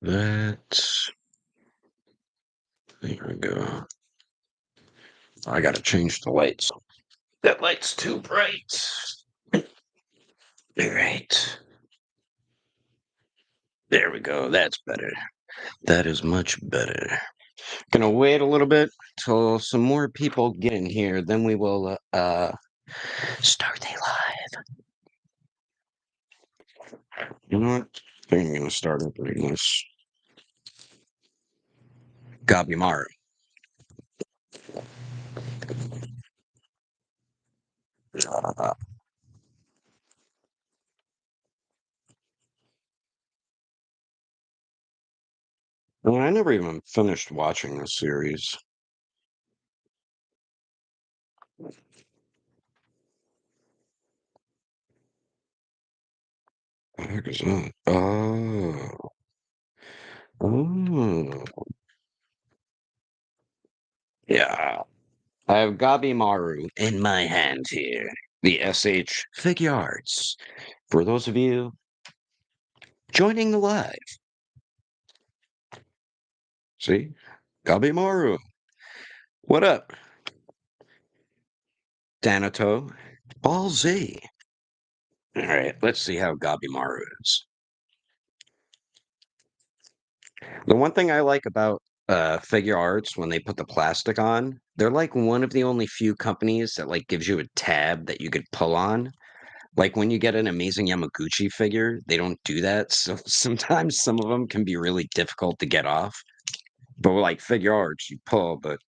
that. There we go. I gotta change the lights. That light's too bright. All right. There we go. That's better. That is much better. Gonna wait a little bit till some more people get in here, then we will start a live. You know what? I think I'm gonna start opening this. Gabimaru. Uh, well, I never even finished watching this series. What the heck is that? Oh. Oh. Yeah. I have Gabimaru in my hand here. The SH Figure Arts. For those of you joining the live. See? Gabimaru. What up? Danato. Ball Z. All right, let's see how Gabimaru is. The one thing I like about Figure Arts when they put the plastic on, they're like one of the only few companies that like gives you a tab that you could pull on. Like when you get an amazing Yamaguchi figure, they don't do that. So sometimes some of them can be really difficult to get off. But with like Figure Arts, you pull, but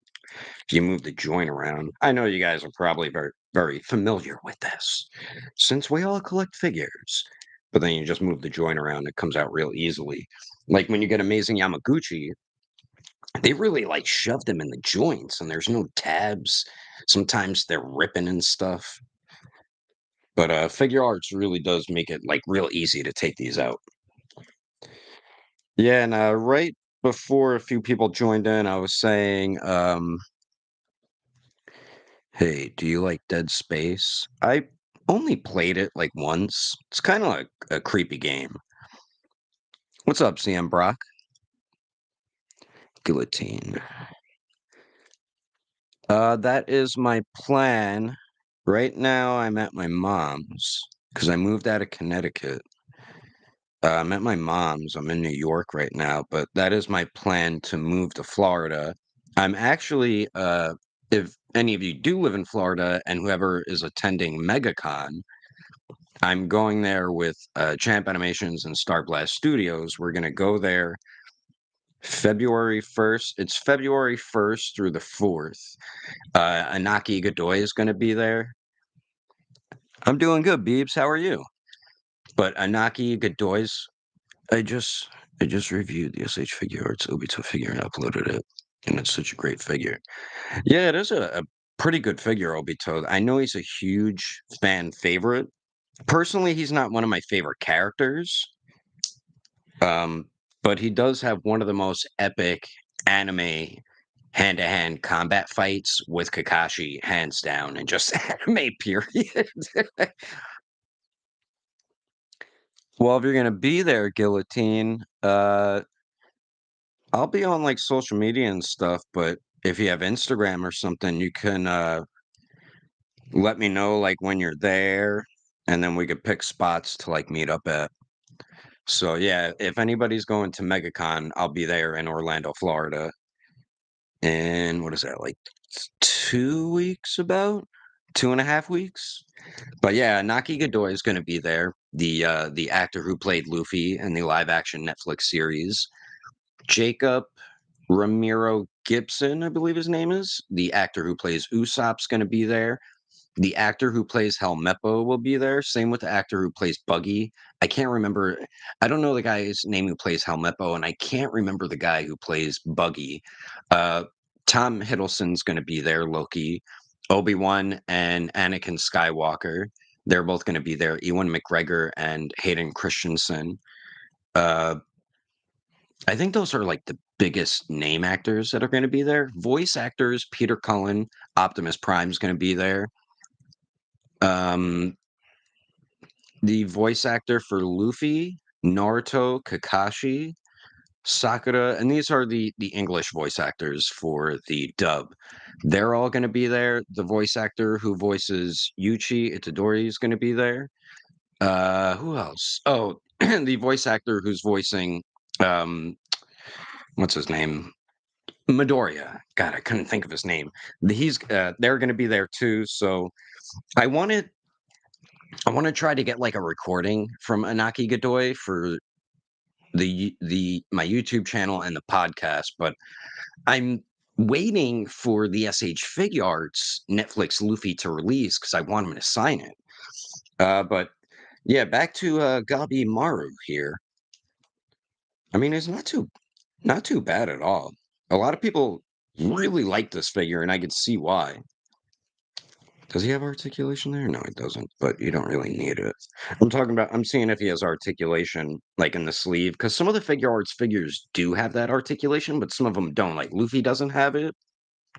if you move the joint around, I know you guys are probably very familiar with this, since we all collect figures. But then you just move the joint around, it comes out real easily. Like when you get amazing Yamaguchi, they really like shove them in the joints, and there's no tabs. Sometimes they're ripping and stuff. But Figure Arts really does make it like real easy to take these out. Yeah, and right before a few people joined in, I was saying, hey, do you like Dead Space? I only played it like once. It's kind of like a creepy game. What's up, CM Brock? Guillotine. That is my plan. Right now, I'm at my mom's because I moved out of Connecticut. I'm at my mom's. I'm in New York right now, but that is my plan to move to Florida. I'm actually, if any of you do live in Florida and whoever is attending MegaCon, I'm going there with Champ Animations and Star Blast Studios. We're going to go there February 1st. It's February 1st through the 4th. Anaki Godoy is going to be there. I'm doing good, Beebs. How are you? But Anaki Godoy's, I just I just reviewed the SH Figure Arts Obito figure and uploaded it. And it's such a great figure. Yeah, it is a pretty good figure, Obito. I know he's a huge fan favorite. Personally, he's not one of my favorite characters. Um, but he does have one of the most epic anime hand-to-hand combat fights with Kakashi, hands down, and just anime period. Well, if you're gonna be there, Guillotine, I'll be on like social media and stuff, but if you have Instagram or something, you can let me know like when you're there, and then we could pick spots to like meet up at. So yeah, if anybody's going to MegaCon, I'll be there in Orlando, Florida. In what is that, like 2 weeks about? 2.5 weeks? But yeah, Naki Godoy is gonna be there, the actor who played Luffy in the live action Netflix series. Jacob Ramiro Gibson, I believe his name is, the actor who plays Usopp's gonna be there. The actor who plays Helmeppo will be there. Same with the actor who plays Buggy. I can't remember. I don't know the guy's name who plays Helmeppo, and I can't remember the guy who plays Buggy. Uh, Tom Hiddleston's going to be there. Loki, Obi-Wan, and Anakin Skywalker. They're both going to be there. Ewan McGregor and Hayden Christensen. Uh, I think those are like the biggest name actors that are going to be there. Voice actors: Peter Cullen, Optimus Prime's going to be there. Um, the voice actor for Luffy, Naruto, Kakashi, Sakura, and these are the English voice actors for the dub. They're all gonna be there. The voice actor who voices Yuchi Itadori is gonna be there. Who else? Oh, the voice actor who's voicing, um, what's his name? Midoriya. God, I couldn't think of his name. They're gonna be there too, so I wanted I wanna try to get, like, a recording from Anaki Godoy for the my YouTube channel and the podcast, but I'm waiting for the SH Figuarts Netflix Luffy to release because I want him to sign it. But yeah, back to Gabi Maru here. I mean, it's not too bad at all. A lot of people really like this figure, and I can see why. Does he have articulation there? No, he doesn't, but you don't really need it. I'm seeing if he has articulation, like, in the sleeve, because some of the figure arts figures do have that articulation, but some of them don't. Like, Luffy doesn't have it,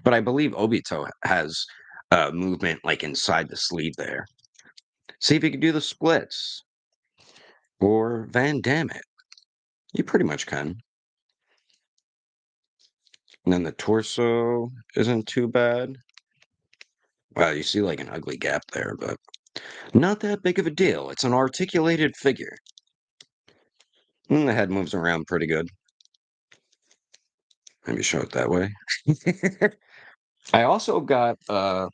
but I believe Obito has movement, like, inside the sleeve there. See if you can do the splits or Van Damme it. You pretty much can. And then the torso isn't too bad. Wow, you see, like, an ugly gap there, but not that big of a deal. It's an articulated figure. And the head moves around pretty good. Maybe show it that way. I also got the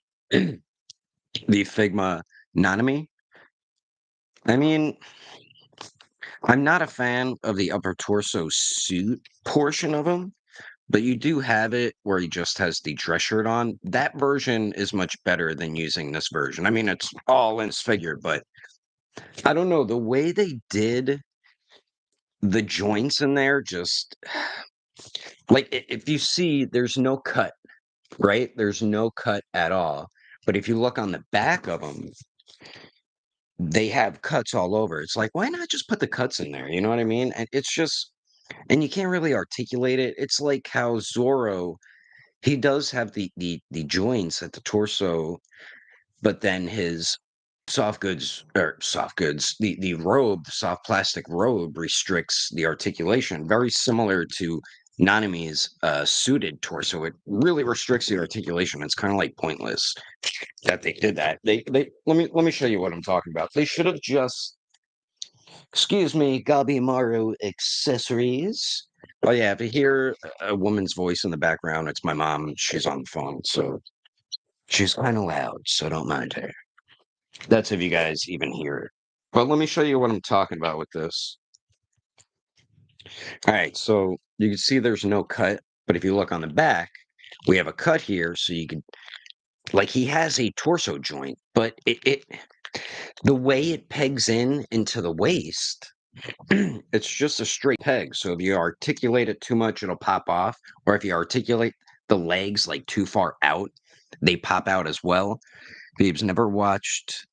Figma Nanami. I mean, I'm not a fan of the upper torso suit portion of him, but you do have it where he just has the dress shirt on. That version is much better than using this version. I mean, it's all in his figure, but I don't know. The way they did the joints in there, just like if you see, there's no cut, right? There's no cut at all. But if you look on the back of them, they have cuts all over. It's like, why not just put the cuts in there? You know what I mean? And it's just, and you can't really articulate it. It's like how Zoro, he does have the joints at the torso, but then his soft goods, the robe, the soft plastic robe restricts the articulation, very similar to Nanami's suited torso. It really restricts the articulation. It's kind of like pointless that they did that. They let me show you what I'm talking about. They should have just, excuse me, Gabimaru accessories. Oh yeah, if you hear a woman's voice in the background, it's my mom. She's on the phone, so she's kind of loud, so don't mind her. That's if you guys even hear it. But let me show you what I'm talking about with this. All right, so you can see there's no cut, but if you look on the back, we have a cut here, so you can, like, he has a torso joint, but it the way it pegs in into the waist, it's just a straight peg. So if you articulate it too much, it'll pop off. Or if you articulate the legs like too far out, they pop out as well. Beeb's never watched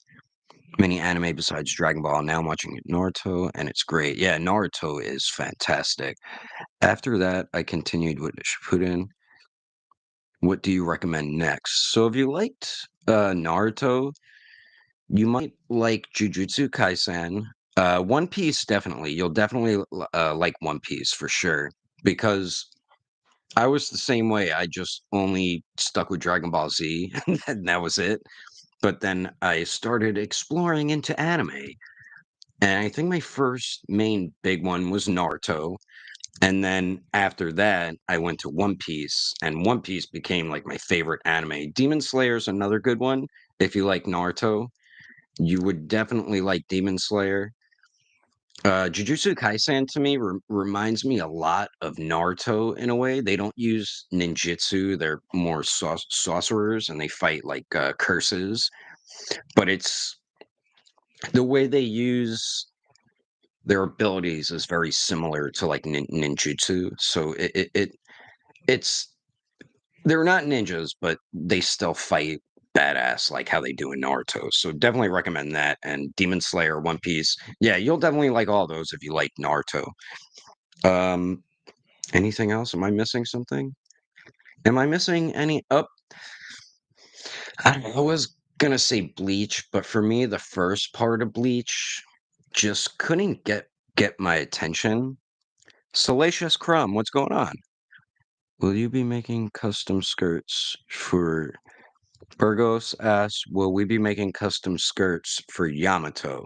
many anime besides Dragon Ball. Now I'm watching Naruto, and it's great. Yeah, Naruto is fantastic. After that, I continued with Shippuden. What do you recommend next? So if you liked Naruto, you might like Jujutsu Kaisen. One Piece, definitely. You'll definitely like One Piece for sure. Because I was the same way. I just only stuck with Dragon Ball Z, and that was it. But then I started exploring into anime. And I think my first main big one was Naruto. And then after that, I went to One Piece, and One Piece became like my favorite anime. Demon Slayer is another good one. If you like Naruto, you would definitely like Demon Slayer. Jujutsu Kaisen to me reminds me a lot of Naruto in a way. They don't use ninjutsu; they're more sorcerers, and they fight like curses. But it's the way they use their abilities is very similar to like ninjutsu. So it's they're not ninjas, but they still fight badass like how they do in Naruto. So definitely recommend that. And Demon Slayer, One Piece. Yeah, you'll definitely like all those if you like Naruto. Um, anything else? Am I missing something? Am I missing any up? I was gonna say Bleach, but for me, the first part of Bleach just couldn't get my attention. Salacious Crumb, what's going on? Will you be making custom skirts for Burgos asks, will we be making custom skirts for Yamato?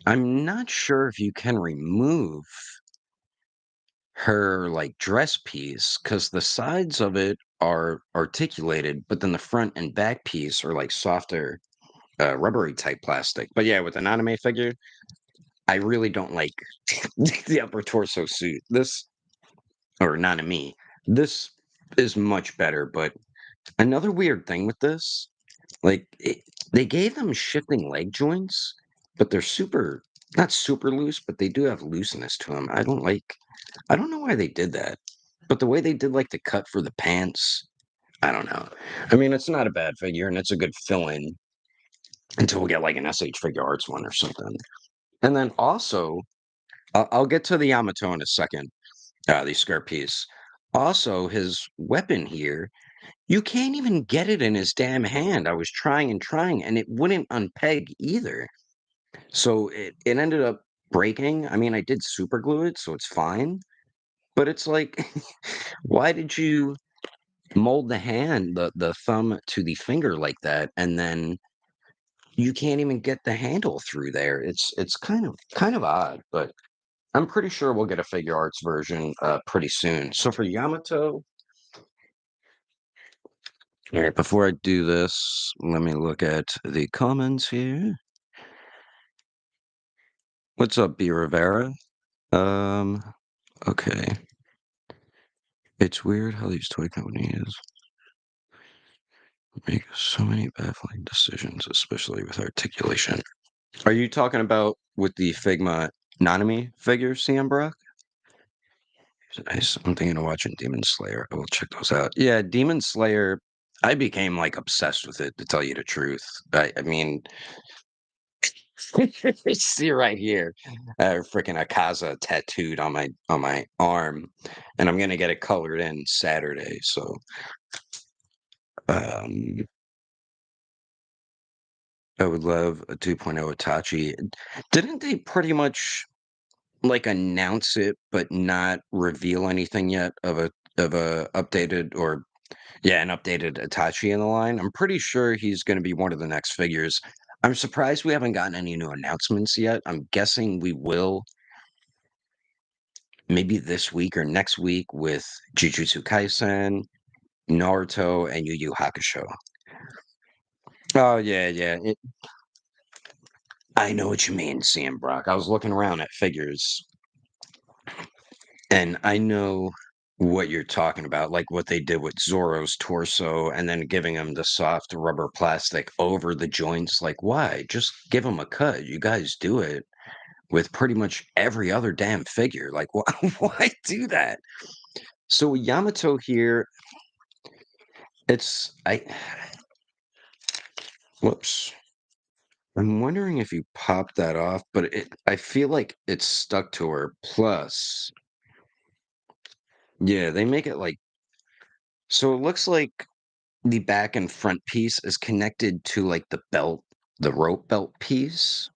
I'm not sure if you can remove her like dress piece because the sides of it are articulated, but then the front and back piece are like softer, rubbery type plastic. But yeah, with an anime figure, I really don't like the upper torso suit. This, or not me, this is much better. But another weird thing with this, like they gave them shifting leg joints, but they're super, not super loose, but they do have looseness to them. I don't know why they did that, but the way they did like the cut for the pants, I don't know. I mean, it's not a bad figure and it's a good fill in until we get like an SH Figure Arts one or something. And then also, I'll get to the Yamato in a second, the skirt piece. Also, his weapon here, you can't even get it in his damn hand. I was trying and trying, and it wouldn't unpeg either. So it ended up breaking. I mean, I did super glue it, so it's fine. But it's like, why did you mold the hand, the thumb to the finger like that, and then you can't even get the handle through there? It's kind of odd, but I'm pretty sure we'll get a figure arts version pretty soon. So for Yamato, all right, before I do this, let me look at the comments here. What's up, B. Rivera? Um, okay. It's weird how these toy companies make so many baffling decisions, especially with articulation. Are you talking about with the Figma Nanami figures, CM Brock? Nice. I'm thinking of watching Demon Slayer. I will check those out. Yeah, Demon Slayer. I became like obsessed with it, to tell you the truth. I mean, see right here, freaking Akaza tattooed on my arm, and I'm gonna get it colored in Saturday. So, um, I would love a 2.0 Itachi. Didn't they pretty much like announce it, but not reveal anything yet of a updated or yeah, an updated Itachi in the line? I'm pretty sure he's going to be one of the next figures. I'm surprised we haven't gotten any new announcements yet. I'm guessing we will maybe this week or next week with Jujutsu Kaisen, Naruto, and Yu Yu Hakusho. Oh yeah, yeah. I know what you mean, CM Brock. I was looking around at figures, and I know what you're talking about, like what they did with Zoro's torso, and then giving him the soft rubber plastic over the joints. Like, why? Just give him a cut. You guys do it with pretty much every other damn figure. Like, why? Why do that? So Yamato here, it's I. Whoops. I'm wondering if you popped that off, but I feel like it's stuck to her. Plus, yeah, they make it like so it looks like the back and front piece is connected to like the belt, the rope belt piece.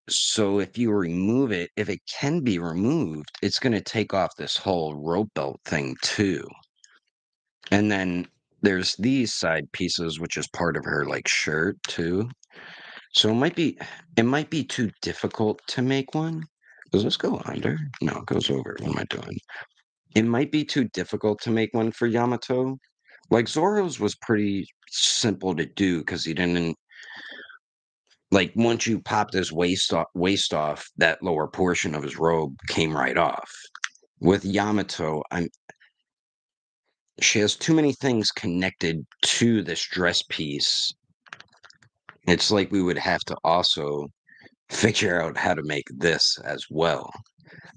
So if you remove it, if it can be removed, it's going to take off this whole rope belt thing too. And then there's these side pieces, which is part of her like shirt too. So it might be too difficult to make one. Does this go under? No, it goes over. What am I doing? It might be too difficult to make one for Yamato. Like Zoro's was pretty simple to do because he didn't like once you popped his waist off, that lower portion of his robe came right off. With Yamato, I'm she has too many things connected to this dress piece. It's like we would have to also figure out how to make this as well.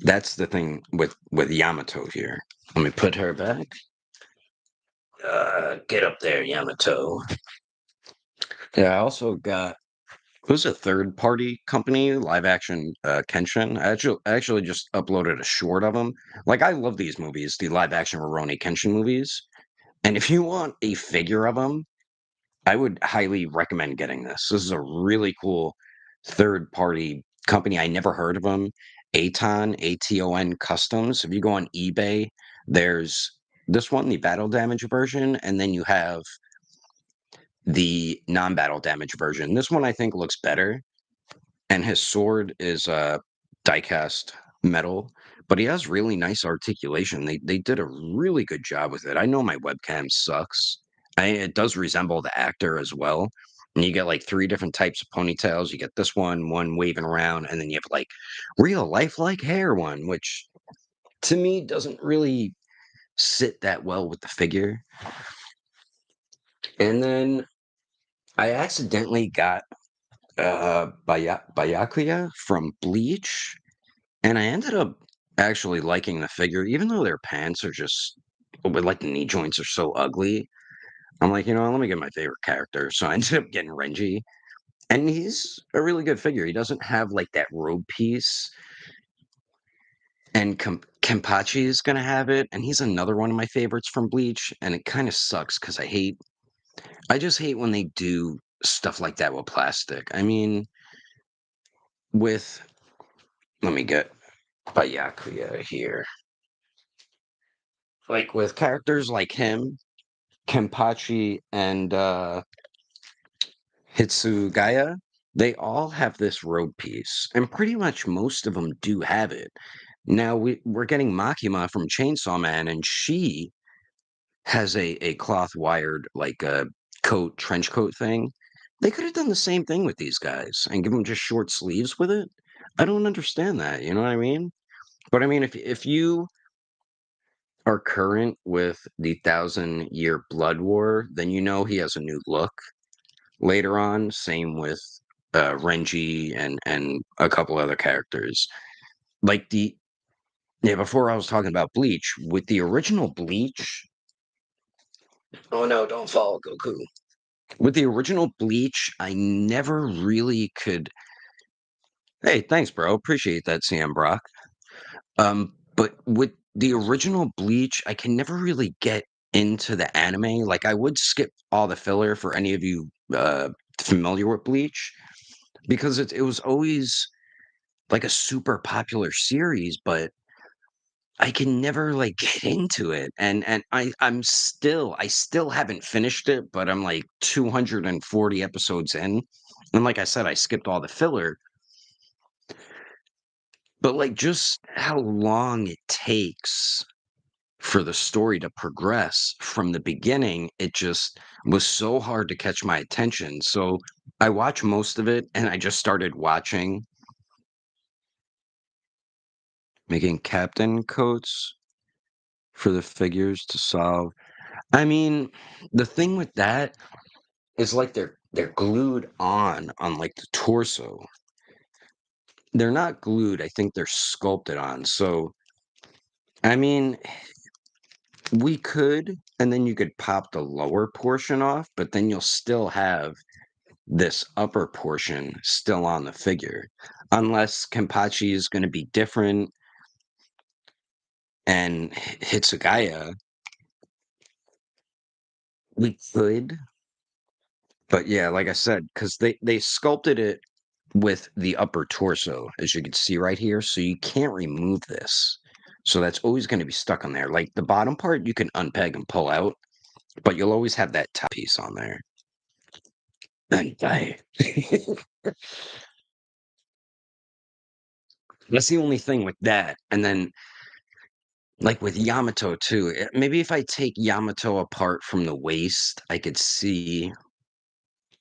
That's the thing with Yamato here. Let me put her back. Get up there, Yamato. Yeah, I also got who's a third party company, live action Kenshin. I actually just uploaded a short of them. Like I love these movies, the live action Rurouni Kenshin movies. And if you want a figure of them, I would highly recommend getting this. This is a really cool third party company. I never heard of them. Aton, Aton Customs. If you go on eBay, there's this one, the battle damage version, and then you have the non-battle damage version. This one I think looks better, and his sword is diecast metal, but he has really nice articulation. They did a really good job with it. I know my webcam sucks. It does resemble the actor as well. And you get like three different types of ponytails. You get this one waving around, and then you have like real lifelike hair one, which to me doesn't really sit that well with the figure. And then I accidentally got Byakuya from Bleach, and I ended up actually liking the figure, even though their pants are just with like the knee joints are so ugly. I'm like, let me get my favorite character. So I ended up getting Renji, and he's a really good figure. He doesn't have like that robe piece, and Kenpachi is gonna have it, and he's another one of my favorites from Bleach. And it kind of sucks because I just hate when they do stuff like that with plastic. I mean, with let me get Byakuya here. Like with characters like him, Kenpachi, and Hitsugaya, they all have this robe piece, and pretty much most of them do have it. Now we're getting Makima from Chainsaw Man, and she has a cloth wired like a trench coat thing. They could have done the same thing with these guys and give them just short sleeves with it. I don't understand that. You know what I mean? But I mean, if you are current with the Thousand Year Blood War, then you know he has a new look later on. Same with Renji and a couple other characters. Like the yeah, before I was talking about Bleach, with the original Bleach. Oh no, don't fall, Goku. With the original Bleach, I never really could. Hey, thanks, bro. Appreciate that, CM Brock. But with the original Bleach, I can never really get into the anime. Like, I would skip all the filler for any of you familiar with Bleach because it was always like a super popular series, but I can never like get into it. And I still haven't finished it, but I'm like 240 episodes in. And like I said, I skipped all the filler, but like just how long it takes for the story to progress from the beginning, it just was so hard to catch my attention. So I watched most of it and I just started watching making captain coats for the figures to solve. I mean, the thing with that is like they're glued on like the torso. They're not glued, I think they're sculpted on. So I mean, we could, and then you could pop the lower portion off, but then you'll still have this upper portion still on the figure. Unless Kenpachi is going to be different and Hitsugaya, we could. But yeah, like I said, because they sculpted it with the upper torso, as you can see right here. So you can't remove this. So that's always going to be stuck on there. Like the bottom part, you can unpeg and pull out, but you'll always have that top piece on there. And that's the only thing with that. And then, like with Yamato too, maybe if I take Yamato apart from the waist, I could see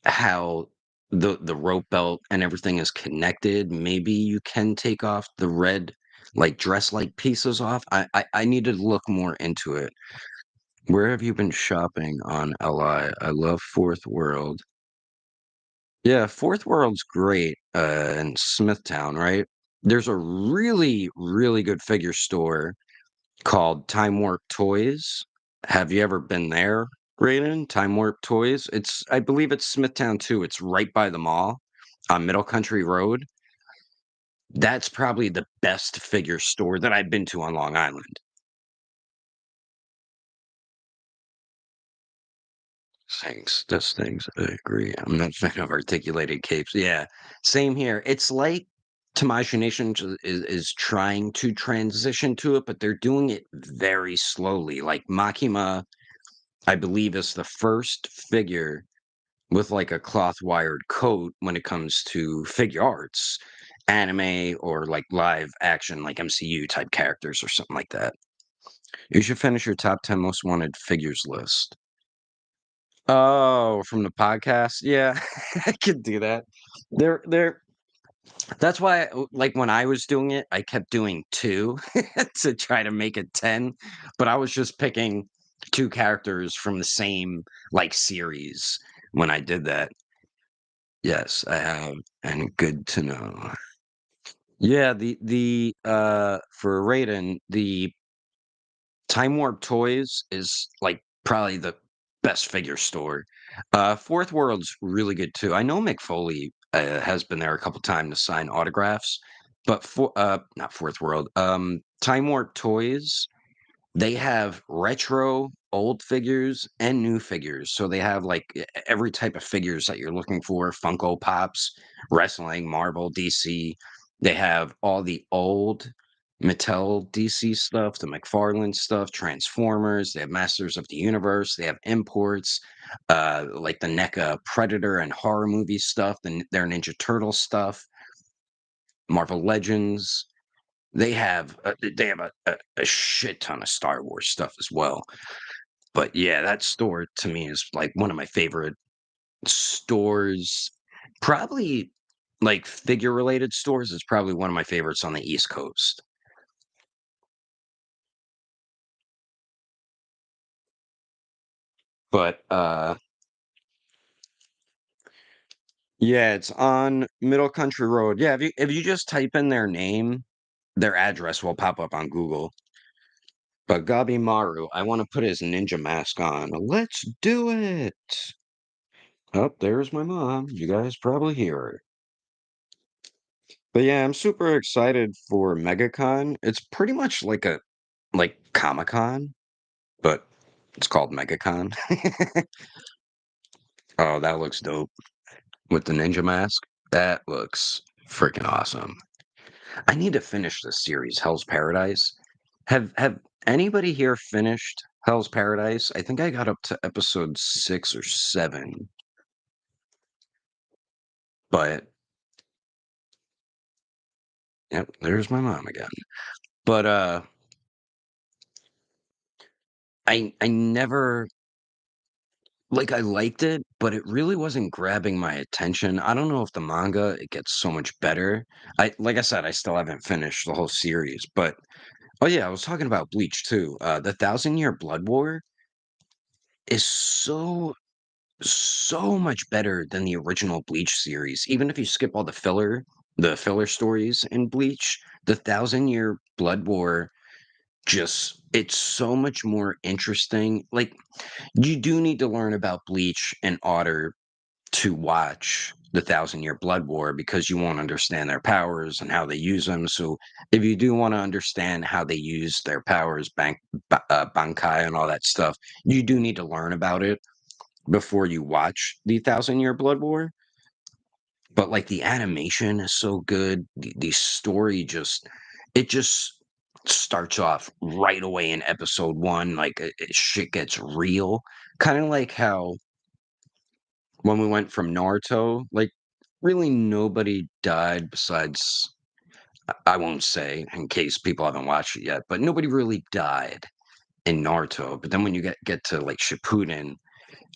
how the rope belt and everything is connected. Maybe you can take off the red like dress like pieces off. I need to look more into it. Where have you been shopping on LI? I love Fourth World. Yeah, Fourth World's great in Smithtown, right? There's a really, really good figure store called Time Warp Toys. Have you ever been there, Raiden? Time Warp Toys? I believe it's Smithtown too. It's right by the mall on Middle Country Road. That's probably the best figure store that I've been to on Long Island. Thanks. Those things. I agree. I'm not a fan of articulated capes. Yeah. Same here. It's like Tamashii Nation is trying to transition to it, but they're doing it very slowly. Like Makima, I believe, is the first figure with like a cloth wired coat when it comes to figure arts, anime or like live action, like MCU type characters or something like that. You should finish your top 10 most wanted figures list. Oh, from the podcast? Yeah, I could do that. They're that's why like when I was doing it, I kept doing 2 to try to make it 10, but I was just picking 2 characters from the same like series when I did that. Yes, I have, and good to know. Yeah, for Raiden, the Time Warp Toys is, like, probably the best figure store. Fourth World's really good too. I know Mick Foley, has been there a couple times to sign autographs, but not Fourth World, Time Warp Toys, they have retro old figures and new figures. So they have, like, every type of figures that you're looking for, Funko Pops, wrestling, Marvel, DC. They have all the old Mattel DC stuff, the McFarlane stuff, Transformers. They have Masters of the Universe. They have imports, like the NECA Predator and horror movie stuff, their Ninja Turtle stuff, Marvel Legends. They have a shit ton of Star Wars stuff as well. But yeah, that store to me is like one of my favorite stores. Probably like figure related stores is probably one of my favorites on the East Coast. But yeah, it's on Middle Country Road. Yeah, if you just type in their name, their address will pop up on Google. But Gabi Maru, I want to put his ninja mask on. Let's do it. Oh, there's my mom. You guys probably hear her. But yeah, I'm super excited for MegaCon. It's pretty much like a like Comic-Con, but it's called MegaCon. Oh, that looks dope with the ninja mask. That looks freaking awesome. I need to finish this series, Hell's Paradise. Have anybody here finished Hell's Paradise? I think I got up to episode 6 or 7, but yep, there's my mom again. But I never like, I liked it, but it really wasn't grabbing my attention. I don't know if the manga, it gets so much better. Like I said, I still haven't finished the whole series, but oh yeah, I was talking about Bleach too. The Thousand Year Blood War is so much better than the original Bleach series. Even if you skip all the filler stories in Bleach, the Thousand Year Blood War just it's so much more interesting. Like you do need to learn about Bleach in order to watch the Thousand Year Blood War because you won't understand their powers and how they use them. So if you do want to understand how they use their powers, Bankai and all that stuff, you do need to learn about it before you watch the Thousand Year Blood War. But like the animation is so good, the story it just starts off right away in episode 1, like shit gets real. Kind of like how when we went from Naruto, like really nobody died besides I won't say in case people haven't watched it yet, but nobody really died in Naruto. But then when you get to like Shippuden,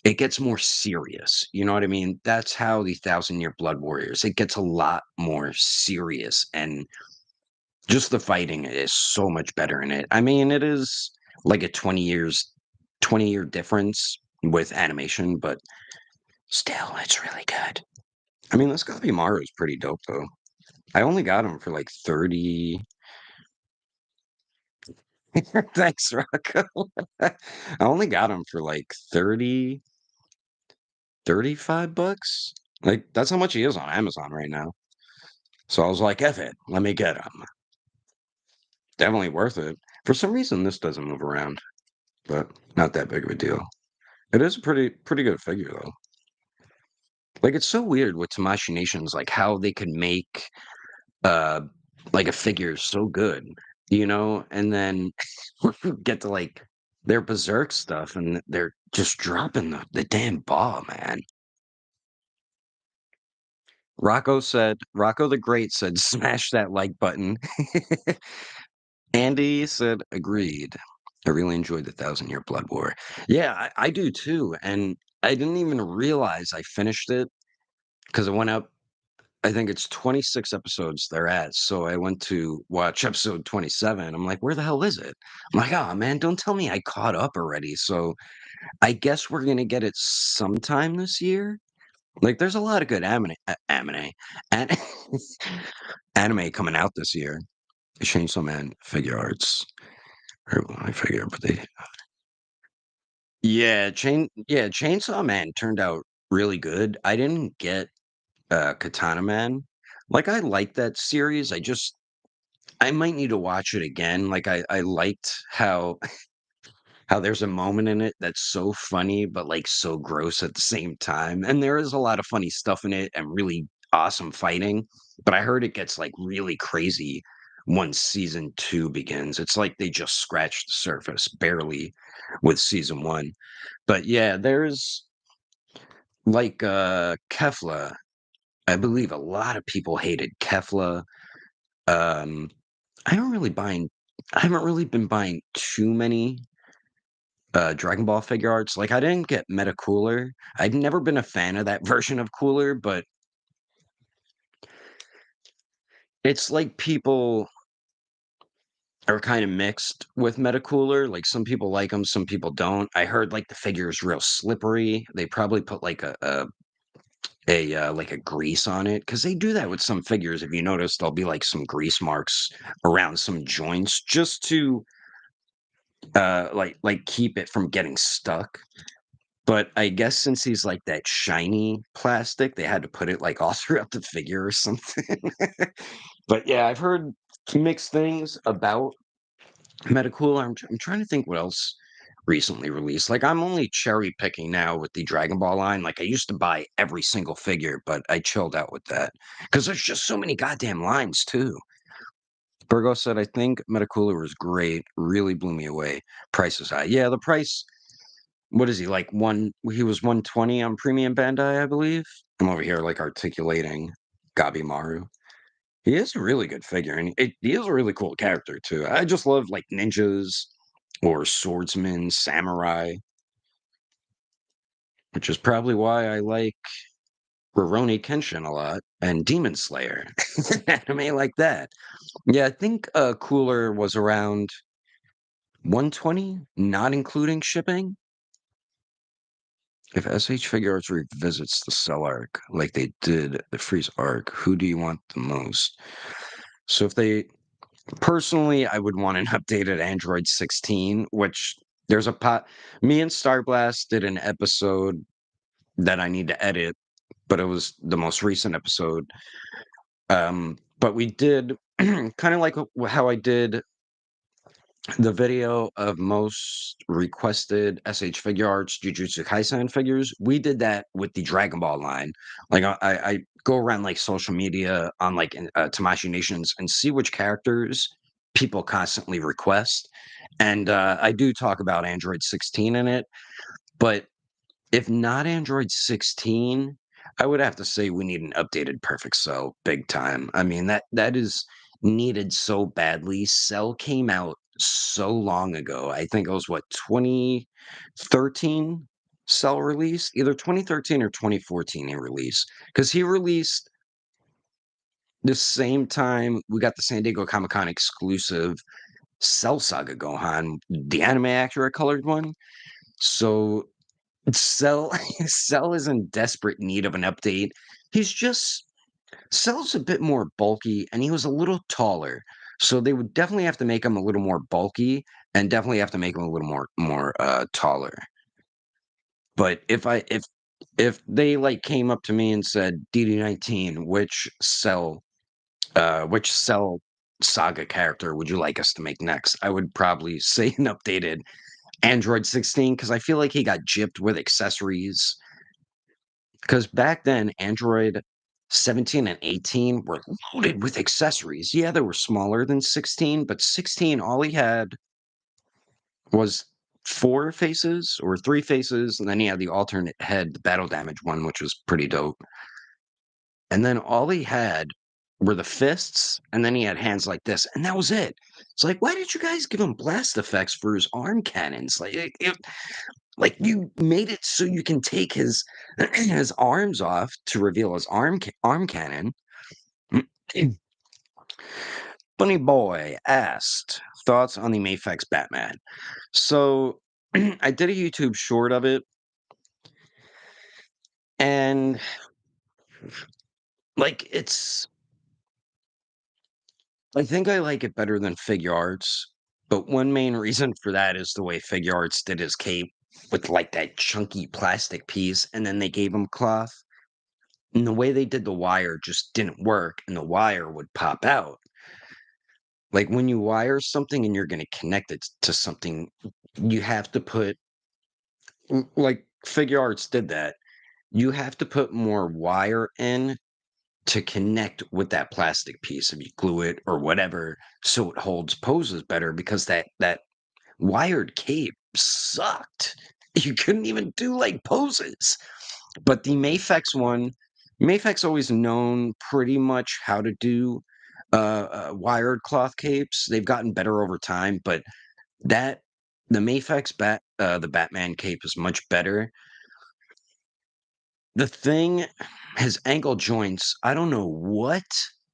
it gets more serious. You know what I mean? That's how the Thousand Year Blood Warriors. It gets a lot more serious, and just the fighting is so much better in it. I mean, it is like a 20-year difference with animation, but still, it's really good. I mean, this Gabimaru is pretty dope though. I only got him for like 30. Thanks, Rocco. I only got him for like 35 bucks. Like that's how much he is on Amazon right now. So I was like, F it, let me get him. Definitely worth it. For some reason, this doesn't move around, but not that big of a deal. It is a pretty good figure though. Like it's so weird with Tamashii Nations, like how they could make uh, like a figure is so good, you know, and then get to like their berserk stuff, and they're just dropping the damn ball, man. Rocco the Great said, "Smash that like button." Andy said, "Agreed. I really enjoyed the Thousand Year Blood War." Yeah, I do too, and I didn't even realize I finished it because it went up. I think it's 26 episodes they're at. So I went to watch episode 27. I'm like, where the hell is it? I'm like, oh man, don't tell me I caught up already. So I guess we're gonna get it sometime this year. Like, there's a lot of good and anime coming out this year. Chainsaw Man figure arts, or I figure, but they, yeah, Chainsaw Man turned out really good. I didn't get Katana Man. Like, I like that series. I might need to watch it again. Like, I liked how there's a moment in it that's so funny, but, like, so gross at the same time, and there is a lot of funny stuff in it and really awesome fighting, but I heard it gets, like, really crazy once season 2 begins. It's like they just scratched the surface barely with season 1. But, yeah, there's, like, Kefla. I believe a lot of people hated Kefla. Um, I don't really buying I haven't really been buying too many Dragon Ball figure arts. Like, I didn't get Meta Cooler. I've never been a fan of that version of Cooler, but it's like people are kind of mixed with Meta Cooler. Like, some people like them, some people don't. I heard like the figure is real slippery. They probably put like like a grease on it because they do that with some figures. If you notice, there'll be like some grease marks around some joints just to like keep it from getting stuck. But I guess since he's like that shiny plastic, they had to put it like all throughout the figure or something. But yeah, I've heard mixed things about Metacool. I'm trying to think what else recently released. Like, I'm only cherry picking now with the Dragon Ball line. Like, I used to buy every single figure, but I chilled out with that because there's just so many goddamn lines too. Burgo said, "I think Metacooler was great. Really blew me away. Price is high." Yeah, the price. What is he like? He was 120 on Premium Bandai, I believe. I'm over here like articulating Gabimaru. He is a really good figure, and he is a really cool character too. I just love like ninjas or swordsmen, samurai, which is probably why I like Rurouni Kenshin a lot and Demon Slayer. Anime like that. Yeah, I think Cooler was around 120, not including shipping. If SH Figuarts revisits the Cell arc like they did the Freeze arc, who do you want the most? So if they personally, I would want an updated Android 16, which there's a pot. Me and Starblast did an episode that I need to edit, but it was the most recent episode. But we did kind of like how I did the video of most requested SH Figure Arts Jujutsu Kaisen figures. We did that with the Dragon Ball line. Like, I go around like social media on like Tamashii Nations and see which characters people constantly request. And I do talk about Android 16 in it, but if not Android 16, I would have to say we need an updated Perfect Cell big time. I mean, that is needed so badly. Cell came out so long ago. I think it was what, 2013 Cell release? Either 2013 or 2014 he released. Because he released the same time we got the San Diego Comic-Con exclusive Cell Saga Gohan, the anime accurate colored one. So Cell Cell is in desperate need of an update. He's just Cell's a bit more bulky and he was a little taller. So they would definitely have to make him a little more bulky and definitely have to make him a little more taller. But if they like came up to me and said DD19, which Cell saga character would you like us to make next? I would probably say an updated Android 16 because I feel like he got gypped with accessories. Because back then, Android 17 and 18 were loaded with accessories. Yeah, they were smaller than 16, but 16, all he had was 4 faces or 3 faces, and then he had the alternate head, the battle damage one, which was pretty dope. And then all he had were the fists, and then he had hands like this, and that was it. It's like, why did you guys give him blast effects for his arm cannons? Like you made it so you can take his his arms off to reveal his arm cannon. Bunny Boy asked thoughts on the Mayfex Batman. So I did a YouTube short of it, and like it's I think I like it better than Figure Arts, but one main reason for that is the way Figure Arts did his cape with like that chunky plastic piece, and then they gave him cloth. And the way they did the wire just didn't work, and the wire would pop out. Like when you wire something and you're going to connect it to something, you have to put like Figure Arts did that. You have to put more wire in to connect with that plastic piece if you glue it or whatever so it holds poses better because that wired cape sucked. You couldn't even do like poses. But the Mafex one, Mafex always known pretty much how to do wired cloth capes. They've gotten better over time, but that the Mafex the Batman cape is much better. The thing, his ankle joints, I don't know what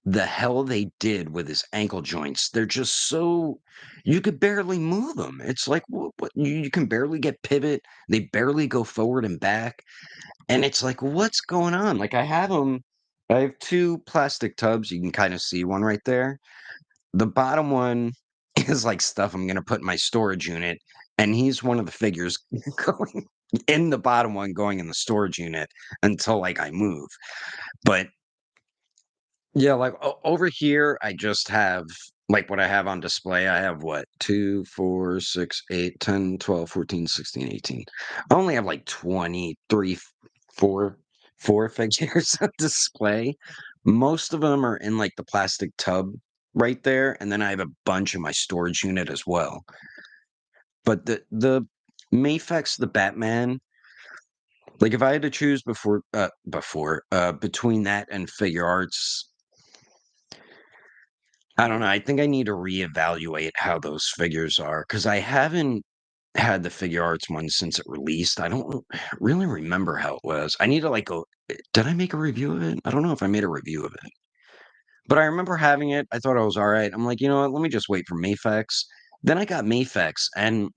the hell they did with his ankle joints. They're just so you could barely move them. It's like what you can barely get pivot. They barely go forward and back. And it's like, what's going on? Like I have them. I have 2 plastic tubs. You can kind of see one right there. The bottom one is like stuff I'm gonna put in my storage unit, and he's one of the figures going in the bottom one going in the storage unit until, like, I move. But, yeah, like, o over here, I just have like, what I have on display, I have what? 2, 4, 6, 8, 10, 12, 14, 16, 18. I only have, like, 23, 4 4 figures on display. Most of them are in, like, the plastic tub right there, and then I have a bunch in my storage unit as well. But the Mafex the Batman, like, if I had to choose between that and Figure Arts, I don't know, I think I need to reevaluate how those figures are because I haven't had the Figure Arts one since it released. I don't really remember how it was. I need to, like, go did I make a review of it? I don't know if I made a review of it. But I remember having it, I thought I was alright. I'm like, "You know what? Let me just wait for Mafex." Then I got Mafex, and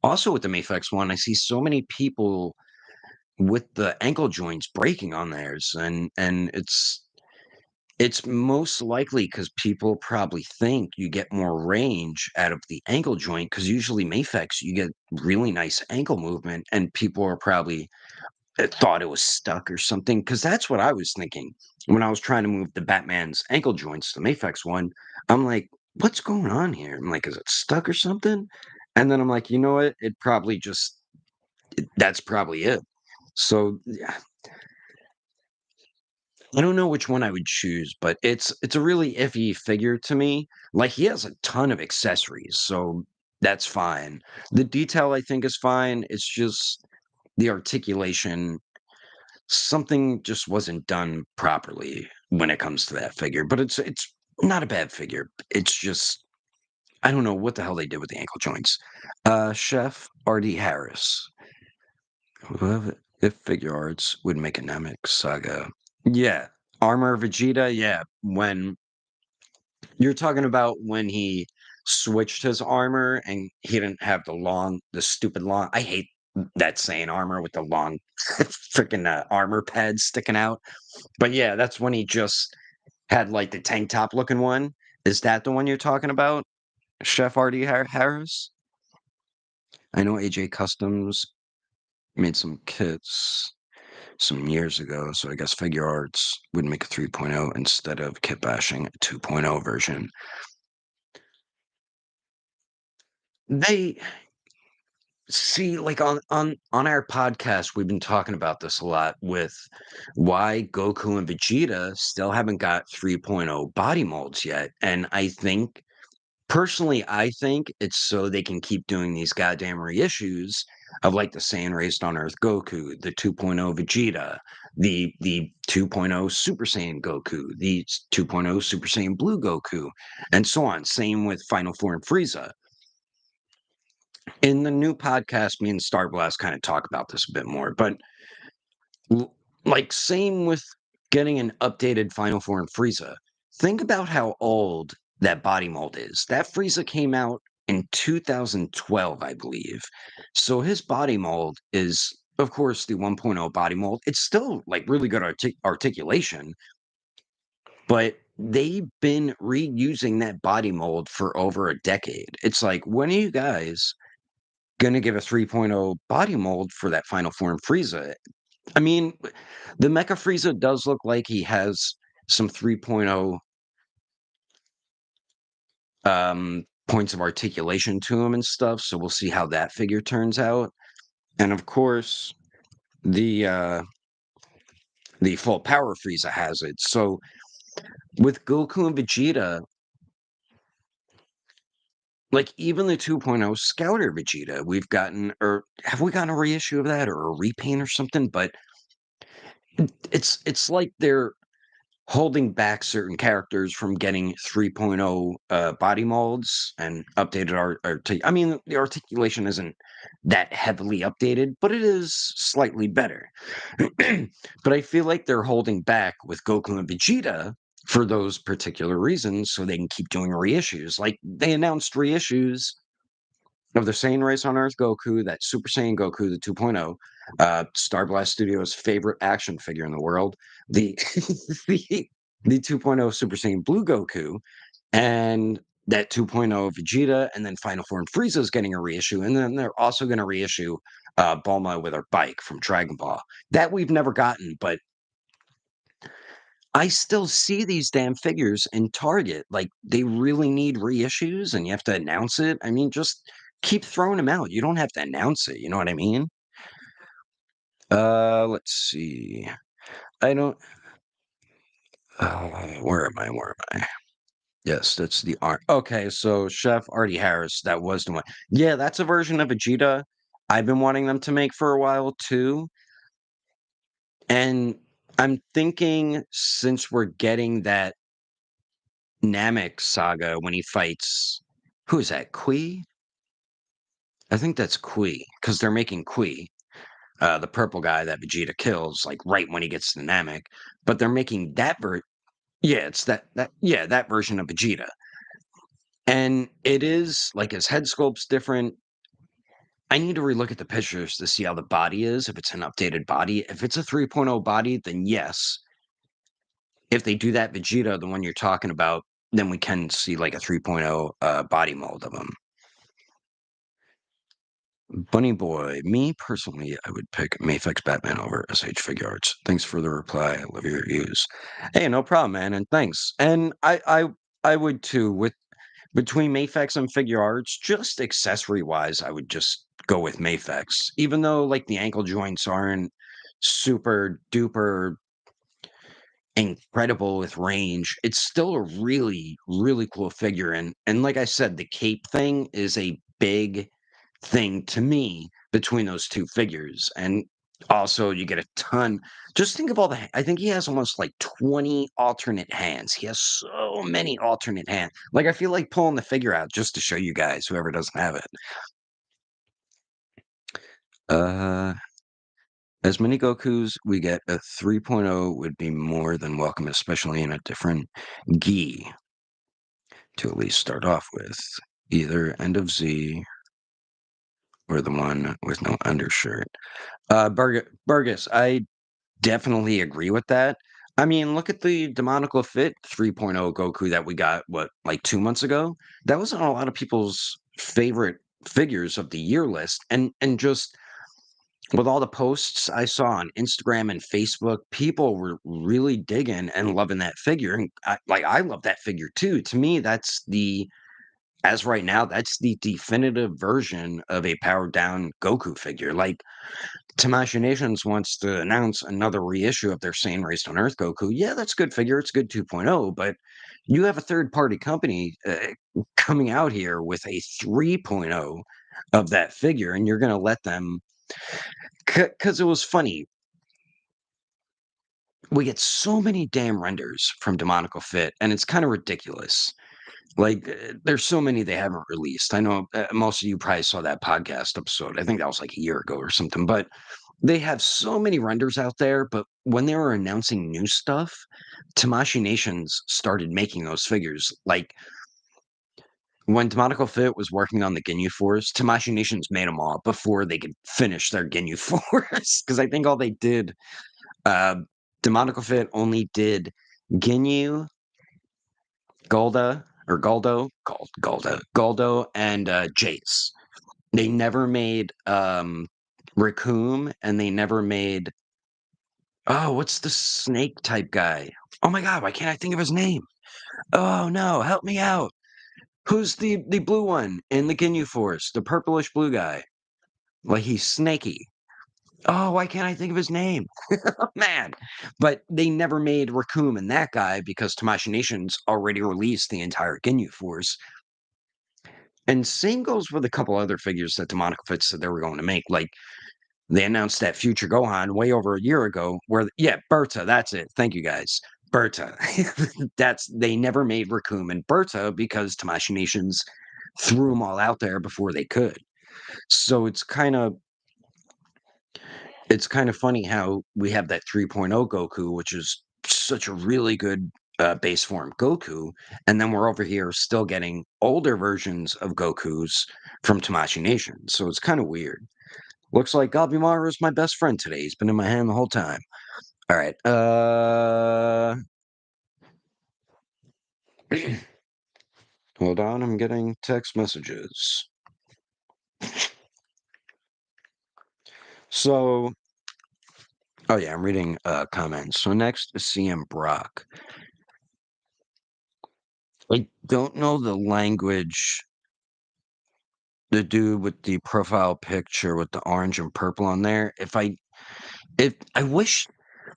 also with the Mafex one, I see so many people with the ankle joints breaking on theirs, and it's most likely because people probably think you get more range out of the ankle joint because usually Mafex, you get really nice ankle movement, and people are probably thought it was stuck or something. Because that's what I was thinking when I was trying to move the Batman's ankle joints, the Mafex one. I'm like, "What's going on here?" I'm like, "Is it stuck or something?" And then I'm like, "You know what? It probably just that's probably it." So, yeah, I don't know which one I would choose, but it's a really iffy figure to me. Like, he has a ton of accessories, so that's fine. The detail I think is fine. It's just the articulation, something just wasn't done properly when it comes to that figure, but it's not a bad figure. It's just I don't know what the hell they did with the ankle joints. Chef R.D. Harris. Whoever if figure arts would make a Namek Saga. Yeah. Armor Vegeta, yeah. When you're talking about when he switched his armor and he didn't have the stupid long I hate that saying armor with the long freaking armor pads sticking out. But yeah, that's when he just had like the tank top looking one. Is that the one you're talking about? Chef RD Harris? I know AJ Customs made some kits some years ago, so I guess Figure Arts would make a 3.0 instead of kit bashing a 2.0 version. They See, like on our podcast, we've been talking about this a lot with why Goku and Vegeta still haven't got 3.0 body molds yet. And I think personally, I think it's so they can keep doing these goddamn reissues of like the Saiyan Raised on Earth Goku, the 2.0 Vegeta, the 2.0 Super Saiyan Goku, the 2.0 Super Saiyan Blue Goku, and so on. Same with Final Form Frieza. In the new podcast, me and Starblast kind of talk about this a bit more, but like same with getting an updated Final Form Frieza. Think about how old that body mold is. That Frieza came out in 2012, I believe. So his body mold is, of course, the 1.0 body mold. It's still like really good articulation, but they've been reusing that body mold for over a decade. It's like, when are you guys gonna give a 3.0 body mold for that Final Form Frieza? I mean, the Mecha Frieza does look like he has some 3.0 points of articulation to him and stuff, so we'll see how that figure turns out. And of course, the uh the full power Frieza has it. So with Goku and Vegeta, like even the 2.0 Scouter Vegeta, we've gotten, or have we gotten a reissue of that or a repaint or something? But it's like they're holding back certain characters from getting 3.0 body molds and updated I mean, the articulation isn't that heavily updated, but it is slightly better. But I feel like they're holding back with Goku and Vegeta for those particular reasons so they can keep doing reissues. Like they announced reissues of the Saiyan Race on Earth Goku, that Super Saiyan Goku, the 2.0, Star Blast Studios' favorite action figure in the world, the the 2.0 Super Saiyan Blue Goku, and that 2.0 Vegeta, and then Final Form Frieza is getting a reissue, and then they're also going to reissue Bulma with her bike from Dragon Ball. That we've never gotten, but I still see these damn figures in Target. Like they really need reissues, and you have to announce it. I mean, just keep throwing them out. You don't have to announce it. You know what I mean? Let's see. I don't. Where am I? Where am I? Yes, that's the art. Okay, so Chef Artie Harris, that was the one. Yeah, that's a version of Vegeta I've been wanting them to make for a while too. And I'm thinking since we're getting that Namek saga when he fights, who is that? Kui? I think that's Kui because they're making Kui, the purple guy that Vegeta kills, like right when he gets to Namek. But they're making that Yeah, it's that version of Vegeta. And it is like his head sculpt's different. I need to relook at the pictures to see how the body is, if it's an updated body. If it's a 3.0 body, then yes. If they do that Vegeta, the one you're talking about, then we can see like a 3.0 body mold of him. Bunny Boy, me personally, I would pick Mafex Batman over SH Figure Arts. Thanks for the reply. I love your reviews. Hey, no problem, man, and thanks. And I would too. With between Mafex and Figure Arts, just accessory wise, I would just go with Mafex. Even though like the ankle joints aren't super duper incredible with range, it's still a really, really cool figure. And like I said, the cape thing is a big thing to me between those two figures. And also you get a ton. Just think of all the I think he has almost like 20 alternate hands. He has so many alternate hands. Like I feel like pulling the figure out just to show you guys, whoever doesn't have it. Uh as many Gokus we get, a 3.0 would be more than welcome, especially in a different gi to at least start off with. Either end of Z or the one with no undershirt. Burgess, I definitely agree with that. I mean, look at the Demonical Fit 3.0 Goku that we got, what, like 2 months ago? That was on a lot of people's favorite figures of the year list. And just with all the posts I saw on Instagram and Facebook, people were really digging and loving that figure. And I love that figure too. To me, that's the as right now, that's the definitive version of a powered down Goku figure. Like Tamashii Nations wants to announce another reissue of their Saiyan Raised on Earth Goku. Yeah, that's a good figure. It's good 2.0, but you have a third party company coming out here with a 3.0 of that figure, and you're going to let them. Because it was funny. We get so many damn renders from Demonical Fit, and it's kind of ridiculous. Like, there's so many they haven't released. I know most of you probably saw that podcast episode. I think that was like a year ago or something, but they have so many renders out there. But when they were announcing new stuff, Tamashii Nations started making those figures. Like, when Demonical Fit was working on the Ginyu Force, Tamashii Nations made them all before they could finish their Ginyu Force. Because I think all they did, uh, Demonical Fit only did Ginyu, Goldo, and Jace. They never made Raccoon, and they never made what's the snake type guy? Oh my god, why can't I think of his name? Oh no, help me out. Who's the blue one in the Ginyu Force? The purplish blue guy. Like he's snaky. Oh, why can't I think of his name? Man. But they never made Raccoon and that guy because Tamashii Nations already released the entire Ginyu Force. And same goes with a couple other figures that Demonic Fits said they were going to make. Like they announced that Future Gohan way over a year ago, where yeah, Berta, that's it. Thank you guys. Berta. That's they never made Raccoon and Berta because Tamashii Nations threw them all out there before they could. So it's kind of funny how we have that 3.0 Goku, which is such a really good base form Goku, and then we're over here still getting older versions of Gokus from Tamashii Nation. So it's kind of weird. Looks like Gabimaru is my best friend today. He's been in my hand the whole time. All right. Hold on. I'm getting text messages. So, oh yeah, I'm reading comments. So next is CM Brock. I don't know the language. The dude with the profile picture with the orange and purple on there. If I wish,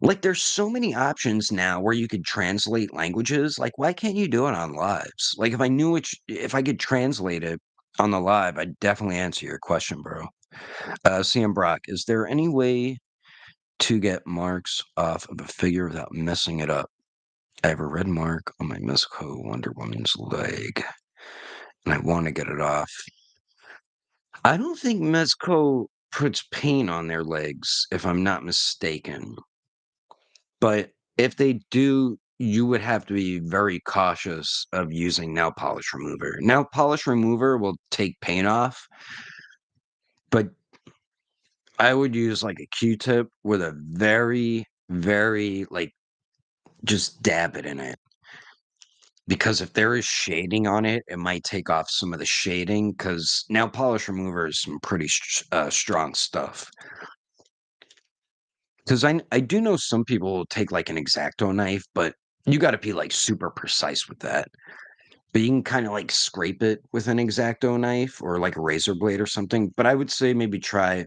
like, there's so many options now where you could translate languages. Like, why can't you do it on lives? Like, if I could translate it on the live, I'd definitely answer your question, bro. CM Brock, is there any way to get marks off of a figure without messing it up? I have a red mark on my Mezco Wonder Woman's leg, and I want to get it off. I don't think Mezco puts paint on their legs, if I'm not mistaken. But if they do, you would have to be very cautious of using nail polish remover. Nail polish remover will take paint off, but I would use like a Q-tip with a very, very like just dab it in it. Because if there is shading on it, it might take off some of the shading. Because nail polish remover is some pretty strong stuff. Because I do know some people will take like an X-Acto knife, but you got to be like super precise with that. But you can kind of like scrape it with an X-Acto knife or like a razor blade or something. But I would say maybe try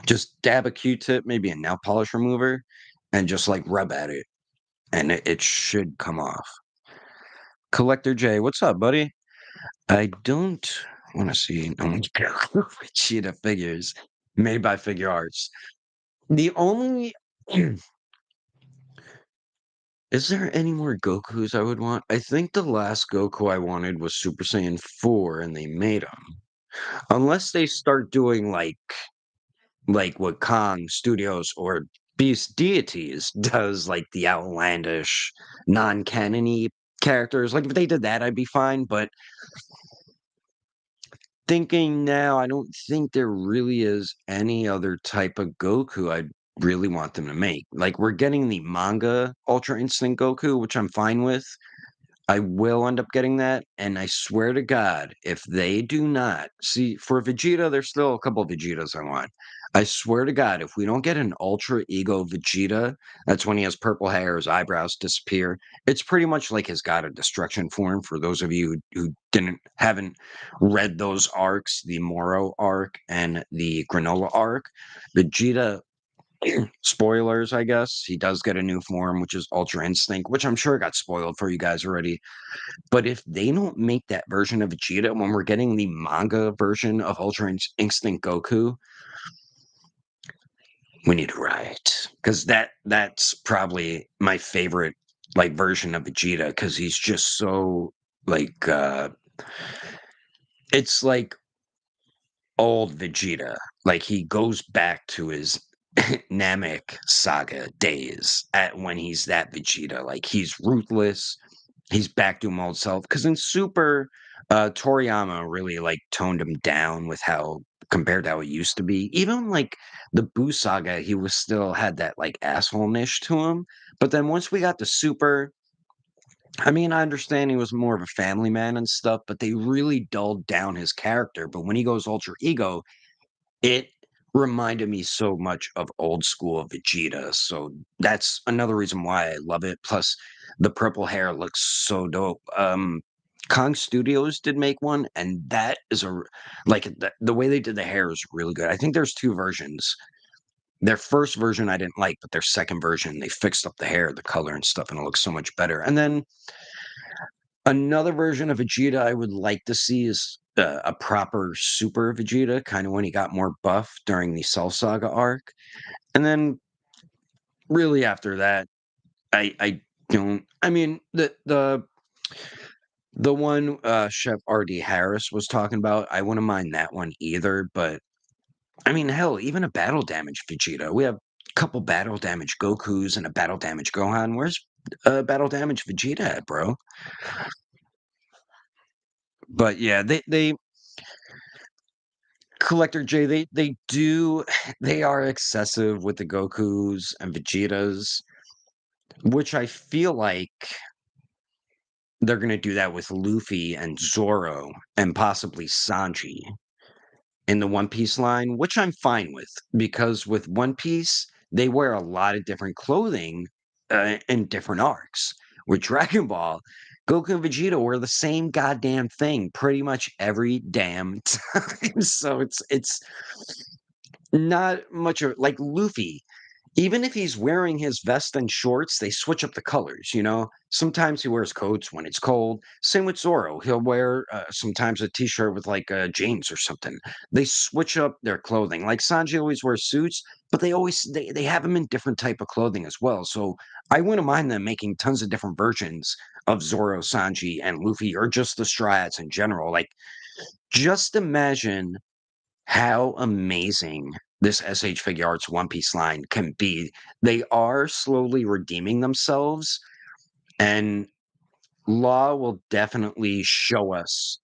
just dab a Q-tip, maybe a nail polish remover, and just like rub at it, and it should come off. Collector J, what's up, buddy? I don't want to see no one's sheet of figures made by Figure Arts. The only is there any more Gokus I would want? I think the last Goku I wanted was Super Saiyan 4 and they made him. Unless they start doing like what Kong Studios or Beast Deities does, like the outlandish, non-canony characters. Like if they did that, I'd be fine. But thinking now, I don't think there really is any other type of Goku I'd really want them to make. Like we're getting the manga Ultra Instinct Goku, which I'm fine with. I will end up getting that, and I swear to God, if they do not see for Vegeta, there's still a couple of Vegetas I want. I swear to God, if we don't get an Ultra Ego Vegeta, that's when he has purple hair, his eyebrows disappear. It's pretty much like his God of Destruction form. For those of you who haven't read those arcs, the Moro arc and the Granola arc, Vegeta. Spoilers, I guess. He does get a new form, which is Ultra Instinct, which I'm sure got spoiled for you guys already. But if they don't make that version of Vegeta when we're getting the manga version of Instinct Goku, we need to riot. Because that's probably my favorite like version of Vegeta because he's just so like it's like old Vegeta. Like he goes back to his Namek saga days at when he's that Vegeta. Like he's ruthless. He's back to him old self. Because in Super, Toriyama really like toned him down with how compared to how he used to be. Even like the Buu saga, he was still had that like asshole nish to him. But then once we got to Super, I mean, I understand he was more of a family man and stuff, but they really dulled down his character. But when he goes Ultra Ego, it reminded me so much of old school Vegeta, so that's another reason why I love it, plus the purple hair looks so dope. Kong Studios did make one, and that is the way they did the hair is really good. I think there's 2 versions. Their first version I didn't like, but their second version, they fixed up the hair, the color and stuff, and it looks so much better. And then another version of Vegeta I would like to see is a proper Super Vegeta, kind of when he got more buff during the Cell Saga arc. And then really after that, I don't. I mean the one Chef R.D. Harris was talking about, I wouldn't mind that one either. But I mean, hell, even a battle damage Vegeta. We have a couple battle damage Gokus and a battle damage Gohan. Where's battle damage Vegeta at, bro? But yeah, they Collector J, they do they are excessive with the Gokus and Vegetas, which I feel like they're gonna do that with Luffy and Zoro and possibly Sanji in the One Piece line, which I'm fine with because with One Piece, they wear a lot of different clothing in different arcs. With Dragon Ball, Goku and Vegeta wear the same goddamn thing pretty much every damn time. So it's not much of like Luffy. Even if he's wearing his vest and shorts, they switch up the colors, you know? Sometimes he wears coats when it's cold. Same with Zoro. He'll wear sometimes a t-shirt with like jeans or something. They switch up their clothing. Like Sanji always wears suits, but they have him in different type of clothing as well. So I wouldn't mind them making tons of different versions of Zoro, Sanji, and Luffy, or just the Strats in general. Like, just imagine how amazing this SH Figure Arts One Piece line can be. They are slowly redeeming themselves, and Law will definitely show us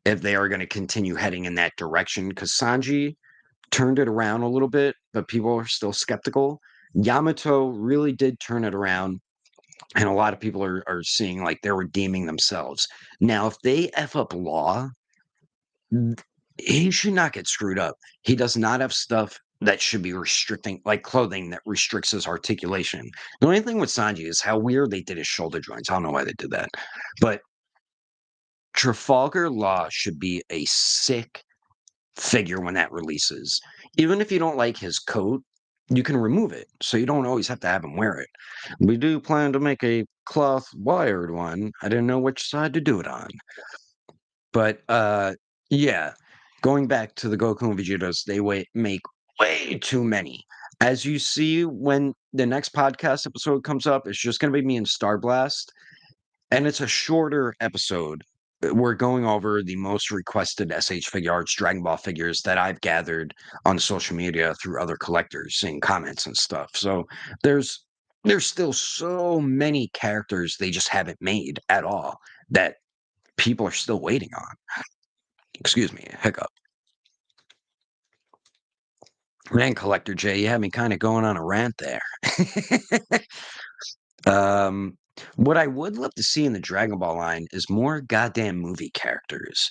if they are going to continue heading in that direction. Because Sanji turned it around a little bit, but people are still skeptical. Yamato really did turn it around, and a lot of people are seeing like they're redeeming themselves. Now, if they F up Law, he should not get screwed up. He does not have stuff that should be restricting, like clothing that restricts his articulation. The only thing with Sanji is how weird they did his shoulder joints. I don't know why they did that. But Trafalgar Law should be a sick figure when that releases. Even if you don't like his coat, you can remove it. So you don't always have to have him wear it. We do plan to make a cloth wired one. I didn't know which side to do it on. But yeah, going back to the Goku and Vegetas, make way too many. As you see when the next podcast episode comes up, it's just going to be me and Star Blast, and it's a shorter episode. We're going over the most requested SH Figure Arts Dragon Ball figures that I've gathered on social media through other collectors seeing comments and stuff. So there's there's still so many characters they just haven't made at all that people are still waiting on. Excuse me, hiccup. Man, Collector J, you had me kind of going on a rant there. What I would love to see in the Dragon Ball line is more goddamn movie characters.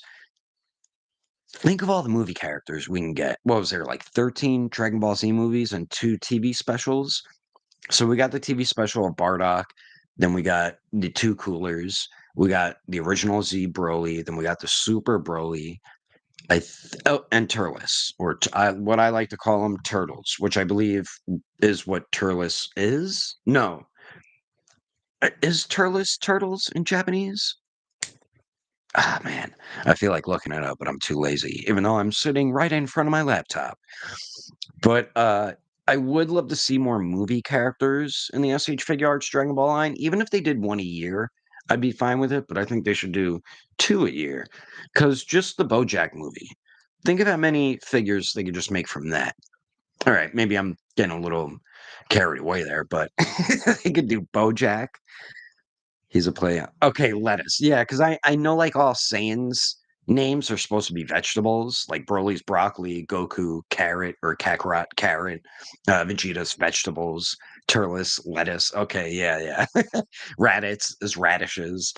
Think of all the movie characters we can get. What was there, like 13 Dragon Ball Z movies and 2 TV specials? So we got the TV special of Bardock, then we got the 2 coolers, we got the original Z Broly, then we got the Super Broly, oh, and Turles, or what I like to call them, Turtles, which I believe is what Turles is? No. Is Turles Turtles in Japanese? Ah, man. I feel like looking it up, but I'm too lazy, even though I'm sitting right in front of my laptop. But, I would love to see more movie characters in the SH Figuarts Dragon Ball line. Even if they did 1 a year, I'd be fine with it, but I think they should do 2 a year. Because just the BoJack movie, think of how many figures they could just make from that. Alright, maybe I'm getting a little carried away there, but they could do BoJack. He's a play okay, lettuce. Yeah, because I know, like, all Saiyans names are supposed to be vegetables, like Broly's broccoli, Goku, carrot or Kakarot, carrot, Vegeta's vegetables, Turles, lettuce. Okay, yeah, yeah. Raditz is radishes.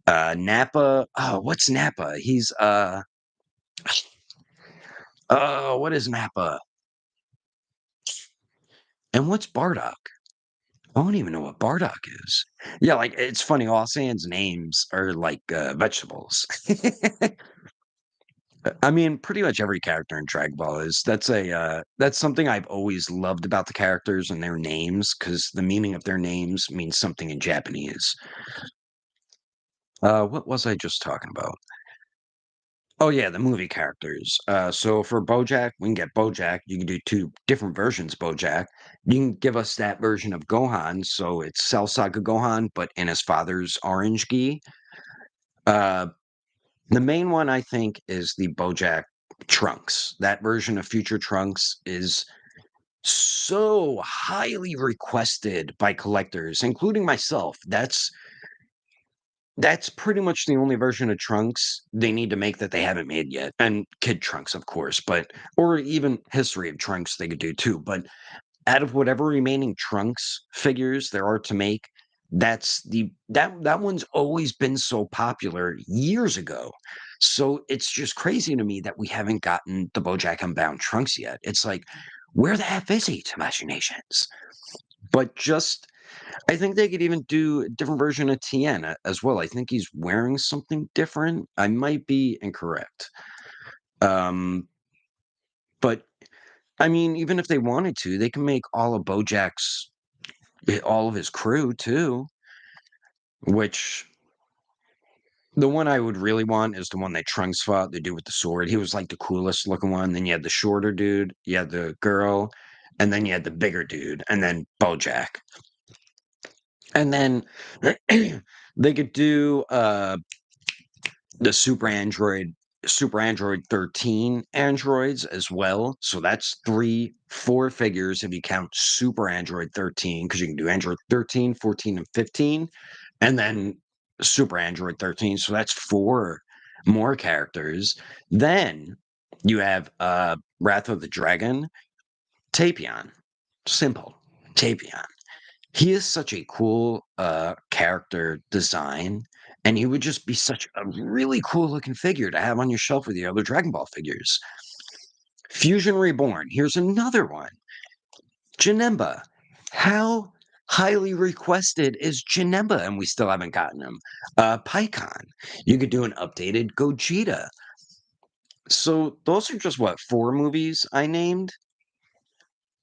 Nappa oh, what's Nappa? He's, oh, what is Nappa? And what's Bardock? I don't even know what Bardock is. Yeah, like, it's funny, all Saiyans names are like, vegetables. I mean, pretty much every character in Dragon Ball is that's something I've always loved about the characters and their names, because the meaning of their names means something in Japanese. What was I just talking about? Oh, yeah, the movie characters. So for BoJack, we can get BoJack. You can do 2 different versions of BoJack. You can give us that version of Gohan, so it's Cell Saga Gohan, but in his father's orange gi. Uh The main one, I think, is the BoJack Trunks. That version of Future Trunks is so highly requested by collectors, including myself. That's pretty much the only version of Trunks they need to make that they haven't made yet. And Kid Trunks, of course, but or even History of Trunks they could do too. But out of whatever remaining Trunks figures there are to make, that one's always been so popular years ago. So it's just crazy to me that we haven't gotten the BoJack Unbound Trunks yet. It's like, where the F is he, to Machinations? But just, I think they could even do a different version of Tien as well. I think he's wearing something different. I might be incorrect. Um, but I mean, even if they wanted to, they can make all of BoJack's all of his crew too, which the one I would really want is the one that Trunks fought, the dude with the sword. He was like the coolest looking one. Then you had the shorter dude, you had the girl, and then you had the bigger dude, and then BoJack. And then they could do the Super Android 13 androids as well. So that's 3, 4 figures if you count Super Android 13, because you can do Android 13, 14, and 15, and then Super Android 13. So that's 4 more characters. Then you have Wrath of the Dragon, Tapion. Simple. Tapion. He is such a cool, character design, and he would just be such a really cool looking figure to have on your shelf with the other Dragon Ball figures. Fusion Reborn, here's another one. Janemba. How highly requested is Janemba, and we still haven't gotten him? Pycon. You could do an updated Gogeta. So those are just, what, 4 movies I named?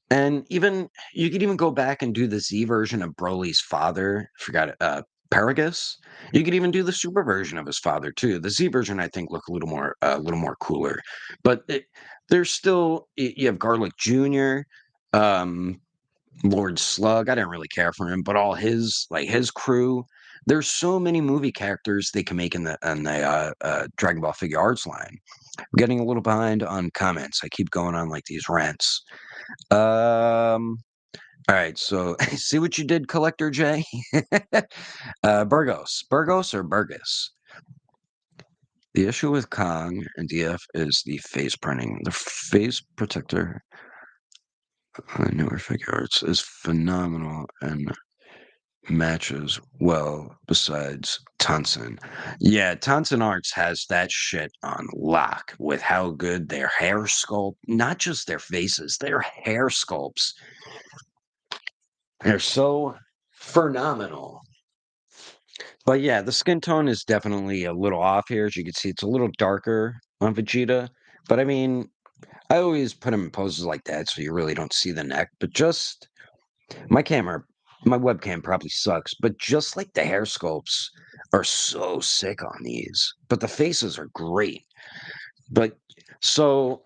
And even you could even go back and do the Z version of Broly's father. Forgot it, Paragus. You could even do the super version of his father too. The Z version, I think, look a little more cooler. But there's still you have Garlic Jr., um, Lord Slug. I didn't really care for him, but all his like his crew. There's so many movie characters they can make in the Dragon Ball Figure Arts line. I'm getting a little behind on comments. I keep going on like these rants. Um, all right, so see what you did, Collector J? Burgos or Burgess? The issue with Kong and DF is the face printing. The face protector on newer figure arts is phenomenal, and matches well besides Tansen. Yeah, Tansen Arts has that shit on lock with how good their hair sculpt, not just their faces, their hair sculpts. They're so phenomenal. But yeah, the skin tone is definitely a little off here. As you can see, it's a little darker on Vegeta. But I mean, I always put him in poses like that so you really don't see the neck. But just my camera, my webcam probably sucks, but just like the hair sculpts are so sick on these. But the faces are great. But so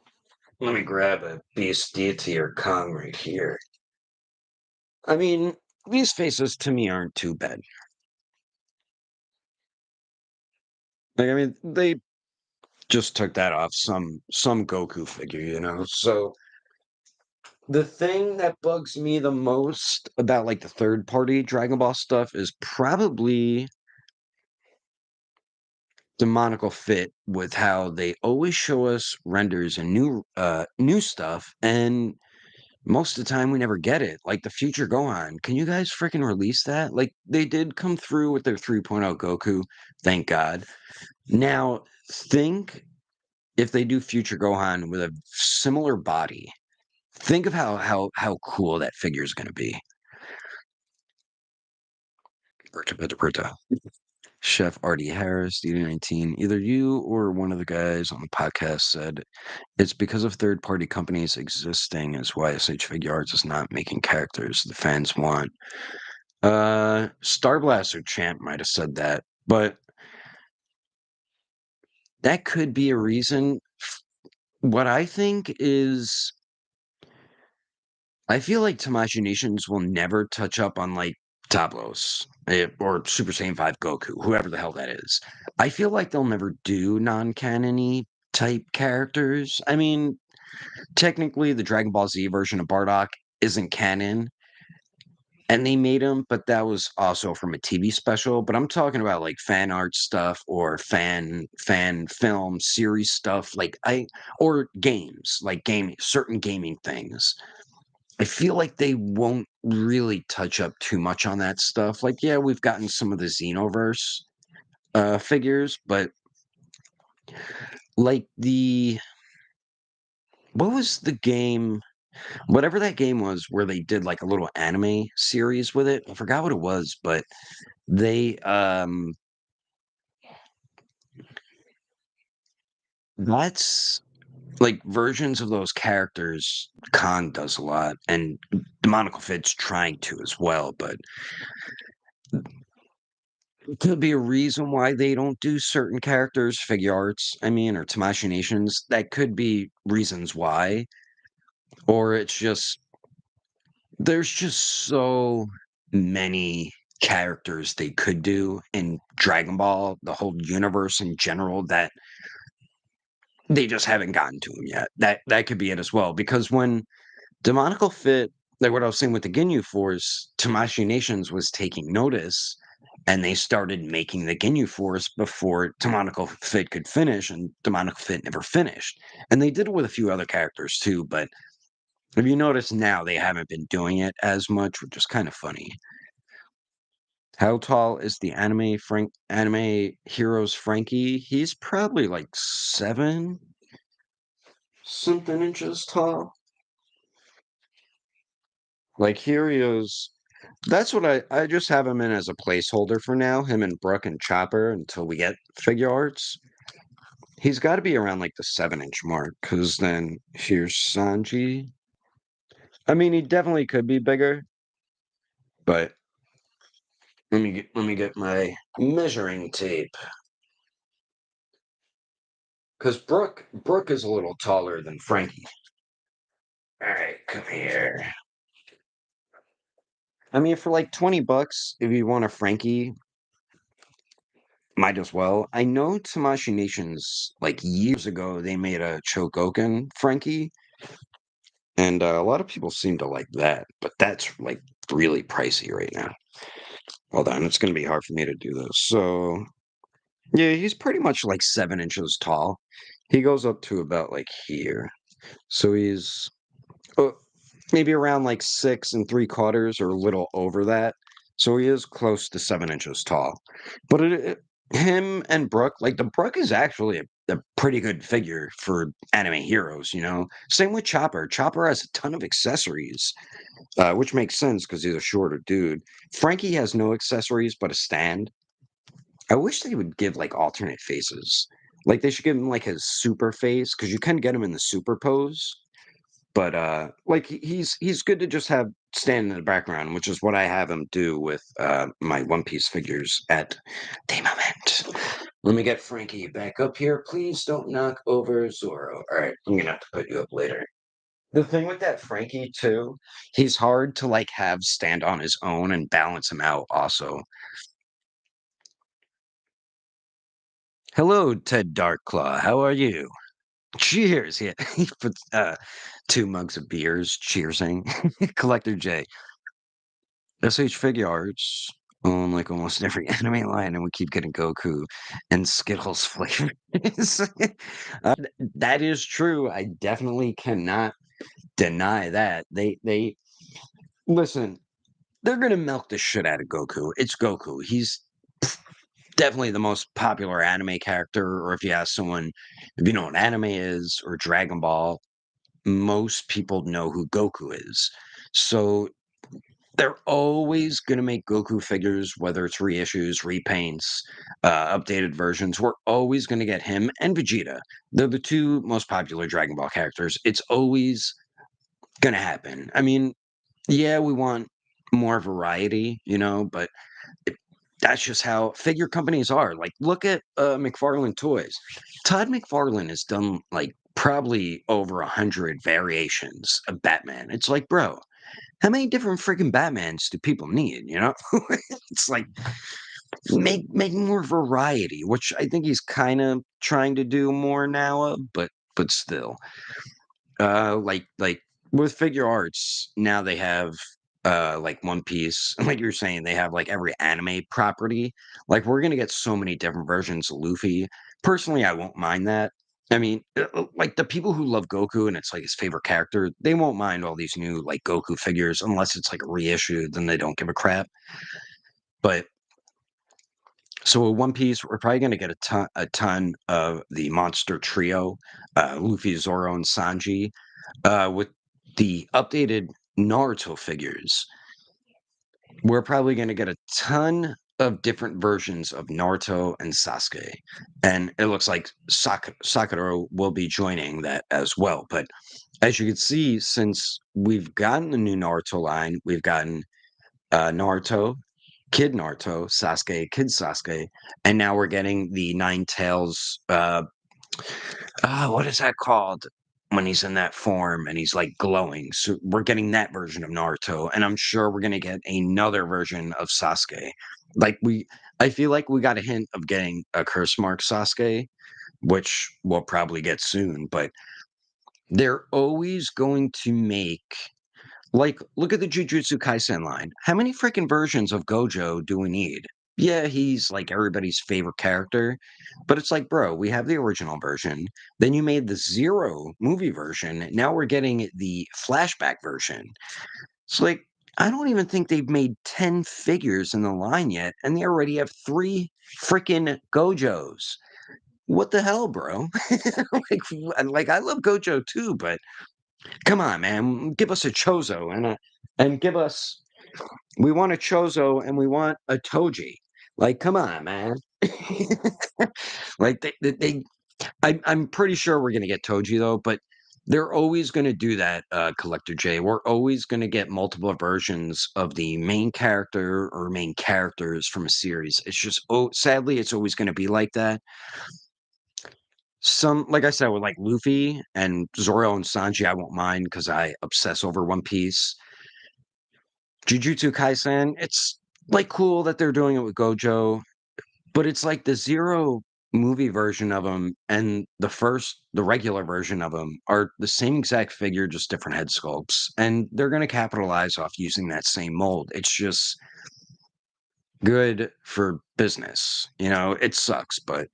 let me grab a Beast Deity or Kong right here. I mean, these faces to me aren't too bad. Like, I mean, they just took that off some Goku figure, you know. So the thing that bugs me the most about like the third party Dragon Ball stuff is probably demonical fit with how they always show us renders and new stuff, and most of the time we never get it. Like the future Gohan, can you guys freaking release that? Like they did come through with their 3.0 Goku, thank God. Now think if they do future Gohan with a similar body, think of how cool that figure is going to be. Chef Artie Harris, DD19. Either you or one of the guys on the podcast said it's because of third party companies existing is why SH Figure Arts is not making characters the fans want. Star Blaster Champ might have said that, but that could be a reason. What I think is I feel like Tamashii Nations will never touch up on like Tablos or Super Saiyan 5 Goku, whoever the hell that is. I feel like they'll never do non-canon-y type characters. I mean, technically the Dragon Ball Z version of Bardock isn't canon, and they made him, but that was also from a TV special. But I'm talking about like fan art stuff or fan film series stuff, like I or games, like gaming certain gaming things. I feel like they won't really touch up too much on that stuff. Like, yeah, we've gotten some of the Xenoverse figures, but like the what was the game? Whatever that game was where they did like a little anime series with it. I forgot what it was, but they that's like versions of those characters Khan does a lot and Demonical Fit's trying to as well, but could be a reason why they don't do certain characters, figure arts, I mean, or Tamashii Nations. That could be reasons why. Or it's just there's just so many characters they could do in Dragon Ball, the whole universe in general, that they just haven't gotten to them yet. That could be it as well. Because when Demonical Fit, like what I was saying with the Ginyu Force, Tamashii Nations was taking notice and they started making the Ginyu Force before Demonical Fit could finish, and Demonical Fit never finished. And they did it with a few other characters too, but if you notice now, they haven't been doing it as much, which is kind of funny. How tall is the anime heroes Frankie? He's probably like 7 something inches tall. Like Helios, that's what I just have him in as a placeholder for now, him and Brooke and Chopper until we get figure arts. He's got to be around like the 7 inch mark, because then here's Sanji. I mean, he definitely could be bigger, but let me get my measuring tape. Because Brooke is a little taller than Frankie. All right, come here. I mean, for like 20 bucks, if you want a Frankie, might as well. I know Tamashii Nations, like years ago, they made a Chogokin Frankie, and a lot of people seem to like that, but that's like really pricey right now. Hold on, it's going to be hard for me to do this. So, yeah, he's pretty much like 7 inches tall. He goes up to about like here. So he's maybe around like 6 3/4 or a little over that. So he is close to 7 inches tall. But him and Brooke, like, the Brooke is actually a pretty good figure for anime heroes, you know? Same with Chopper. Chopper has a ton of accessories, which makes sense because he's a shorter dude. Frankie has no accessories but a stand. I wish they would give, like, alternate faces. Like, they should give him, like, his super face because you can get him in the super pose. But, like, he's good to just have stand in the background, which is what I have him do with, my One Piece figures at the moment. Let me get Frankie back up here. Please don't knock over Zoro. Alright, I'm gonna have to put you up later. The thing with that Frankie too, he's hard to, like, have stand on his own and balance him out also. "Hello, Ted Darkclaw, how are you?" "Cheers!" Yeah, he puts, 2 mugs of beers, cheersing. Collector J. SH Figure Arts own, like, almost every anime line, and we keep getting Goku and Skittles flavors. That is true, I definitely cannot deny that. They listen, they're gonna milk the shit out of Goku. It's Goku. He's definitely the most popular anime character, or if you ask someone if you know what anime is or Dragon Ball, most people know who Goku is. So they're always gonna make Goku figures, whether it's reissues, repaints, updated versions. We're always gonna get him and Vegeta. They're the 2 most popular Dragon Ball characters. It's always gonna happen. I mean, yeah, we want more variety, you know, but it that's just how figure companies are. Like, look at, McFarlane Toys. Todd McFarlane has done, like, probably over 100 variations of Batman. It's like, "Bro, how many different freaking Batmans do people need?" You know? It's like, make more variety, which I think he's kinda trying to do more now of, but still. Like, with figure arts, now they have, like, One Piece, and like you're saying, they have, like, every anime property. Like, we're gonna get so many different versions of Luffy. Personally, I won't mind that. I mean, like, the people who love Goku and it's, like, his favorite character, they won't mind all these new, like, Goku figures unless it's, like, a reissue, then they don't give a crap. But so with One Piece, we're probably gonna get a ton of the monster trio, Luffy, Zoro, and Sanji. With the updated Naruto figures, we're probably gonna get a ton of different versions of Naruto and Sasuke, and it looks like Sakura will be joining that as well. But as you can see, since we've gotten the new Naruto line, we've gotten Naruto, Kid Naruto, Sasuke, Kid Sasuke, and now we're getting the Nine Tails. What is that called? When he's in that form and he's like glowing. So we're getting that version of Naruto, and I'm sure we're gonna get another version of Sasuke. Like I feel like we got a hint of getting a curse mark Sasuke, which we'll probably get soon. But they're always going to make like, look at the Jujutsu Kaisen line. How many freaking versions of Gojo do we need? Yeah, he's like everybody's favorite character, but it's like, bro, we have the original version. Then you made the Zero movie version. Now we're getting the flashback version. It's like, I don't even think they've made 10 figures in the line yet, and they already have 3 freaking Gojos. What the hell, bro? Like, I love Gojo too, but come on, man, give us a Chozo and give us we want a Chozo and we want a Toji. Like, come on, man. Like they I'm pretty sure we're gonna get Toji though, but they're always gonna do that, Collector J. We're always gonna get multiple versions of the main character or main characters from a series. It's just sadly, it's always gonna be like that. Some like I said, with like Luffy and Zoro and Sanji, I won't mind because I obsess over One Piece. Jujutsu Kaisen, it's like cool that they're doing it with Gojo, but it's like the Zero movie version of him and the regular version of him are the same exact figure, just different head sculpts, and they're gonna capitalize off using that same mold. It's just good for business, you know? It sucks, but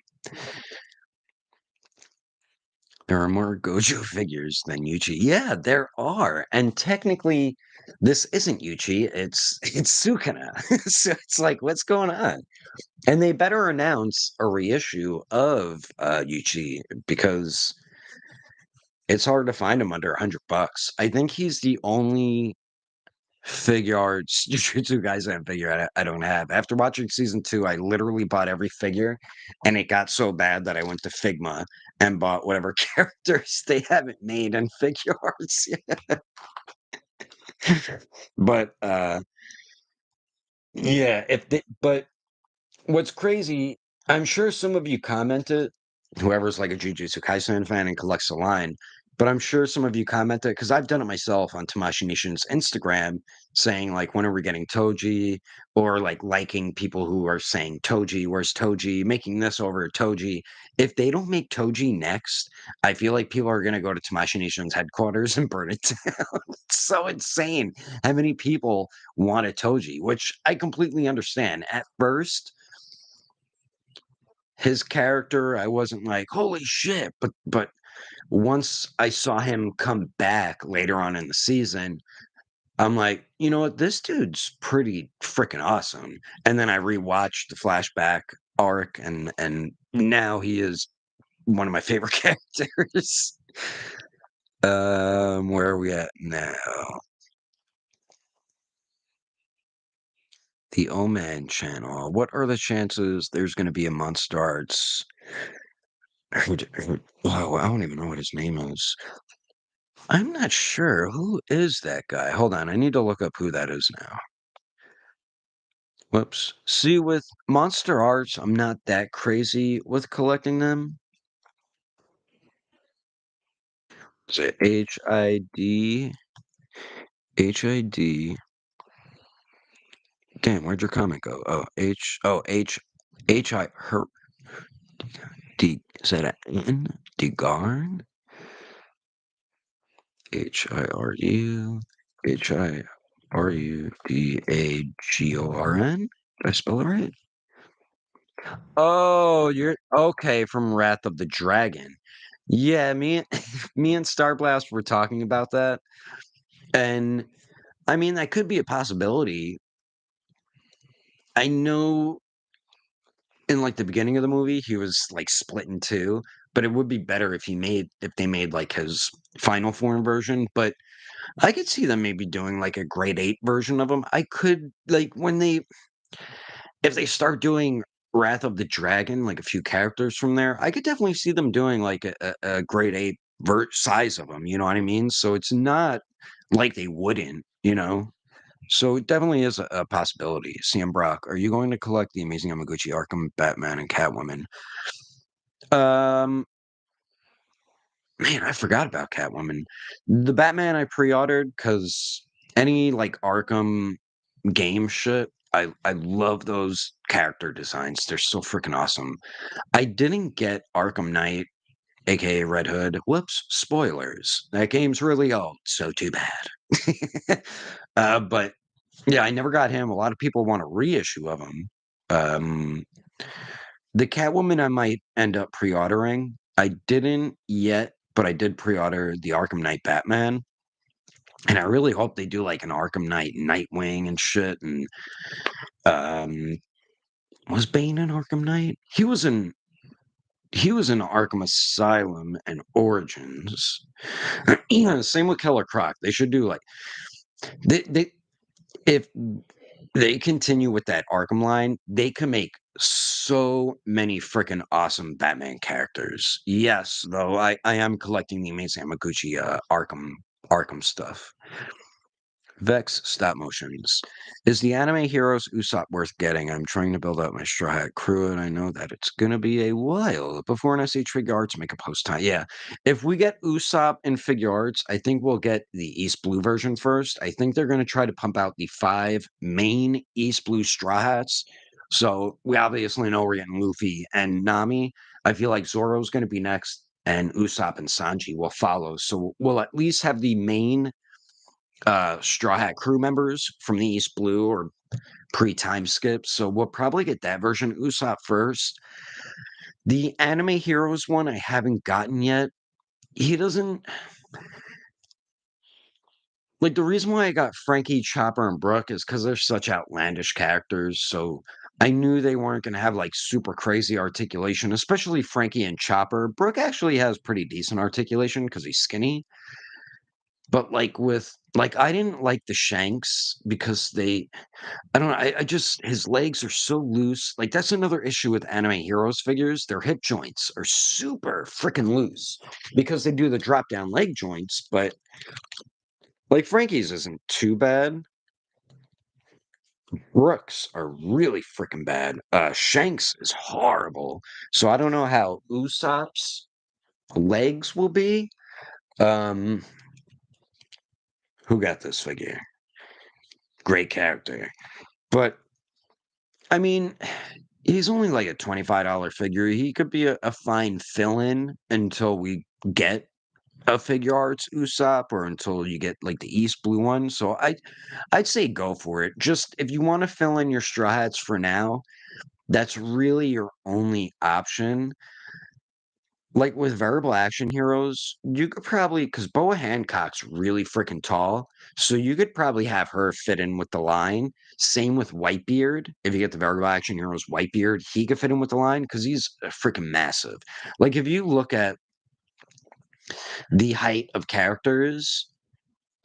there are more Gojo figures than Yuji. Yeah, there are, and technically this isn't Yuchi, it's Sukuna. So it's like, what's going on? And they better announce a reissue of Yuchi because it's hard to find him under $100. I think he's the only figure arts Jujutsu Kaisen figure I don't have. After watching season 2, I literally bought every figure, and it got so bad that I went to Figma and bought whatever characters they haven't made in figure arts yet. But, yeah, if they but what's crazy, I'm sure some of you commented, whoever's like a Jujutsu Kaisen fan and collects the line, but I'm sure some of you commented because I've done it myself on Tamashi Nishin's Instagram, saying like, when are we getting Toji? Or like liking people who are saying Toji, where's Toji? Making this over Toji. If they don't make Toji next, I feel like people are gonna go to Tamashi Nishin's headquarters and burn it down. It's so insane how many people want a Toji, which I completely understand. At first, his character, I wasn't like, "Holy shit," but once I saw him come back later on in the season, I'm like, "You know what? This dude's pretty freaking awesome." And then I rewatched the flashback arc, and now he is one of my favorite characters. Where are we at now? The Oman channel. What are the chances there's gonna be a Monster Arts? Oh, I don't even know what his name is. I'm not sure. Who is that guy? Hold on, I need to look up who that is now. Whoops. See, with Monster Arts, I'm not that crazy with collecting them. Is it HID? HID. Damn, where'd your comment go? Oh, her, D, is that an N? Degarn? Hiru, Hirudagorn? Did I spell it right? Oh, you're okay, from Wrath of the Dragon. Yeah, me and Star Blast were talking about that, and I mean, that could be a possibility. I know in, like, the beginning of the movie, he was, like, split in 2, but it would be better if they made, like, his final form version, but I could see them maybe doing, like, a grade 8 version of him. I could like, when they if they start doing Wrath of the Dragon, like, a few characters from there, I could definitely see them doing, like, a grade 8 size of them. You know what I mean? So it's not like they wouldn't, you know? So it definitely is a possibility. CM Brock, are you going to collect the Amazing Yamaguchi Arkham, Batman, and Catwoman? Um, man, I forgot about Catwoman. The Batman I pre-ordered because any, like, Arkham game shit, I love those character designs. They're so freaking awesome. I didn't get Arkham Knight, aka Red Hood. Whoops, spoilers. That game's really old, so too bad. But yeah, I never got him. A lot of people want a reissue of him. Um, the Catwoman I might end up pre-ordering. I didn't yet, but I did pre-order the Arkham Knight Batman. And I really hope they do like an Arkham Knight Nightwing and shit. And um, was Bane in Arkham Knight? He was in Arkham Asylum and Origins. Yeah, same with Killer Croc. They should do like they if they continue with that Arkham line, they can make so many freaking awesome Batman characters. Yes, though I am collecting the Amazing Yamaguchi Arkham stuff. Vex stop motions. Is the anime Heroes Usopp worth getting? I'm trying to build up my Straw Hat crew, and I know that it's gonna be a while before an SH Figure Arts make a post time. Yeah, if we get Usopp in Figure Arts, I think we'll get the East Blue version first. I think they're gonna try to pump out the 5 main East Blue Straw Hats. So we obviously know we're getting Luffy and Nami. I feel like Zoro's gonna be next, and Usopp and Sanji will follow. So we'll at least have the main Straw Hat crew members from the East Blue or pre-time skip. So we'll probably get that version Usopp first. The Anime Heroes one I haven't gotten yet. He doesn't Like, the reason why I got Frankie, Chopper, and Brooke is because 'cause they're such outlandish characters, so I knew they weren't gonna have, like, super crazy articulation, especially Frankie and Chopper. Brooke actually has pretty decent articulation because he's skinny, but, I didn't like the Shanks because I don't know, I just his legs are so loose, like, that's another issue with anime heroes figures, their hip joints are super freaking loose because they do the drop down leg joints, but, like, Frankie's isn't too bad. Brooks are really freaking bad. Shanks is horrible. So I don't know how Usopp's legs will be. Um, who got this figure? Great character. But I mean, he's only like a $25 figure. He could be a fine fill-in until we get a figure arts Usopp or until you get like the East Blue one. So I'd say go for it. Just if you want to fill in your Straw Hats for now, that's really your only option. Like, with variable action heroes, you could probably because Boa Hancock's really freaking tall, so you could probably have her fit in with the line. Same with Whitebeard. If you get the variable action heroes Whitebeard, he could fit in with the line because he's, freaking massive. Like, if you look at the height of characters,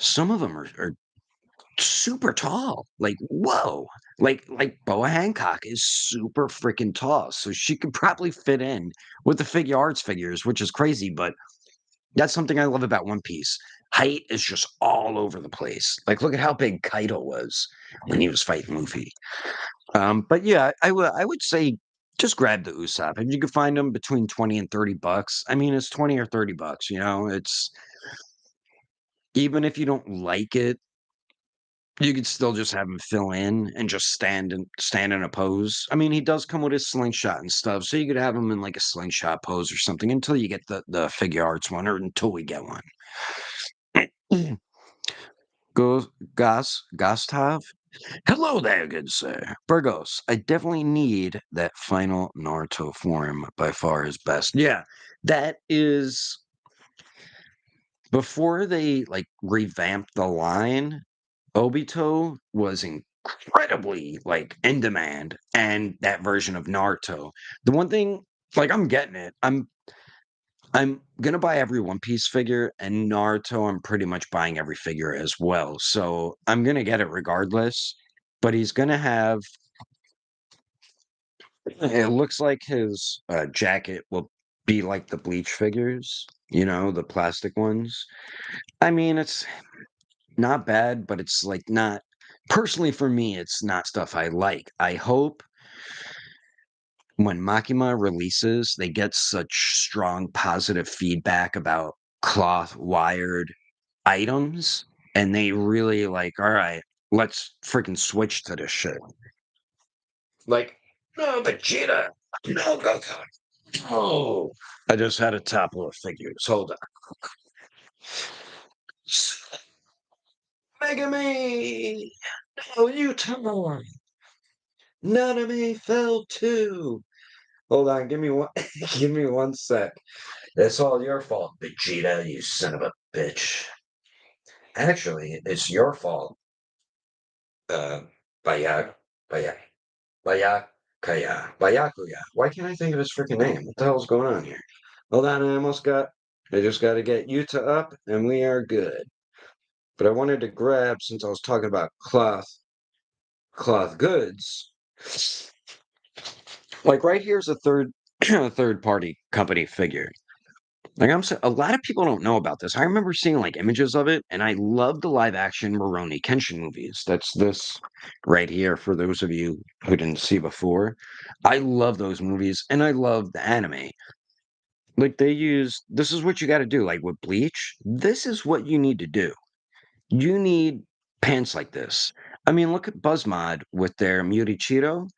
some of them are super tall. Like, whoa. Like Boa Hancock is super freaking tall, so she could probably fit in with the figure arts figures, which is crazy, but that's something I love about One Piece. Height is just all over the place. Like, look at how big Kaido was when he was fighting Luffy. But yeah, I would say just grab the Usopp. If you could find them between 20 and $30. I mean, it's 20 or $30, you know? It's even if you don't like it, you could still just have him fill in and just stand in a pose. I mean, he does come with his slingshot and stuff, so you could have him in like a slingshot pose or something until you get the figure arts one or until we get one. Go Gostov? Hello there, good sir. Burgos, I definitely need that final Naruto form by far is best. Yeah, that is before they like revamped the line, Obito was incredibly like in demand and that version of Naruto. The one thing like I'm getting it. I'm gonna buy every One Piece figure, and Naruto, I'm pretty much buying every figure as well. So I'm gonna get it regardless. But he's gonna have. It looks like his jacket will be like the Bleach figures, the plastic ones. I mean, it's not bad, but it's like not. Personally, for me, it's not stuff I like. I hope when Makima releases, they get such strong positive feedback about cloth wired items, and they really like, all right, let's freaking switch to this shit. Like, no, Vegeta, no, Goku, no. I just had a topple of figures. Hold on. Megami! No, you turn! Naname fell too! Hold on, give me one give me one sec. It's all your fault, Vegeta, you son of a bitch. Actually, it's your fault, uh, Bayak, Bayak, Bayakuya. Why can't I think of his freaking name? What the hell's going on here? Hold on, I just gotta get Yuta up, and we are good. But I wanted to grab, since I was talking about cloth goods, like right here's a third party company figure. Like a lot of people don't know about this. I remember seeing like images of it, and I love the live action Rurouni Kenshin movies. That's this right here for those of you who didn't see before. I love those movies, and I love the anime. Like this is what you got to do. Like with Bleach, this is what you need to do. You need pants like this. I mean, look at Buzzmod with their Murichiro.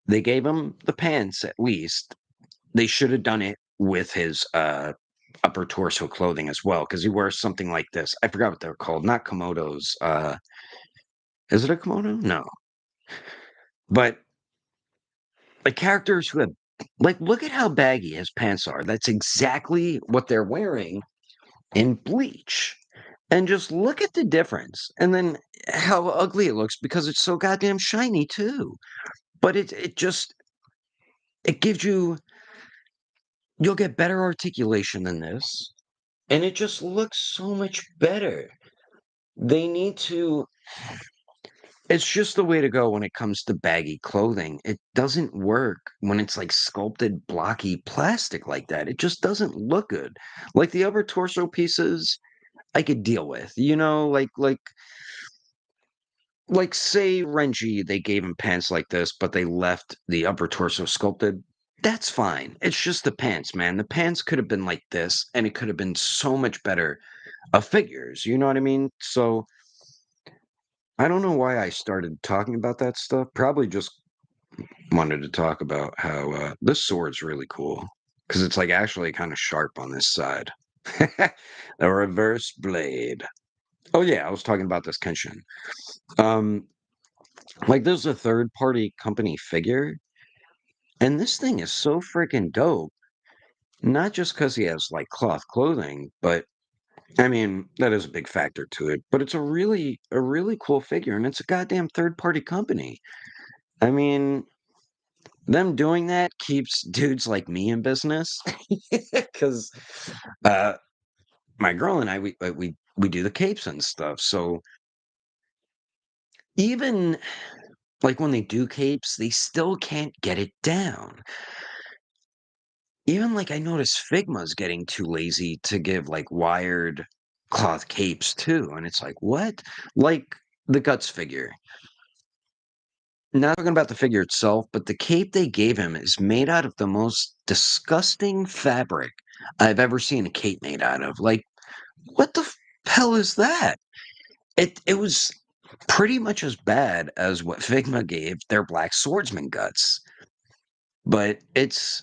They gave him the pants at least. They should have done it with his upper torso clothing as well, because he wears something like this. I forgot what they're called. Not Komodos. Is it a Komodo? No. But like characters who have like look at how baggy his pants are. That's exactly what they're wearing in Bleach. and just look at the difference, and then how ugly it looks because it's so goddamn shiny too. But it just it gives you'll get better articulation than this, and it just looks so much better. They need to It's just the way to go when it comes to baggy clothing. It doesn't work when it's like sculpted, blocky plastic like that. It just doesn't look good. Like the upper torso pieces, I could deal with. Like say Renji, they gave him pants like this, but they left the upper torso sculpted. That's fine. It's just the pants, man. The pants could have been like this, and it could have been so much better of figures. You know what I mean? So I don't know why I started talking about that stuff. Probably just wanted to talk about how this sword's really cool because it's like actually kind of sharp on this side. The reverse blade. Oh yeah, I was talking about this Kenshin. Um, like there's a third party company figure, and this thing is so freaking dope. Not just because he has like cloth clothing, but I mean that is a big factor to it. But it's a really cool figure, and it's a goddamn third party company. I mean, them doing that keeps dudes like me in business because uh, my girl and I we do the capes and stuff. So even like when they do capes, they still can't get it down. Even like I noticed Figma's getting too lazy to give like wired cloth capes too, and it's like what? Like the guts figure. Not talking about the figure itself, but the cape they gave him is made out of the most disgusting fabric I've ever seen a cape made out of. Like, what the hell is that? It was pretty much as bad as what Figma gave their Black Swordsman guts. But it's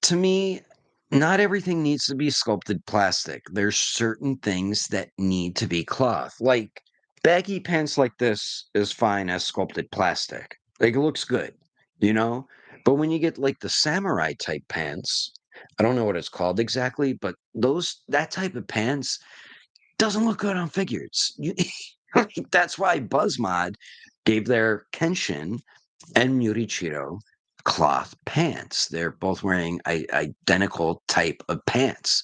to me, not everything needs to be sculpted plastic. There's certain things that need to be cloth. Like baggy pants like this is fine as sculpted plastic. Like it looks good, you know? But when you get like the samurai type pants, I don't know what it's called exactly, but that type of pants doesn't look good on figures. That's why BuzzMod gave their Kenshin and Murichiro cloth pants. They're both wearing identical type of pants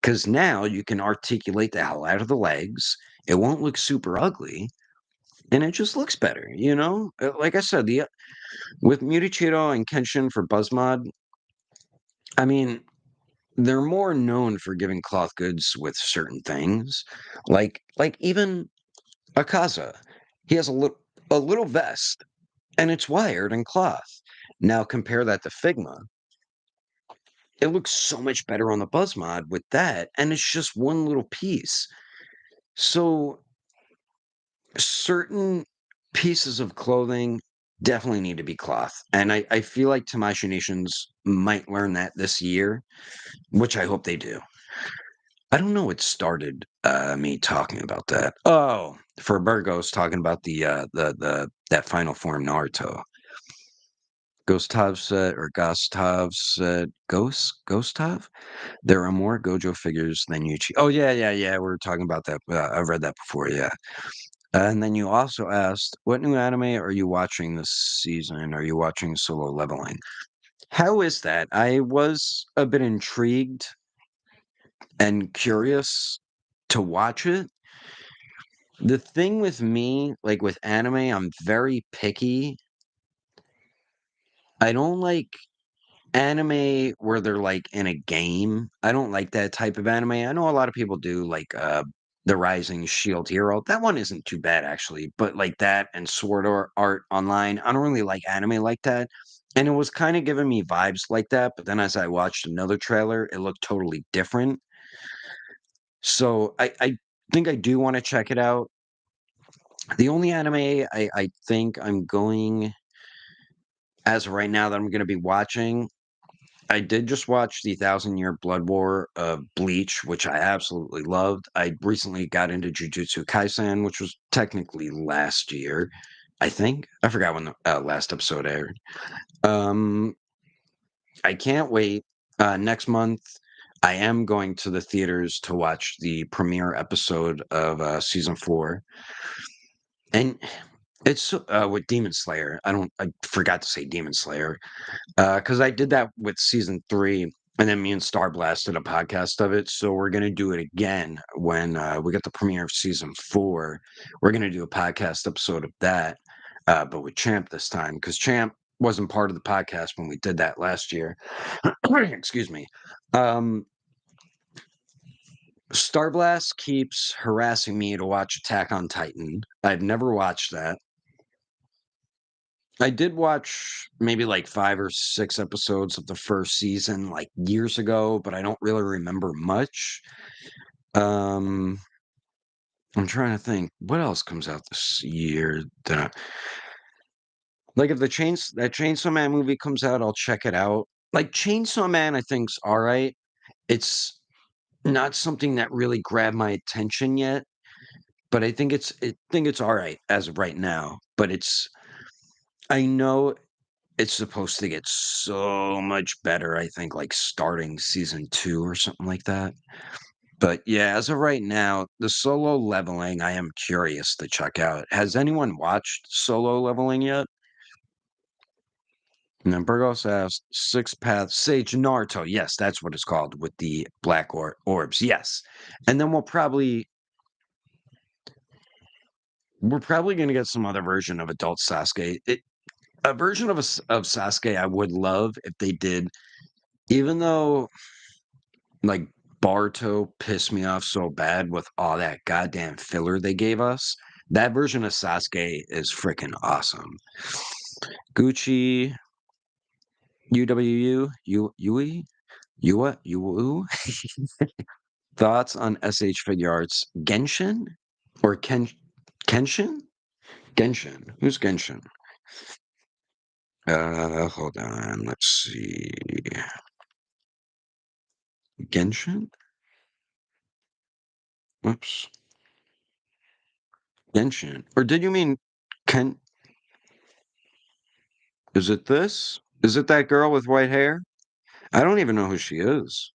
because now you can articulate the hell out of the legs. It won't look super ugly, and it just looks better. Like I said, the with Murichiro and Kenshin for Buzzmod, I mean, they're more known for giving cloth goods with certain things, like even Akaza. He has a little vest and it's wired in cloth. Now compare that to Figma. It looks so much better on the Buzz mod with that, and it's just one little piece. So certain pieces of clothing definitely need to be cloth. And I feel like Tamashii Nations might learn that this year, which I hope they do. I don't know what started me talking about that. Oh, for Burgos talking about the that final form Naruto. Gostov said, or Gostov said, Gostov? There are more Gojo figures than Yuchi. Oh, yeah, yeah, yeah. We were talking about that. I've read that before. Yeah. And then you also asked, what new anime are you watching this season? Are you watching Solo Leveling? How is that? I was a bit intrigued and curious to watch it. The thing with me, like with anime, I'm very picky. I don't like anime where they're, like, in a game. I don't like that type of anime. I know a lot of people do, like, The Rising Shield Hero. That one isn't too bad, actually, but, like, that and Sword Art Online, I don't really like anime like that, and it was kinda giving me vibes like that, but then as I watched another trailer, it looked totally different. So, I think I do wanna check it out. The only anime I think I'm going as of right now that I'm gonna be watching I did just watch the Thousand Year Blood War of Bleach, which I absolutely loved. I recently got into Jujutsu Kaisen, which was technically last year, I think. I forgot when the last episode aired. Um, I can't wait. Next month, I am going to the theaters to watch the premiere episode of, season 4, and it's, with Demon Slayer. I forgot to say Demon Slayer, because I did that with season 3, and then me and Star Blast did a podcast of it, so we're gonna do it again when, we get the premiere of season 4. We're gonna do a podcast episode of that, but with Champ this time, because Champ wasn't part of the podcast when we did that last year. Excuse me. Um, Starblast keeps harassing me to watch Attack on Titan. I've never watched that. I did watch maybe like 5 or 6 episodes of the first season like years ago, but I don't really remember much. Um, I'm trying to think what else comes out this year that like if that Chainsaw Man movie comes out, I'll check it out. Like Chainsaw Man, I think's all right. It's not something that really grabbed my attention yet, but I think it's all right as of right now. But I know it's supposed to get so much better, I think, like, starting season 2 or something like that. But, yeah, as of right now, the Solo Leveling, I am curious to check out. Has anyone watched Solo Leveling yet? And then Burgos asked, Six Paths Sage Naruto. Yes, that's what it's called with the black orbs. Yes. And then we're probably gonna get some other version of adult Sasuke. A version of Sasuke I would love if they did, even though like Barto pissed me off so bad with all that goddamn filler they gave us. That version of Sasuke is freaking awesome. Gucci, UWU, Yui, Yua, Yu. Thoughts on SH Figure Arts Genshin or Kenshin? Genshin. Who's Genshin? Hold on. Let's see. Genshin? Whoops. Genshin. Or did you mean Ken? Is it this? Is it that girl with white hair? I don't even know who she is.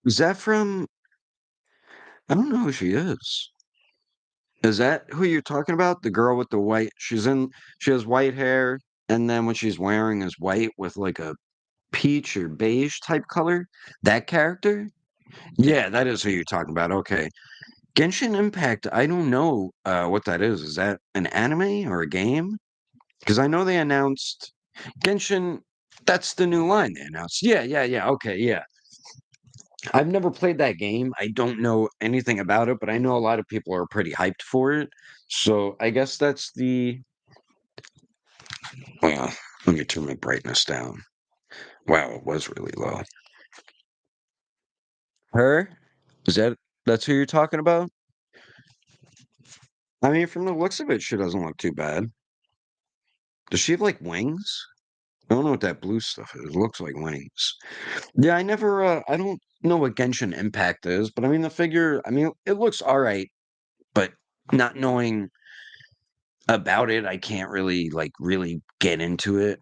Is that from? I don't know who she is. Is that who you're talking about? The girl with the white? She has white hair, and then what she's wearing is white with like a peach or beige type color. That character? Yeah, that is who you're talking about. Okay. Genshin Impact, I don't know what that is. Is that an anime or a game? Because I know they announced Genshin, that's the new line they announced. Yeah, yeah, yeah. Okay, yeah. I've never played that game. I don't know anything about it, but I know a lot of people are pretty hyped for it. So I guess that's the. Well, let me turn my brightness down. Wow, it was really low. Her? Is that's who you're talking about? I mean, from the looks of it, she doesn't look too bad. Does she have like wings? I don't know what that blue stuff is. It looks like wings. Yeah, I don't know what Genshin Impact is, but I mean, the figure, I mean, it looks all right, but not knowing about it, I can't really, like, really get into it.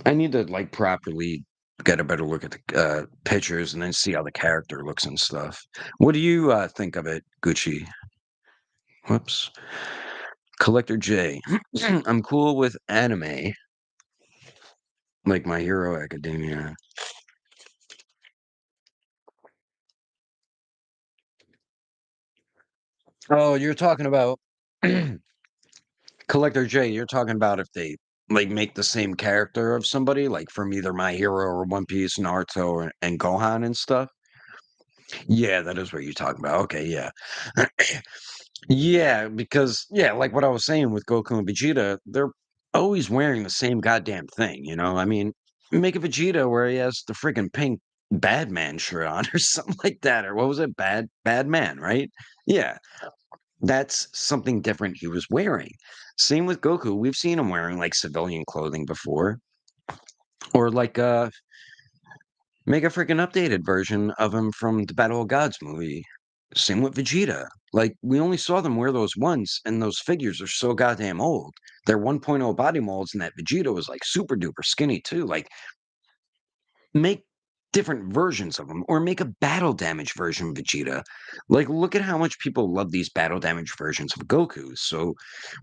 I need to, like, properly get a better look at the, pictures and then see how the character looks and stuff. What do you, think of it, Gucci? Whoops. Collector J. I'm cool with anime, like My Hero Academia. Oh, you're talking about Collector J, you're talking about if they, like, make the same character of somebody, like, from either My Hero or One Piece, Naruto, and Gohan and stuff? Yeah, that is what you're talking about. Okay, yeah. Yeah, because yeah, like what I was saying with Goku and Vegeta, they're always wearing the same goddamn thing, you know? I mean, make a Vegeta where he has the freaking pink Badman shirt on or something like that, or what was it? Bad Man, right? Yeah. That's something different he was wearing. Same with Goku. We've seen him wearing like civilian clothing before, or like make a freaking updated version of him from the Battle of Gods movie. Same with Vegeta. Like we only saw them wear those once, and those figures are so goddamn old. They're 1.0 body molds, and that Vegeta was like super duper skinny too. Like make different versions of him or make a battle damage version of Vegeta. Like, look at how much people love these battle damage versions of Goku. So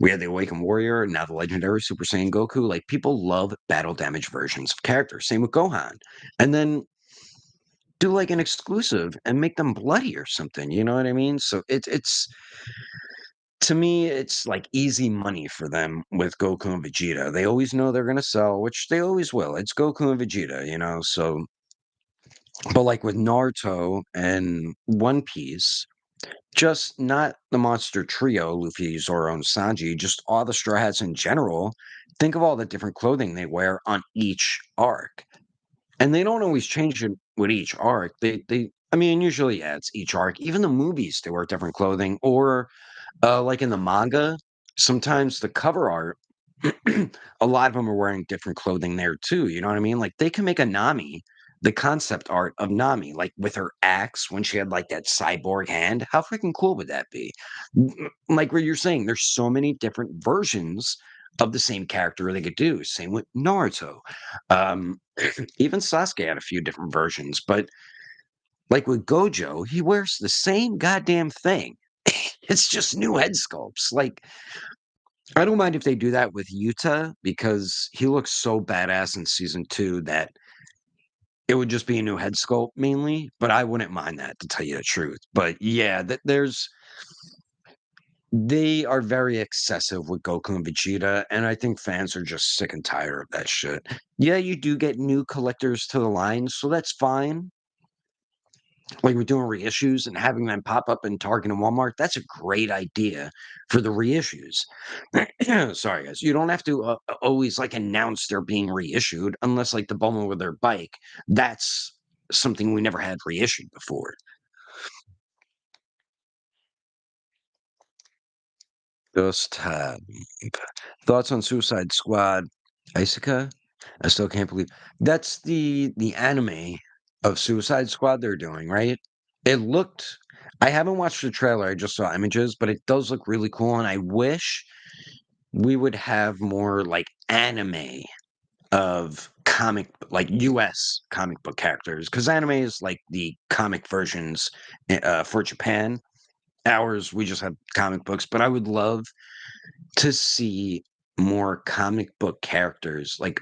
we had the Awakened Warrior, and now the legendary Super Saiyan Goku. Like, people love battle damage versions of characters. Same with Gohan. And then do like an exclusive and make them bloody or something. You know what I mean? So it's to me, it's like easy money for them with Goku and Vegeta. They always know they're gonna sell, which they always will. It's Goku and Vegeta, you know. So but like with Naruto and One Piece, just not the monster trio, Luffy, Zoro, and Sanji, just all the Straw Hats in general. Think of all the different clothing they wear on each arc. And they don't always change it with each arc. They I mean, usually, yeah, it's each arc. Even the movies, they wear different clothing. Or like in the manga, sometimes the cover art, a lot of them are wearing different clothing there too. You know what I mean? Like they can make a Nami, the concept art of Nami, like with her axe when she had like that cyborg hand. How freaking cool would that be? Like what you're saying, there's so many different versions of the same character they could do. Same with Naruto. Um, even Sasuke had a few different versions, but like with Gojo, he wears the same goddamn thing. It's just new head sculpts. Like, I don't mind if they do that with Yuta because he looks so badass in season 2 that it would just be a new head sculpt mainly, but I wouldn't mind that to tell you the truth. But yeah, there's they are very excessive with Goku and Vegeta, and I think fans are just sick and tired of that shit. Yeah, you do get new collectors to the line, so that's fine. Like we're doing reissues and having them pop up in Target and Walmart, that's a great idea for the reissues. Sorry, guys. You don't have to always like announce they're being reissued unless like the Bulma with their bike. That's something we never had reissued before. Just thoughts on Suicide Squad, Isuka? I still can't believe that's the anime of Suicide Squad they're doing, right? It looked I haven't watched the trailer, I just saw images, but it does look really cool, and I wish we would have more, like, anime of like, US comic book characters, because anime is, like, the comic versions, for Japan. Ours, we just have comic books, but I would love to see more comic book characters, like,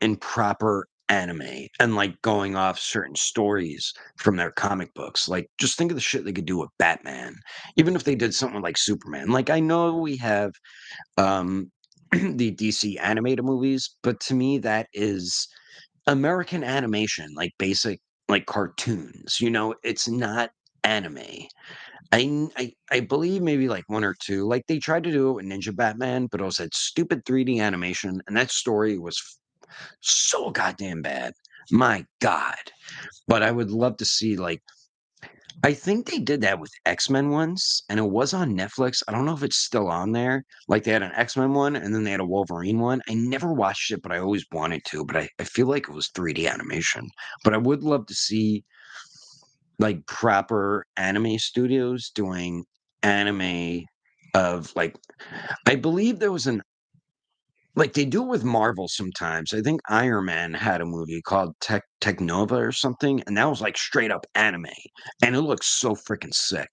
in proper anime and like going off certain stories from their comic books. Like, just think of the shit they could do with Batman, even if they did something like Superman. Like, I know we have um the DC animated movies, but to me, that is American animation, like basic like cartoons. You know, it's not anime. I believe maybe like one or two. Like they tried to do it with Ninja Batman, but it was that stupid 3D animation, and that story was so goddamn bad. My God. But I would love to see like I think they did that with X-Men once, and it was on Netflix. I don't know if it's still on there. Like they had an X-Men one and then they had a Wolverine one. I never watched it, but I always wanted to. But I feel like it was 3D animation. But I would love to see like proper anime studios doing anime of like I believe there was an like, they do it with Marvel sometimes. I think Iron Man had a movie called Technova or something, and that was, like, straight up anime, and it looks so freaking sick.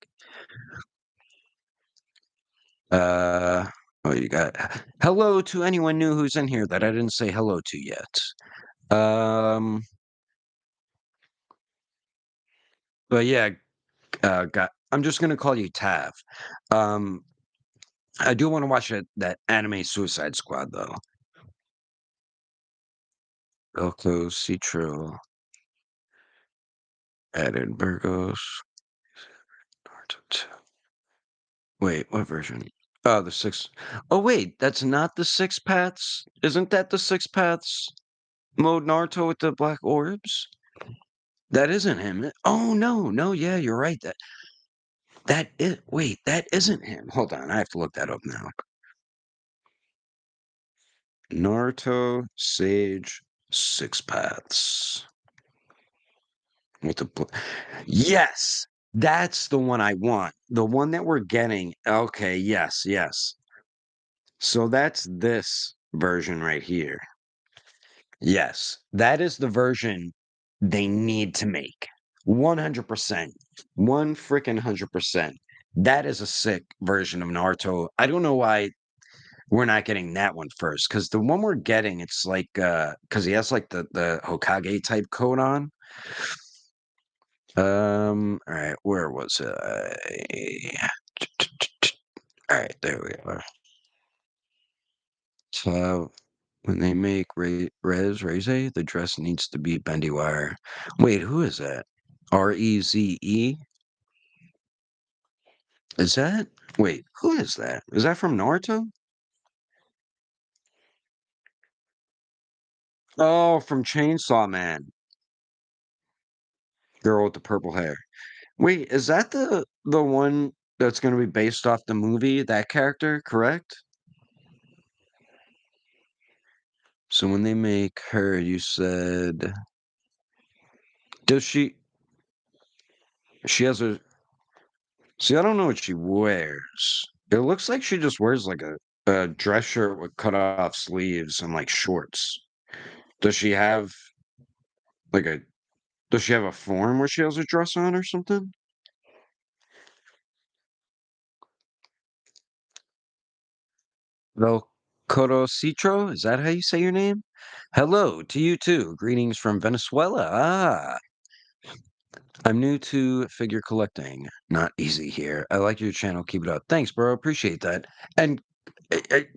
Uh, oh, you got hello to anyone new who's in here that I didn't say hello to yet. Um, but yeah, got I'm just gonna call you Tav. Um, I do wanna watch that anime Suicide Squad, though. Goku, Citro, added Burgos, Naruto. Wait, what version? Oh, the 6 Oh, wait, that's not the 6 paths? Isn't that the 6 paths mode Naruto with the black orbs? That isn't him. Oh, no, no, yeah, you're right, that is wait, that isn't him. Hold on, I have to look that up now. Naruto, Sage, 6 paths with the bl Yes! That's the one I want. The one that we're getting. Okay, yes, yes. So that's this version right here. Yes, that is the version they need to make. 100%. One freaking 100%. That is a sick version of Naruto. I don't know why we're not getting that one first, because the one we're getting, it's like, because he has, like, the Hokage type coat on. Alright, where was I? Alright, there we are. So, when they make Reze, the dress needs to be bendy wire. Wait, who is that? Reze? Is that wait, who is that? Is that from Naruto? Oh, from Chainsaw Man. Girl with the purple hair. Wait, is that the one that's gonna be based off the movie, that character, correct? So when they make her, you said does she has a see, I don't know what she wears. It looks like she just wears like a dress shirt with cut off sleeves and like shorts. Does she have like a does she have a form where she has a dress on or something? Well, Corocitro, is that how you say your name? Hello to you too. Greetings from Venezuela. Ah, I'm new to figure collecting. Not easy here. I like your channel. Keep it up. Thanks, bro. Appreciate that. And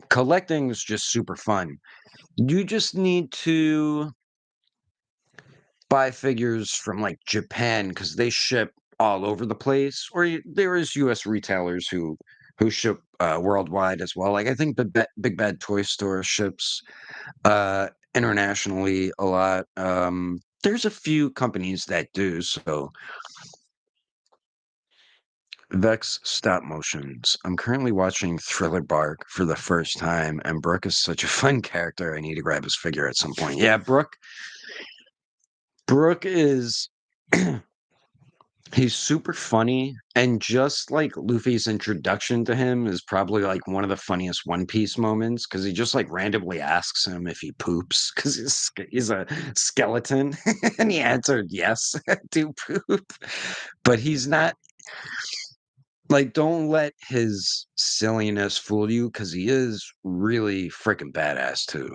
collecting is just super fun. You just need to buy figures from like Japan because they ship all over the place, or there is U.S. retailers who ship worldwide as well. Like I think the Big Bad Toy Store ships internationally a lot. There's a few companies that do. So Vex stop motions. I'm currently watching Thriller Bark for the first time, and Brooke is such a fun character. I need to grab his figure at some point. Yeah, Brooke is he's super funny, and just like Luffy's introduction to him is probably like one of the funniest One Piece moments because he just like randomly asks him if he poops because he's a skeleton, and he answered yes, I do poop, but he's not like don't let his silliness fool you because he is really freaking badass too.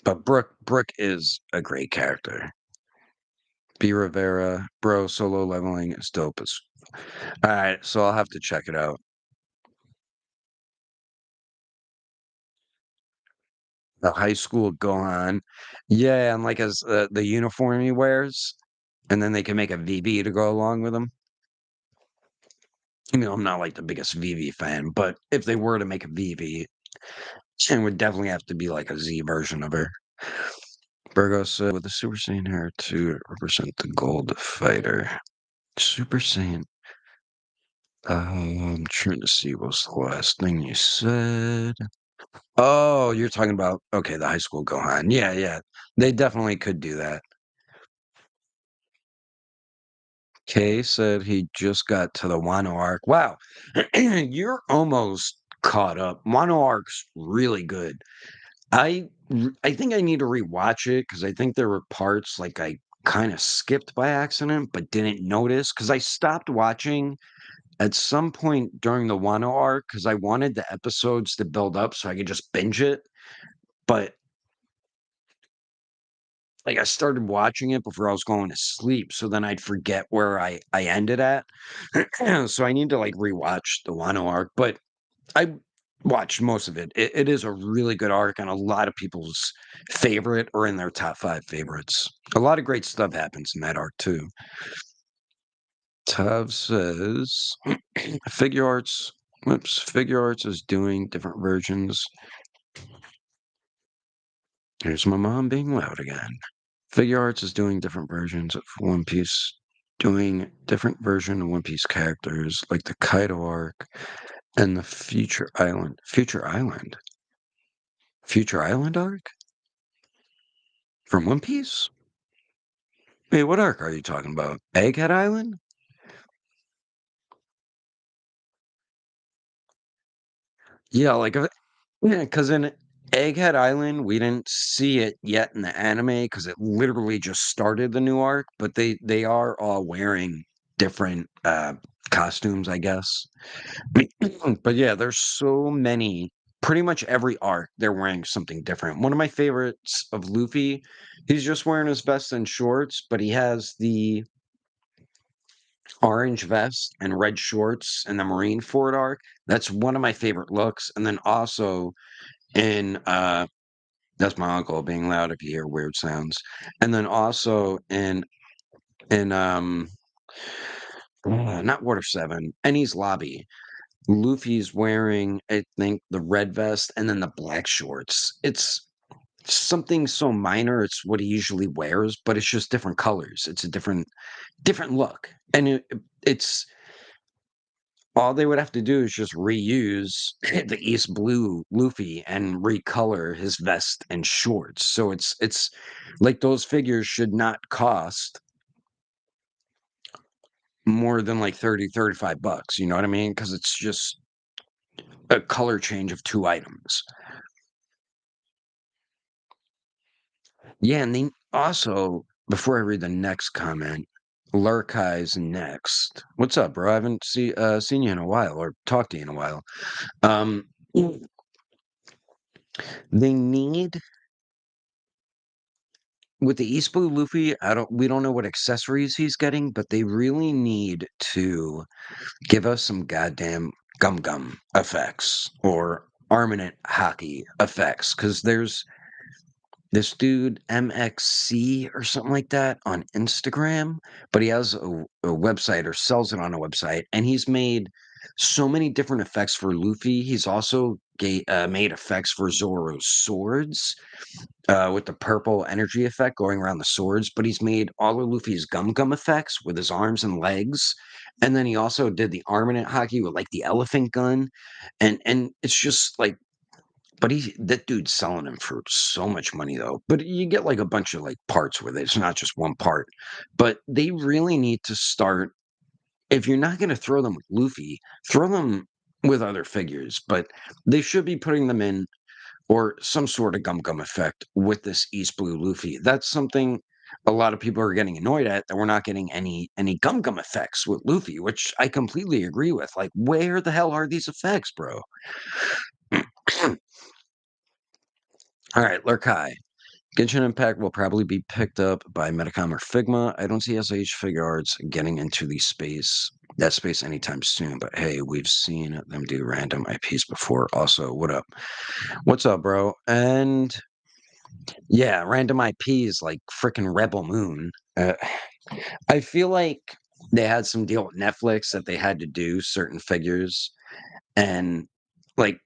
But Brooke is a great character. B Rivera, bro, solo leveling is dope as all right, so I'll have to check it out. The high school Gohan. Yeah, and like as the uniform he wears, and then they can make a VB to go along with him. You know, I'm not like the biggest VV fan, but if they were to make a VV, it would definitely have to be like a Z version of her. Burgos with the Super Saiyan hair to represent the gold fighter. Super Saiyan. I'm trying to see what's the last thing you said. Oh, you're talking about okay, the high school Gohan. Yeah, yeah. They definitely could do that. Kay said he just got to the Wano arc. Wow, you're almost caught up. Wano arc's really good. I think I need to rewatch it because I think there were parts like I kind of skipped by accident but didn't notice because I stopped watching at some point during the Wano arc because I wanted the episodes to build up so I could just binge it. But like I started watching it before I was going to sleep, so then I'd forget where I ended at. So I need to like rewatch the Wano arc, but I watched most of it. It is a really good arc and a lot of people's favorite or in their top 5 favorites. A lot of great stuff happens in that arc too. Tav says figure arts whoops, figure arts is doing different versions. Here's my mom being loud again. Figure Arts is doing different versions of One Piece, doing different version of One Piece characters like the Kaido arc and the Future Island arc from One Piece. Wait, what arc are you talking about? Egghead Island? Yeah, like yeah, because in Egghead Island, we didn't see it yet in the anime because it literally just started the new arc, but they are all wearing different costumes, I guess. But yeah, there's so many. Pretty much every arc, they're wearing something different. One of my favorites of Luffy, he's just wearing his vest and shorts, but he has the orange vest and red shorts in the Marineford arc. That's one of my favorite looks. And then also in that's my uncle being loud if you hear weird sounds. And then also in not Water 7, Ennie's Lobby. Luffy's wearing, I think, the red vest and then the black shorts. It's something so minor, it's what he usually wears, but it's just different colors. It's a different look. And it's all they would have to do is just reuse the East Blue Luffy and recolor his vest and shorts. So it's like those figures should not cost more than like 30-35 bucks. You know what I mean? Because it's just a color change of two items. Yeah, and then also, before I read the next comment, Lurkai's next. What's up, bro? I haven't seen you in a while or talked to you in a while. Um, they need with the East Blue Luffy. We don't know what accessories he's getting, but they really need to give us some goddamn gum gum effects or armament hockey effects because there's this dude MXC or something like that on Instagram, but he has a website or sells it on a website, and he's made so many different effects for Luffy. He's also made effects for Zoro's swords with the purple energy effect going around the swords, but he's made all of Luffy's gum gum effects with his arms and legs. And then he also did the armament hockey with like the elephant gun. And it's just like but that dude's selling them for so much money though. But you get like a bunch of like parts with it. It's not just one part. But they really need to start if you're not going to throw them with Luffy, throw them with other figures, but they should be putting them in or some sort of gum gum effect with this East Blue Luffy. That's something a lot of people are getting annoyed at that we're not getting any gum gum effects with Luffy, which I completely agree with. Like, where the hell are these effects, bro? All right, Lurkai. Genshin Impact will probably be picked up by Medicom or Figma. I don't see SH Figure Arts getting into that space anytime soon. But hey, we've seen them do random IPs before. Also, what up? What's up, bro? And yeah, random IPs like freaking Rebel Moon. I feel like they had some deal with Netflix that they had to do certain figures, and like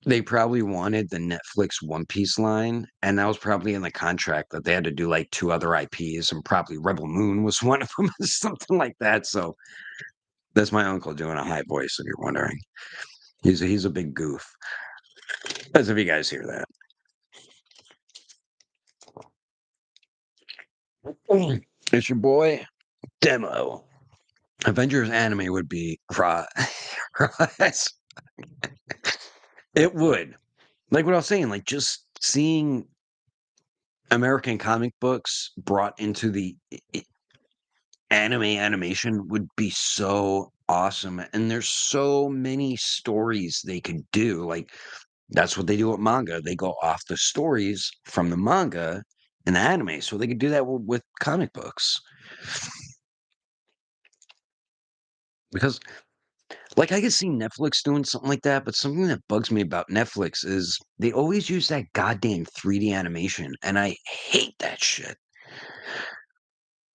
they probably wanted the Netflix One Piece line, and that was probably in the contract that they had to do like two other IPs, and probably Rebel Moon was one of them, something like that. So that's my uncle doing a high voice, if you're wondering. He's a big goof. As if you guys hear that. It's your boy Demo. Avengers anime would be raw. It would. Like what I was saying, like just seeing American comic books brought into the anime animation would be so awesome. And there's so many stories they could do. Like that's what they do with manga. They go off the stories from the manga and the anime. So they could do that with comic books. Because like I could see Netflix doing something like that, but something that bugs me about Netflix is they always use that goddamn 3D animation, and I hate that shit.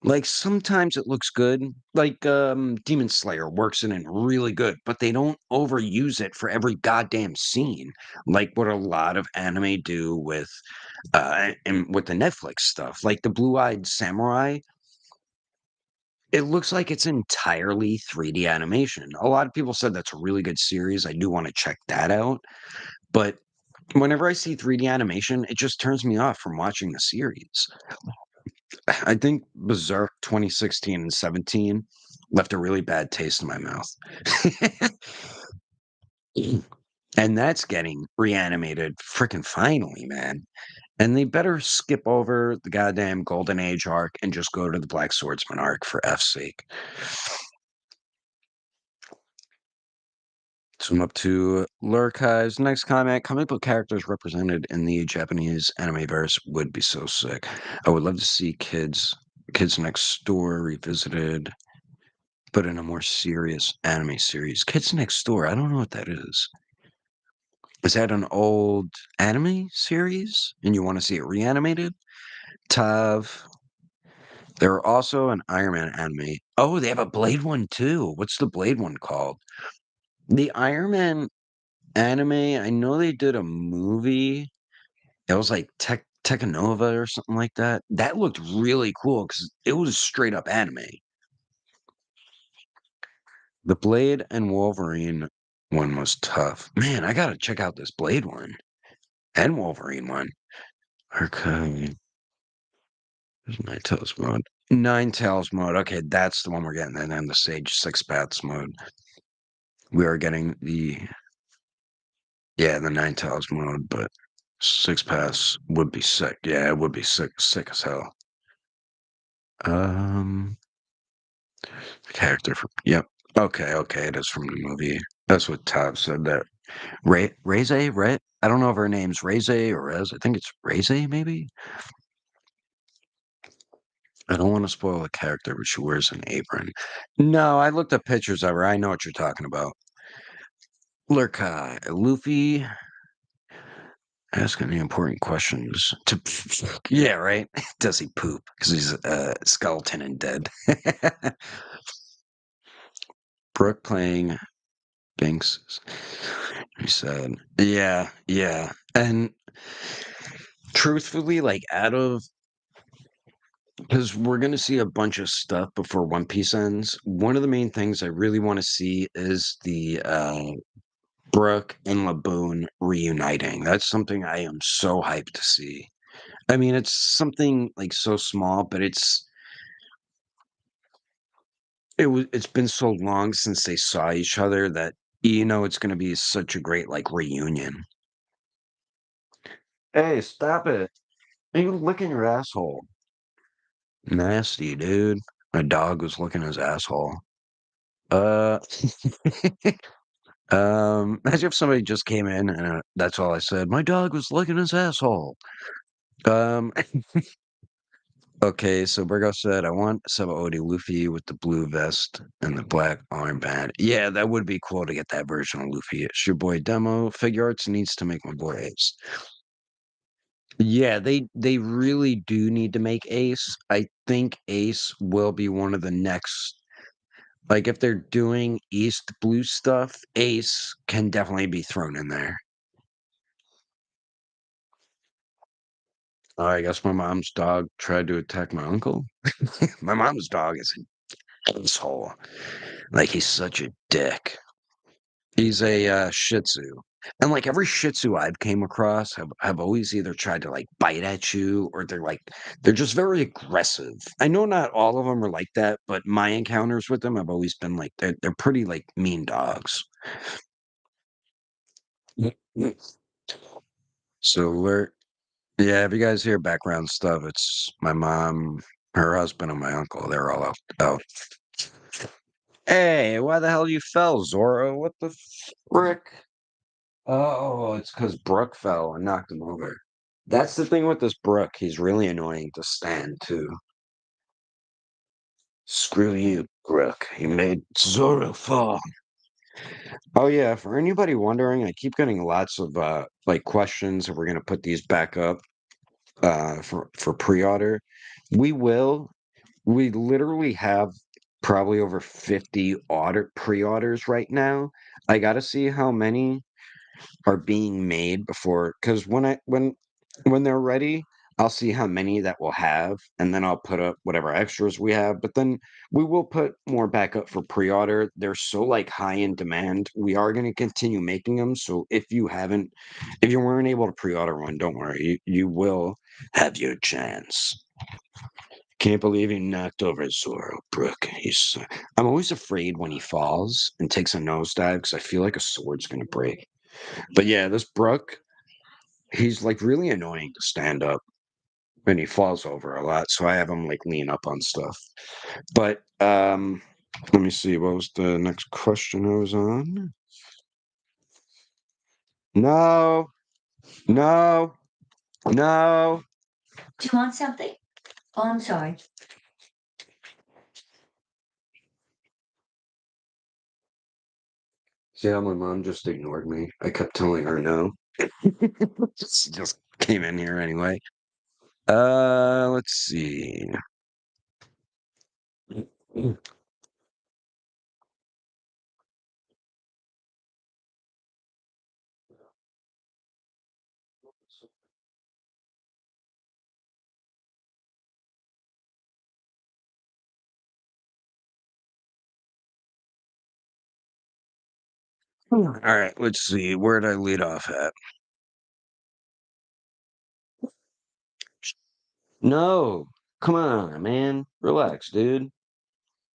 Like sometimes it looks good, like Demon Slayer works in it really good, but they don't overuse it for every goddamn scene, like what a lot of anime do with and with the Netflix stuff. Like the Blue-Eyed Samurai, it looks like it's entirely 3D animation. A lot of people said that's a really good series. I do want to check that out. But whenever I see 3D animation, it just turns me off from watching the series. I think Berserk 2016 and 17 left a really bad taste in my mouth. And that's getting reanimated freaking finally, man. And they better skip over the goddamn Golden Age arc and just go to the Black Swordsman arc for F's sake. So I'm up to Lurkai's next comment. Comic book characters represented in the Japanese anime verse would be so sick. I would love to see Kids Next Door revisited, but in a more serious anime series. Kids Next Door, I don't know what that is. Is that an old anime series and you want to see it reanimated? Tav, there are also an Iron Man anime. Oh, they have a Blade one too. What's the Blade one called? The Iron Man anime, I know they did a movie. It was like Tekkenova or something like that. That looked really cool because it was straight up anime. The Blade and Wolverine one was tough. Man, I gotta check out this Blade one and Wolverine one. Okay, there's Nine Tails mode. Nine Tails mode. Okay, that's the one we're getting. And then the Sage Six Paths mode. We are getting the Nine Tails mode, but Six Paths would be sick. Yeah, it would be sick as hell. Um, character from yep. Okay, it is from the movie. That's what Tav said. That Reze, right? I don't know if her name's Reze or Rez. I think it's Reze, maybe. I don't want to spoil the character, but she wears an apron. No, I looked up pictures of her. I know what you're talking about. Lurkai, Luffy asking the important questions. To yeah, right? Does he poop? Because he's a skeleton and dead. Brooke playing Binks. He said, yeah. And truthfully, like out of because we're gonna see a bunch of stuff before One Piece ends. One of the main things I really want to see is the Brooke and Laboon reuniting. That's something I am so hyped to see. I mean, it's something like so small, but it's been so long since they saw each other that it's gonna be such a great like reunion. Hey, stop it. Are you licking your asshole? Nasty, dude. My dog was licking his asshole. Uh, imagine if somebody just came in and that's all I said. My dog was licking his asshole. Um, okay, so Burgo said, I want Sabaody Luffy with the blue vest and the black armband. Yeah, that would be cool to get that version of Luffy. It's your boy Demo. Figure Arts needs to make my boy Ace. Yeah, they really do need to make Ace. I think Ace will be one of the next. Like if they're doing East Blue stuff, Ace can definitely be thrown in there. I guess my mom's dog tried to attack my uncle. My mom's dog is an asshole. Like he's such a dick. He's a Shih Tzu, and like every Shih Tzu I've came across have always either tried to like bite at you or they're just very aggressive. I know not all of them are like that, but my encounters with them have always been like they're pretty like mean dogs. So we're Yeah, if you guys hear background stuff, it's my mom, her husband, and my uncle. They're all out. Hey, why the hell you fell, Zorro? What the frick? Oh, it's because Brooke fell and knocked him over. That's the thing with this Brooke. He's really annoying to stand too. Screw you, Brooke. You made Zorro fall. Oh yeah, for anybody wondering, I keep getting lots of like questions if we're gonna put these back up for pre-order. We will. We literally have probably over 50 pre-orders right now. I got to see how many are being made before because when they're ready, I'll see how many that we'll have and then I'll put up whatever extras we have, but then we will put more back up for pre-order. They're so like high in demand. We are going to continue making them, so if you weren't able to pre-order one, don't worry. You will have your chance. Can't believe he knocked over Zoro Brook. I'm always afraid when he falls and takes a nosedive because I feel like a sword's gonna break. But yeah, this Brooke, he's like really annoying to stand up and he falls over a lot. So I have him like lean up on stuff. But let me see. What was the next question I was on? No, no, no. Do you want something? Oh, I'm sorry. See how my mom just ignored me? I kept telling her no. She just came in here anyway. Let's see. All right, let's see. Where'd I lead off at? No, come on, man. Relax, dude.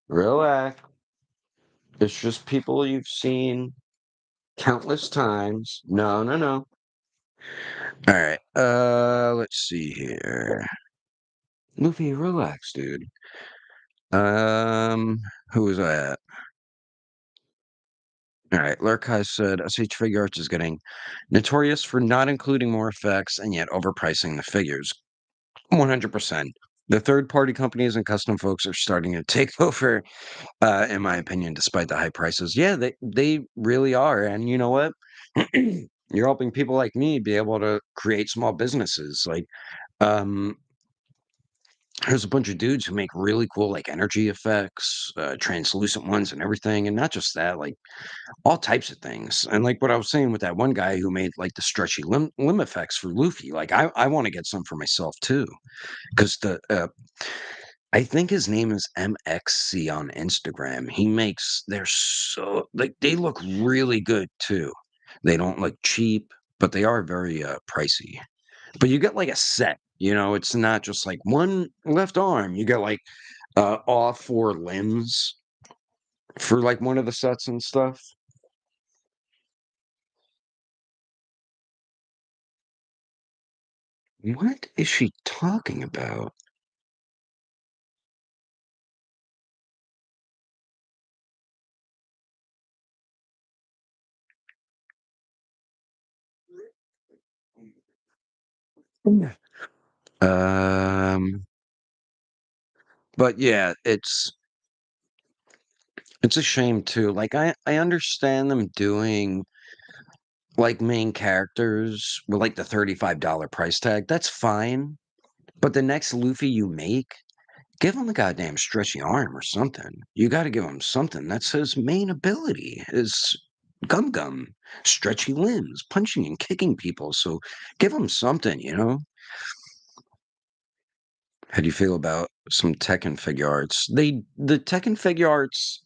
Relax. It's just people you've seen countless times. No, no, no. All right. Let's see here. Luffy, relax, dude. Um, who was I at? All right. Lurkai said SH Figure Arts is getting notorious for not including more effects and yet overpricing the figures. 100%. The third party companies and custom folks are starting to take over, in my opinion, despite the high prices. Yeah, they really are. And you know what? You're helping people like me be able to create small businesses. Like, um, there's a bunch of dudes who make really cool like energy effects, translucent ones and everything. And not just that, like all types of things. And like what I was saying with that one guy who made like the stretchy limb effects for Luffy, like I want to get some for myself too. Because I think his name is MXC on Instagram. He makes they're so like they look really good too. They don't look cheap, but they are very pricey. But you get like a set, it's not just like one left arm. You get like all four limbs for like one of the sets and stuff. What is she talking about? Yeah. Um, but yeah, it's a shame too. Like I understand them doing like main characters with like the $35 price tag. That's fine. But the next Luffy you make, give him a goddamn stretchy arm or something. You got to give him something. That's his main ability is Gum Gum, stretchy limbs, punching and kicking people. So give him something. How do you feel about some Tekken figure arts? The Tekken figure arts,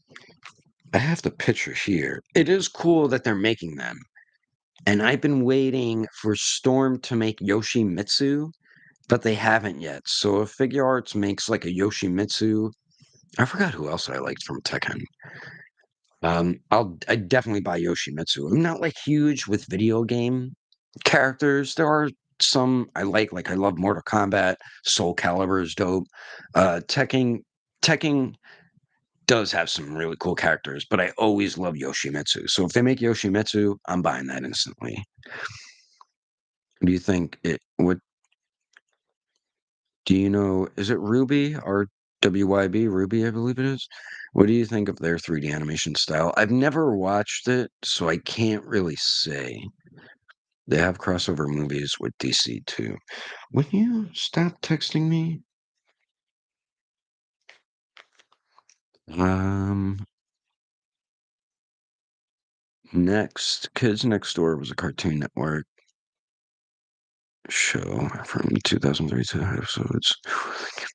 I have the picture here. It is cool that they're making them. And I've been waiting for Storm to make Yoshimitsu, but they haven't yet. So if Figure Arts makes like a Yoshimitsu, I forgot who else I liked from Tekken. I definitely buy Yoshimitsu. I'm not like huge with video game characters. There are some I like I love Mortal Kombat, Soul Calibur is dope. Tekken does have some really cool characters, but I always love Yoshimitsu. So if they make Yoshimitsu, I'm buying that instantly. Do you think it would Do you know, is it Ruby or WYB? Ruby, I believe it is. What do you think of their 3D animation style? I've never watched it, so I can't really say. They have crossover movies with DC too. Will you stop texting me? Um, next, Kids Next Door was a Cartoon Network show from 2003 episodes.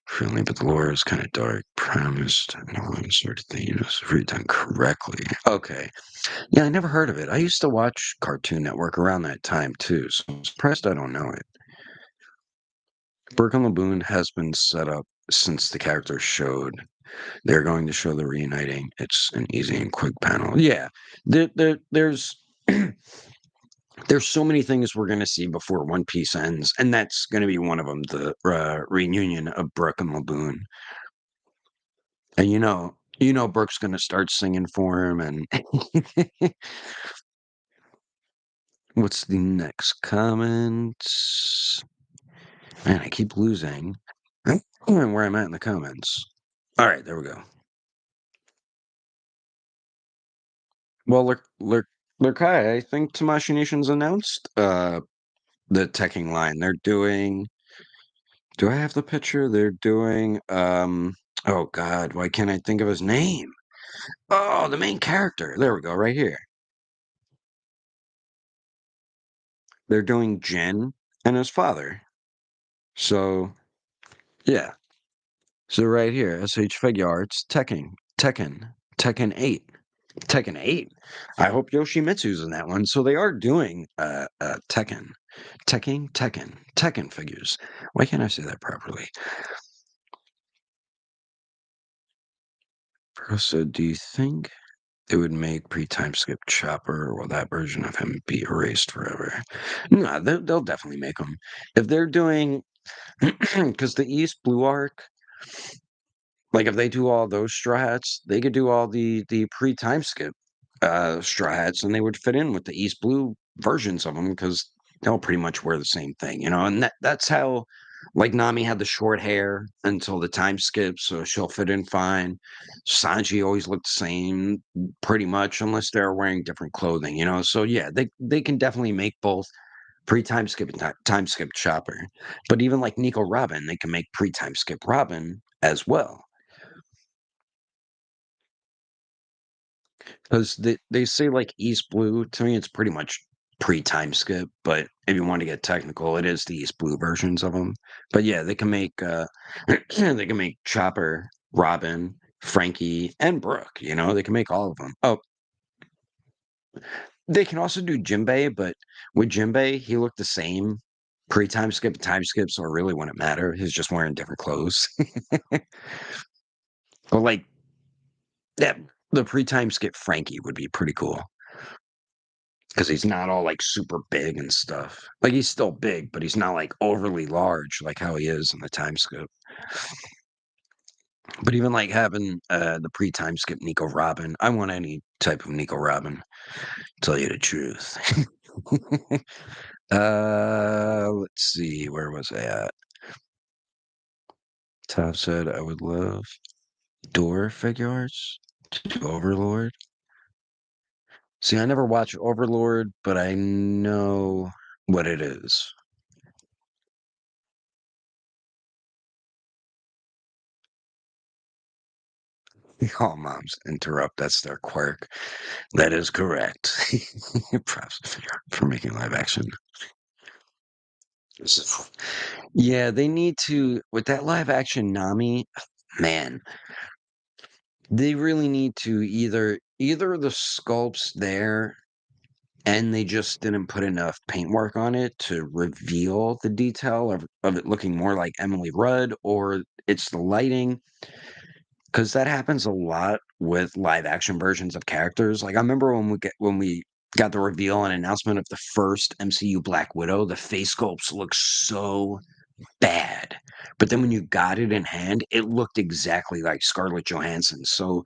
Friendly, but the lore is kind of dark. Premised, no one sort of thing. If done correctly. Okay. Yeah, I never heard of it. I used to watch Cartoon Network around that time too, so I'm surprised I don't know it. Burke and Laboon has been set up since the characters showed. They're going to show the reuniting. It's an easy and quick panel. Yeah, there's There's so many things we're gonna see before One Piece ends, and that's gonna be one of them, the, reunion of Brook and Laboon. And Brook's gonna start singing for him, and what's the next comment? Man, I keep losing where I'm at in the comments. Alright, there we go. Well, Lurkai, I think Tamashii Nation's announced, the teching line. They're doing do I have the picture? They're doing, oh god, why can't I think of his name? Oh, the main character. There we go, right here. They're doing Jin and his father. So, yeah. So right here, SH Figure Arts, Tekken 8. Tekken 8. I hope Yoshimitsu's in that one. So they are doing Tekken figures. Why can't I say that properly? So do you think they would make pre-time skip Chopper, or will that version of him be erased forever? No, they'll definitely make them. If they're doing, because the East Blue arc, like if they do all those Straw Hats, they could do all the pre-time skip Straw Hats, and they would fit in with the East Blue versions of them because they'll pretty much wear the same thing, and that's how. Like Nami had the short hair until the time skip, so she'll fit in fine. Sanji always looked the same, pretty much, unless they're wearing different clothing. So yeah, they can definitely make both pre-time skip and time skip Chopper. But even like Nico Robin, they can make pre-time skip Robin as well. Because they say like East Blue, to me, it's pretty much pre-time skip. But if you want to get technical, it is the East Blue versions of them. But yeah, they can make they can make Chopper, Robin, Frankie, and Brooke. They can make all of them. Oh, they can also do Jimbei, but with Jimbei, he looked the same pre-time skip and time skip, so it really wouldn't matter. He's just wearing different clothes. But like that, the pre-time skip Frankie would be pretty cool. Because he's not all like super big and stuff. Like he's still big, but he's not like overly large like how he is in the time skip. But even like having the pre-time skip Nico Robin, I want any type of Nico Robin. Tell you the truth. Let's see, where was I at? Top said I would love Door figure arts to do Overlord. See, I never watched Overlord, but I know what it is. All moms interrupt. That's their quirk. That is correct. Props for making live action. Yeah, they need to with that live action Nami. Man, they really need to either the sculpts there and they just didn't put enough paintwork on it to reveal the detail of it looking more like Emily Rudd, or it's the lighting. Because that happens a lot with live action versions of characters. Like I remember when we got the reveal and announcement of the first MCU Black Widow, the face sculpts looked so bad. But then when you got it in hand, it looked exactly like Scarlett Johansson. So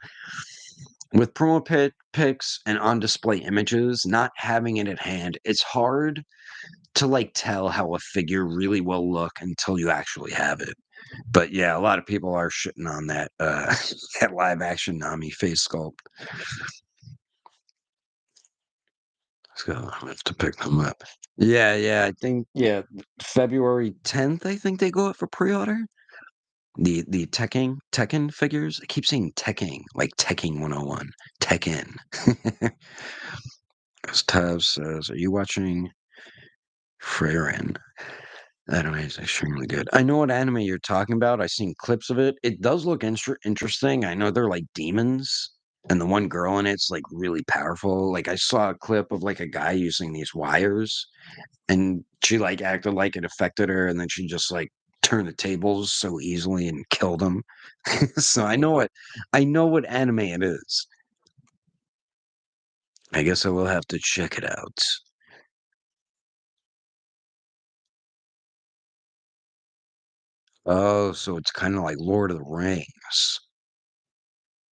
with promo pics and on display images, not having it at hand, it's hard to like tell how a figure really will look until you actually have it. But yeah, a lot of people are shitting on that that live action Nami face sculpt. So I have to pick them up. Yeah, yeah, I think February 10th, I think they go up for pre-order. The Tekken figures. I keep saying Tekking, like Tekking 101. Tekken. As Tav says, are you watching Freyren? That anime is extremely good. I know what anime you're talking about. I've seen clips of it. It does look interesting. I know they're like demons, and the one girl in it's like really powerful. Like I saw a clip of like a guy using these wires, and she like acted like it affected her, and then she just like turned the tables so easily and killed him. So I know what anime it is. I guess I will have to check it out. Oh, so it's kinda like Lord of the Rings,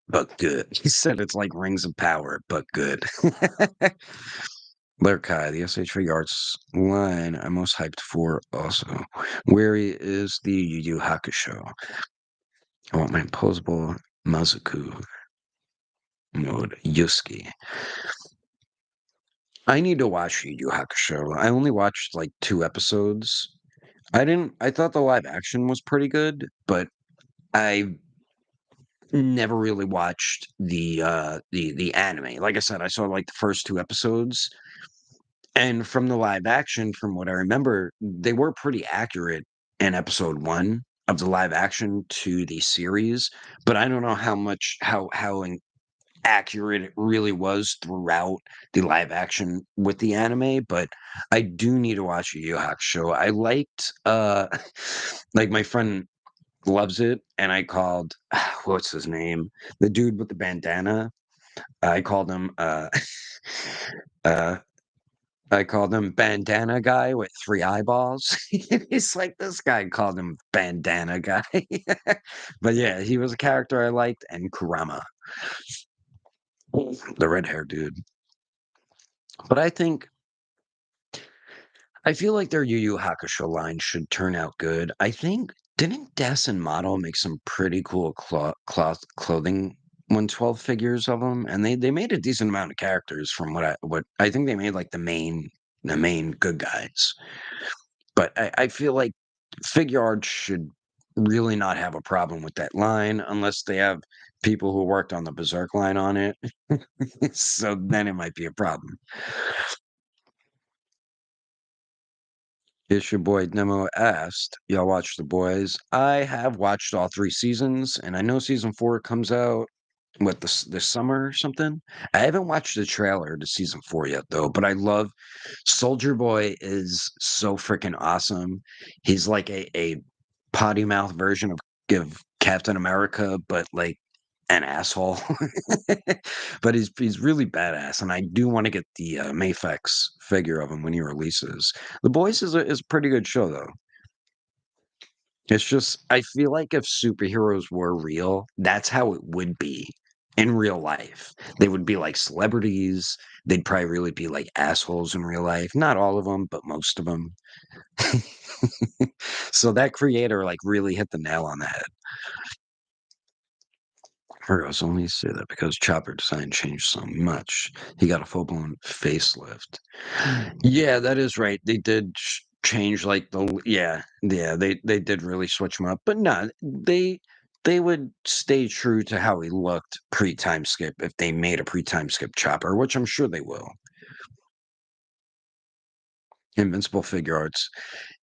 but good. He said it's like Rings of Power, but good. Blair Kai, the SH Figure Arts line I'm most hyped for also. Wary is the Yu Yu Hakusho. I want my imposable Mazuku mode, Yusuke. I need to watch Yu Yu Hakusho. I only watched, like, 2 episodes. I thought the live action was pretty good, but I never really watched the anime. Like I said, I saw, like, the first 2 episodes, and from the live action, from what I remember, they were pretty accurate in episode 1 of the live action to the series, but I don't know how accurate it really was throughout the live action with the anime, but I do need to watch Yu Yu Hakusho. I liked, like, my friend loves it, and I called what's his name? The dude with the bandana. I called him, uh, I called him Bandana Guy with 3 eyeballs. It's like, this guy called him Bandana Guy. But yeah, he was a character I liked, and Kurama, the red hair dude. But I feel like their Yu Yu Hakusho line should turn out good. I think didn't Des and Model make some pretty cool cloth clothing 112 figures of them? And they made a decent amount of characters from what I think they made like the main good guys. But I feel like Figure Arts should really not have a problem with that line unless they have people who worked on the Berserk line on it. So then it might be a problem. It's your boy Nemo asked, y'all watch The Boys? I have watched all 3 seasons, and I know season 4 comes out, this summer or something? I haven't watched the trailer to season 4 yet, though, but I love Soldier Boy is so freaking awesome. He's like a potty mouth version of Captain America, but, like, an asshole. But he's really badass, and I do wanna get the, Mafex figure of him when he releases. The Boys is a pretty good show, though. It's just I feel like if superheroes were real, that's how it would be in real life. They would be like celebrities, they'd probably really be like assholes in real life. Not all of them, but most of them. So that creator, like, really hit the nail on the head. Heroes only say that because Chopper design changed so much. He got a full-blown facelift. Yeah, that is right. They did change like yeah, they did really switch him up. But no, they would stay true to how he looked pre-time skip if they made a pre-time skip Chopper, which I'm sure they will. Invincible figure arts.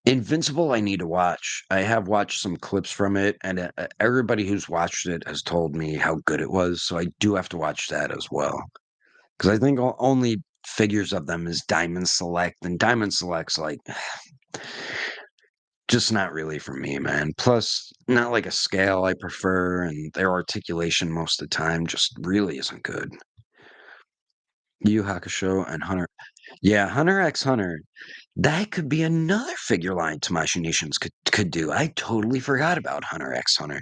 Invincible, I need to watch. I have watched some clips from it, and everybody who's watched it has told me how good it was. So I do have to watch that as well. Because I think only figures of them is Diamond Select, and Diamond Select's like just not really for me, man. Plus, not like a scale I prefer, and their articulation most of the time just really isn't good. Yu Yu Hakusho and Hunter. Yeah, Hunter x Hunter. That could be another figure line Tamashii Nations could do. I totally forgot about Hunter x Hunter.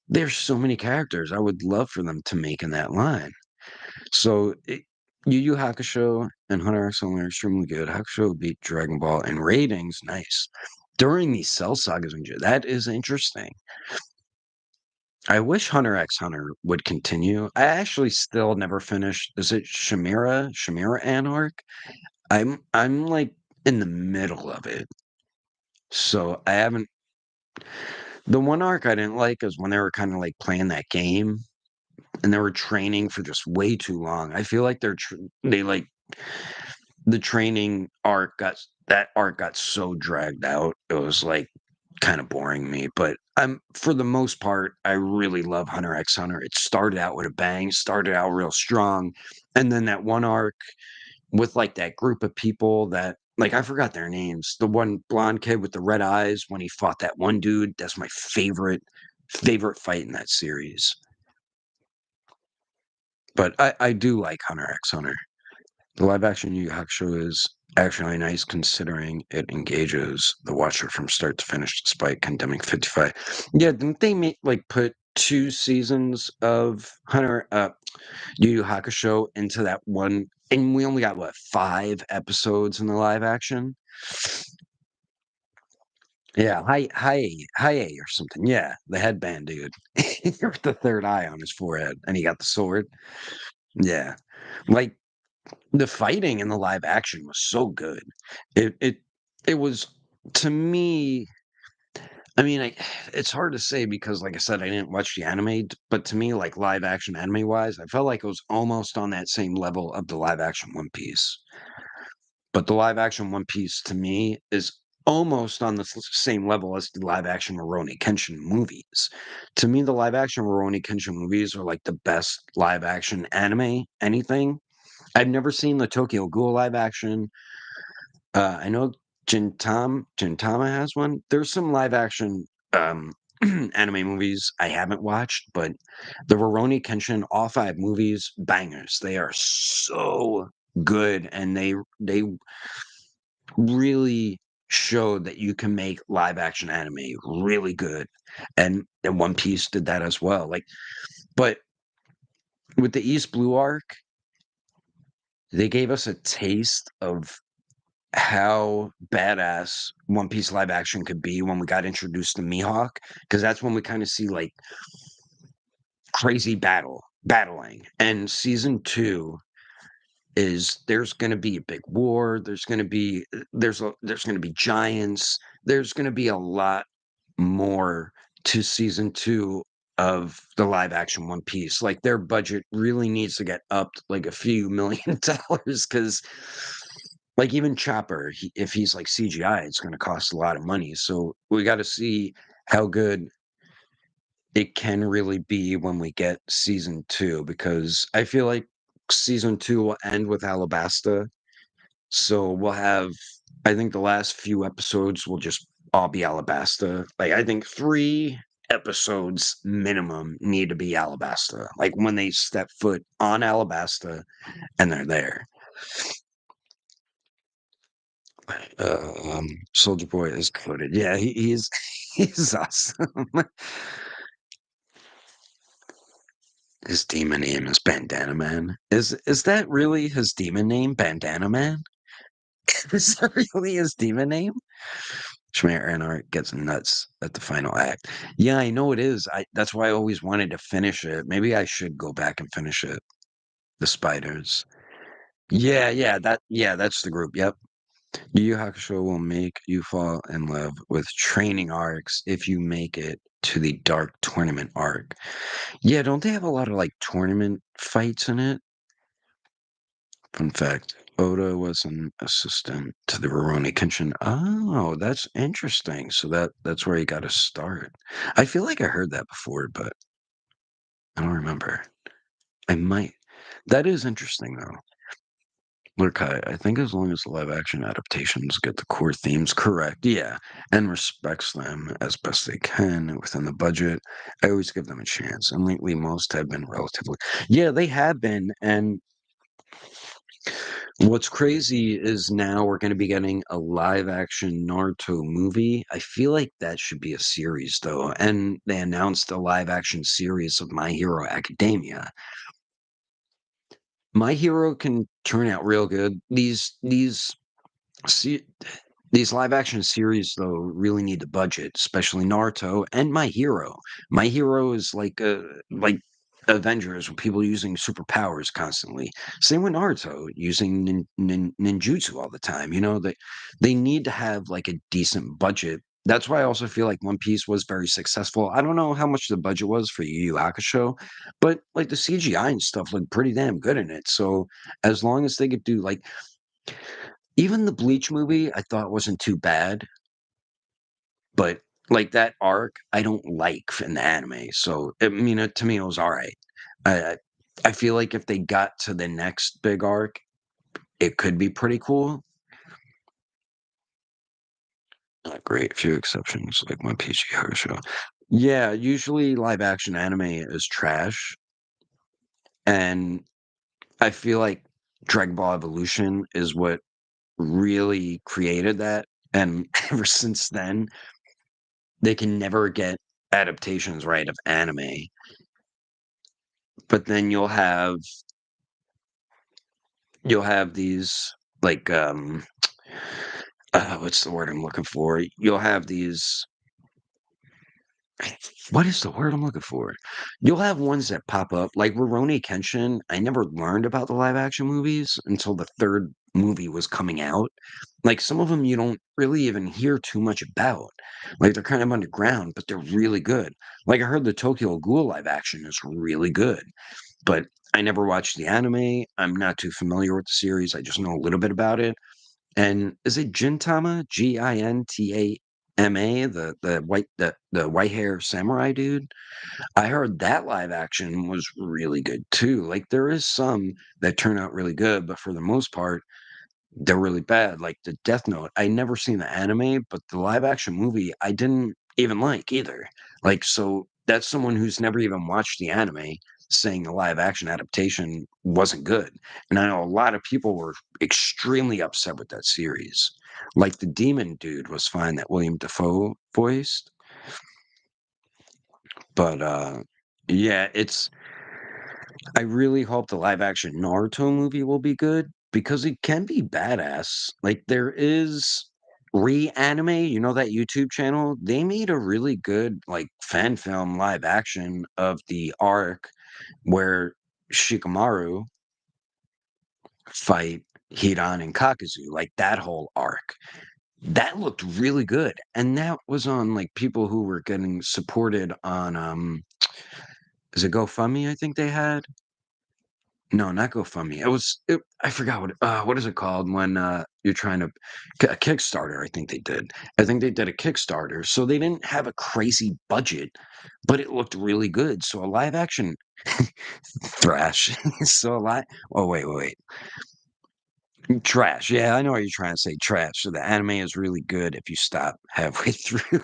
There's so many characters I would love for them to make in that line. So, Yu Yu Hakusho and Hunter x Hunter are extremely good. Hakusho beat Dragon Ball in ratings, nice. During these Cell Sagas and that is interesting. I wish Hunter x Hunter would continue. I actually still never finished is it Chimera Anarch? I'm, like, in the middle of it. So, I haven't the one arc I didn't like is when they were kinda, like, playing that game, and they were training for just way too long. I feel like they, the training arc got so dragged out. It was, like, kinda boring me, but, for the most part, I really love Hunter x Hunter. It started out with a bang, started out real strong, and then that one arc with, like, that group of people that like, I forgot their names. The one blonde kid with the red eyes when he fought that one dude, that's my favorite fight in that series. But I do like Hunter x Hunter. The live action Yu Yu Hakusho is actually nice considering it engages the watcher from start to finish despite condemning 55. Yeah, didn't they make like put 2 seasons of Yu Yu Hakusho into that one, and we only got what, 5 episodes in the live action? Yeah, hi or something. Yeah, the headband dude with the third eye on his forehead, and he got the sword. Yeah, like the fighting in the live action was so good. It was, to me. I mean, it's hard to say because, like I said, I didn't watch the anime, but to me, like live action anime wise, I felt like it was almost on that same level of the live action One Piece. But the live action One Piece to me is almost on the same level as the live action Rurouni Kenshin movies. To me, the live action Rurouni Kenshin movies are like the best live action anime anything. I've never seen the Tokyo Ghoul live action. I know Gintama has one. There's some live action anime movies I haven't watched, but the Rurouni Kenshin, all 5 movies, bangers. They are so good, and they really showed that you can make live action anime really good. And One Piece did that as well. Like, but with the East Blue arc, they gave us a taste of how badass One Piece live action could be when we got introduced to Mihawk, because that's when we kind of see like crazy battling. And season 2 is there's going to be a big war. There's going to be giants. There's going to be a lot more to season 2 of the live action One Piece. Like their budget really needs to get upped like a few $1 million because like even Chopper, if he's like CGI, it's going to cost a lot of money. So we got to see how good it can really be when we get season 2, because I feel like season 2 will end with Alabasta. So we'll have, I think the last few episodes will just all be Alabasta. Like I think 3 episodes minimum need to be Alabasta. Like when they step foot on Alabasta and they're there. Soldier Boy is quoted. Yeah, he's he's awesome. His demon name is Bandana Man. Is that really his demon name, Bandana Man? Is that really his demon name? Schmear Anart gets nuts at the final act. Yeah, I know it is. I That's why I always wanted to finish it. Maybe I should go back and finish it. The spiders. Yeah, that's the group. Yep. Yu Yu Hakusho will make you fall in love with training arcs if you make it to the Dark Tournament arc. Yeah, don't they have a lot of like tournament fights in it? Fun fact, Oda was an assistant to the Rurouni Kenshin. Oh, that's interesting. So that's where he got his start. I feel like I heard that before, but I don't remember. I might. That is interesting though. Look, I think as long as the live action adaptations get the core themes correct, yeah, and respects them as best they can within the budget, I always give them a chance. And lately, most have been relatively, yeah, they have been. And what's crazy is now we're going to be getting a live action Naruto movie. I feel like that should be a series, though. And they announced a live action series of My Hero Academia. My Hero can turn out real good. Se- these live action series, though, really need the budget, especially Naruto and My Hero. My Hero is like Avengers with people using superpowers constantly. Same with Naruto using ninjutsu all the time. They need to have like a decent budget. That's why I also feel like One Piece was very successful. I don't know how much the budget was for Yu Yu Hakusho, but like the CGI and stuff looked pretty damn good in it. So as long as they could do like even the Bleach movie, I thought wasn't too bad, but like that arc, I don't like in the anime. So I mean, to me, it was all right. I I feel like if they got to the next big arc, it could be pretty cool. Not great, few exceptions like One Piece Show. Yeah, usually live action anime is trash, and I feel like Dragon Ball Evolution is what really created that, and ever since then, they can never get adaptations right of anime. But then you'll have these like what's the word I'm looking for? You'll have these what is the word I'm looking for? You'll have ones that pop up like Rurouni Kenshin. I never learned about the live action movies until the third movie was coming out. Like some of them you don't really even hear too much about. Like they're kind of underground, but they're really good. Like I heard the Tokyo Ghoul live action is really good, but I never watched the anime. I'm not too familiar with the series. I just know a little bit about it. And is it Gintama? Gintama, the white hair samurai dude? I heard that live action was really good too. Like there is some that turn out really good, but for the most part, they're really bad. Like the Death Note, I never seen the anime, but the live action movie I didn't even like either. Like so that's someone who's never even watched the anime saying the live action adaptation wasn't good. And I know a lot of people were extremely upset with that series. Like the demon dude was fine that William Defoe voiced, but yeah, it's I really hope the live action Naruto movie will be good because it can be badass. Like there is Reanime, you know that YouTube channel? They made a really good like fan film live action of the arc where Shikamaru fight Hidan and Kakuzu, like that whole arc. That looked really good. And that was on like people who were getting supported on is it GoFundMe I think they had? No, not GoFundMe. I forgot what is it called when you're trying to a Kickstarter, I think they did. I think they did a Kickstarter. So they didn't have a crazy budget, but it looked really good. So a live action thrash. So a lot oh wait. Trash. Yeah, I know what you're trying to say. Trash. So the anime is really good if you stop halfway through.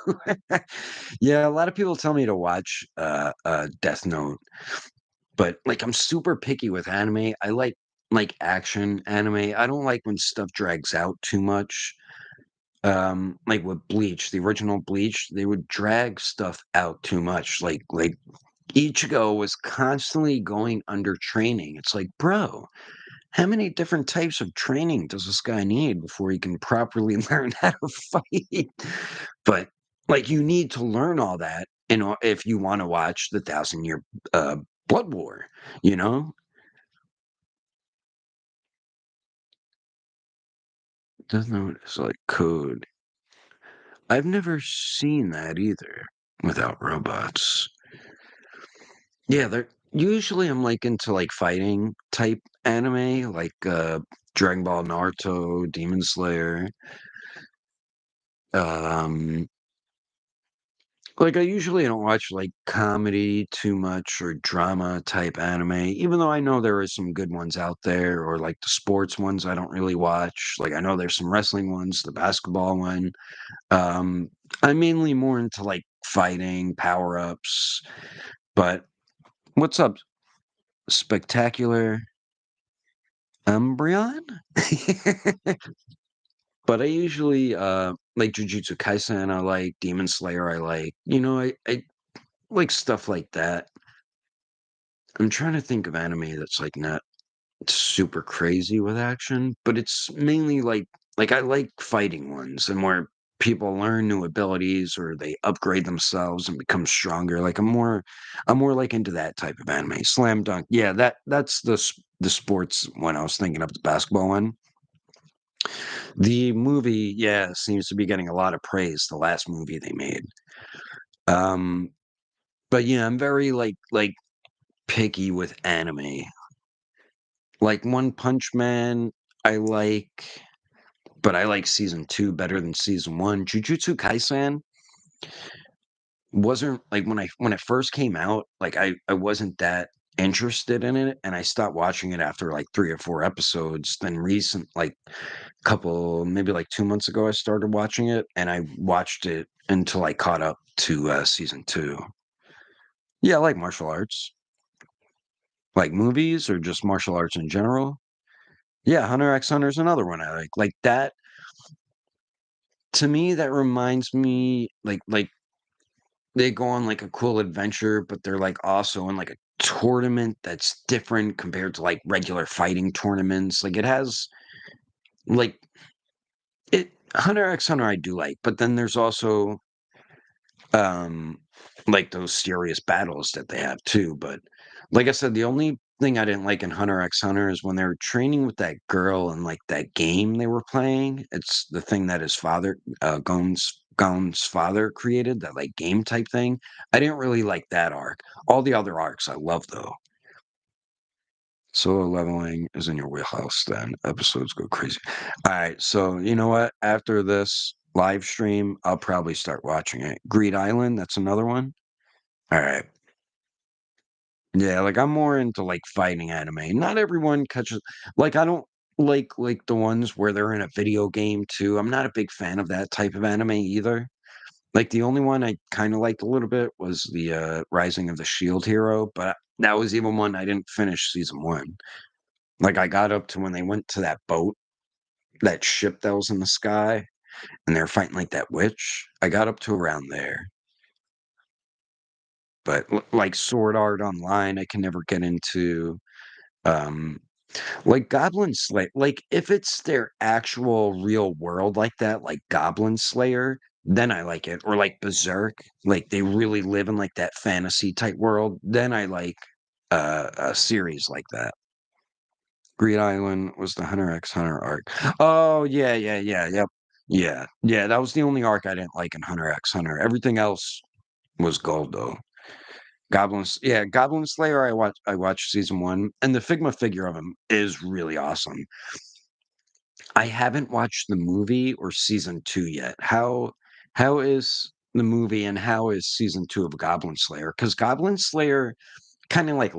Yeah, a lot of people tell me to watch Death Note. But, like, I'm super picky with anime. I like, action anime. I don't like when stuff drags out too much. Like with Bleach, the original Bleach, they would drag stuff out too much. Like Ichigo was constantly going under training. It's like, "Bro, how many different types of training does this guy need before he can properly learn how to fight?" But, like, you need to learn all that if you wanna watch the Thousand Year, Blood War, you know? Death Note is like code. I've never seen that either without robots. Yeah, they're usually I'm like into like fighting type anime, like Dragon Ball, Naruto, Demon Slayer. Um like I usually don't watch like comedy too much or drama type anime, even though I know there are some good ones out there, or like the sports ones I don't really watch. Like I know there's some wrestling ones, the basketball one. Um, I'm mainly more into like fighting, power-ups, but what's up, Spectacular Umbreon? But I usually like Jujutsu Kaisen, I like Demon Slayer, I like, I like stuff like that. I'm trying to think of anime that's like not super crazy with action, but it's mainly like I like fighting ones and where people learn new abilities or they upgrade themselves and become stronger. Like I'm more like into that type of anime. Slam Dunk. Yeah, that's the sports one I was thinking of, the basketball one. The movie, yeah, seems to be getting a lot of praise, the last movie they made. Um but yeah, I'm very like picky with anime. Like One Punch Man, I like but I like season 2 better than season 1. Jujutsu Kaisen wasn't like when it first came out, like I wasn't that interested in it and I stopped watching it after like 3 or 4 episodes. Then recent like couple maybe like 2 months ago I started watching it and I watched it until I caught up to season 2. Yeah, I like martial arts. Like movies or just martial arts in general? Yeah, Hunter x Hunter is another one I like. Like, that to me, that reminds me like, they go on, like, a cool adventure, but they're, like, also in, like, a tournament that's different compared to, like, regular fighting tournaments. Like, it has like, it Hunter x Hunter I do like, but then there's also, um, like, those serious battles that they have too, but like I said, the only thing I didn't like in Hunter x Hunter is when they were training with that girl and, like, that game they were playing. It's the thing that his father, Gon's father created, that, like, game type thing. I didn't really like that arc. All the other arcs I love, though. Solo leveling is in your wheelhouse, then episodes go crazy. Alright, so you know what? After this live stream, I'll probably start watching it. Greed Island, that's another one? Alright. Yeah, like, I'm more into, like, fighting anime. Not everyone catches like, I don't like the ones where they're in a video game too. I'm not a big fan of that type of anime either. Like, the only one I kinda liked a little bit was the, Rising of the Shield Hero, but that was even one I didn't finish season 1. Like, I got up to when they went to that boat, that ship that was in the sky, and they're fighting, like, that witch. I got up to around there, but like Sword Art Online, I can never get into, um, like Goblin Slayer. Like, if it's their actual real world like that, like Goblin Slayer, then I like it, or like Berserk, like, they really live in, like, that fantasy type world, then I like, a series like that. Greed Island was the Hunter x Hunter arc. Oh, yeah, yeah, yeah, yep. Yeah, yeah, that was the only arc I didn't like in Hunter x Hunter. Everything else was gold, though. Goblin Slayer, I watched season 1, and the Figma figure of him is really awesome. I haven't watched the movie or season 2 yet. How is the movie and how is season 2 of Goblin Slayer? Because Goblin Slayer kinda, like,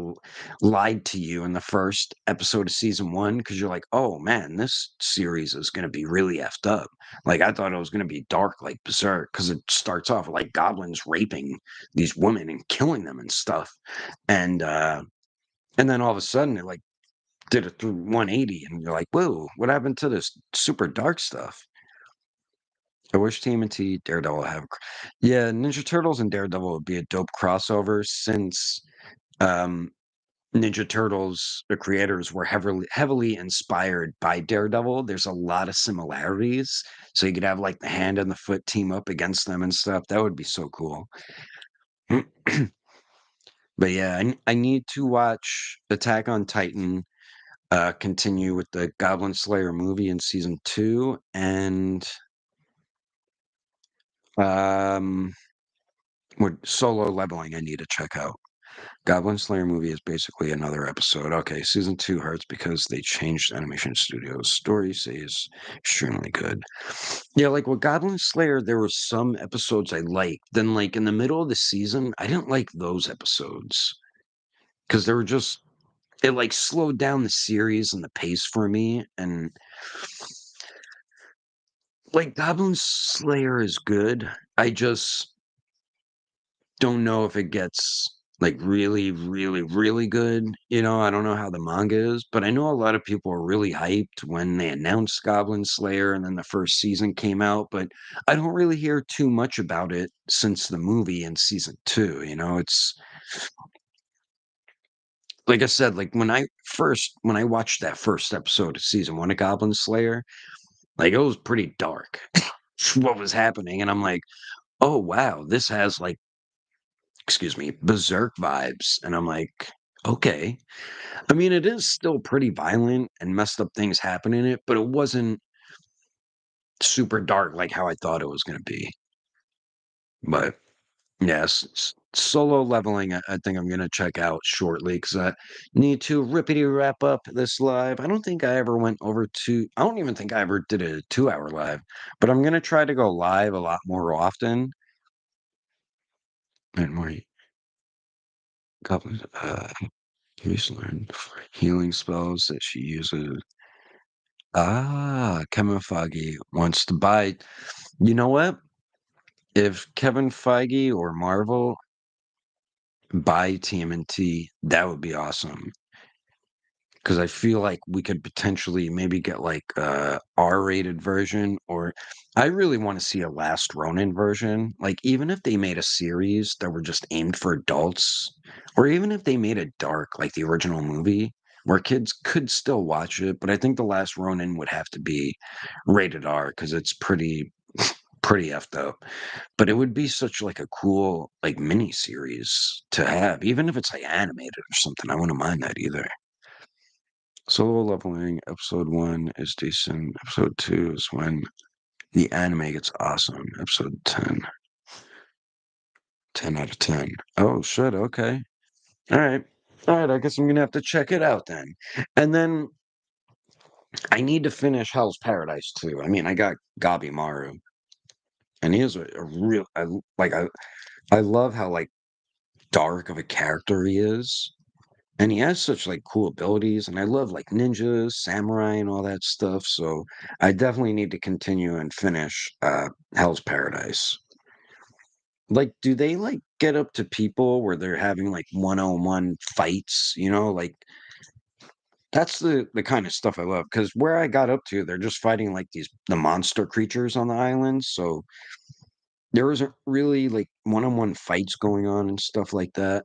lied to you in the first episode of season 1 because 'cause you're like, "Oh, man, this series is gonna be really effed up." Like, I thought it was gonna be dark like Berserk because it starts off with, like, goblins raping these women and killing them and stuff, and, uh, and then all of a sudden, it, like, did it through 180, and you're like, "Whoa, what happened to this super dark stuff?" I wish TMNT Daredevil have yeah, Ninja Turtles and Daredevil would be a dope crossover since, um Ninja Turtles, the creators were heavily inspired by Daredevil. There's a lot of similarities, so you could have, like, the hand and the foot team up against them and stuff. That would be so cool. But yeah, I need to watch Attack on Titan, continue with the Goblin Slayer movie in season 2, and, um, with Solo Leveling I need to check out. Goblin Slayer movie is basically another episode. Okay, season 2 hurts because they changed animation studios. Story stays extremely good. Yeah, like with Goblin Slayer, there were some episodes I liked. Then, like in the middle of the season, I didn't like those episodes because they were just it like slowed down the series and the pace for me. And like Goblin Slayer is good. I just don't know if it gets, like, really, really, really good, I don't know how the manga is, but I know a lot of people are really hyped when they announced Goblin Slayer and then the first season came out, but I don't really hear too much about it since the movie in season 2, it's like I said, like, when I watched that first episode of season 1 of Goblin Slayer, like, it was pretty dark, what was happening, and I'm like, "Oh, wow, this has, like" excuse me, Berserk vibes, and I'm like, "Okay." I mean, it is still pretty violent and messed up things happen in it, but it wasn't super dark like how I thought it was gonna be. But, yes, Solo Leveling, I think I'm gonna check out shortly because I need to rippity wrap up this live. I don't even think I ever did a 2-hour live, but I'm gonna try to go live a lot more often and more goblins, he's learned healing spells that she uses. Ah, Kevin Feige wants to buy. You know what? If Kevin Feige or Marvel buy TMNT, that would be awesome. 'Cause I feel like we could potentially maybe get, like, a R-rated version, or I really wanna see a Last Ronin version. Like, even if they made a series that were just aimed for adults, or even if they made it dark, like the original movie, where kids could still watch it, but I think The Last Ronin would have to be rated R because it's pretty effed up. But it would be such, like, a cool, like, mini series to have, even if it's, like, animated or something, I wouldn't mind that either. Solo Leveling episode 1 is decent. Episode 2 is when the anime gets awesome. Episode 10, 10 out of 10. Oh, shit, okay. Alright. Alright, I guess I'm gonna have to check it out then. And then I need to finish Hell's Paradise too. I mean, I got Gabimaru, and he is a real I love how, like, dark of a character he is. And he has such, like, cool abilities, and I love, like, ninjas, samurai, and all that stuff, so I definitely need to continue and finish, Hell's Paradise. Like, do they, like, get up to people where they're having, like, one-on-one fights, you know? Like, that's the kinda stuff I love. Because where I got up to, they're just fighting, like, the monster creatures on the island, so there isn't really, like, one-on-one fights going on and stuff like that.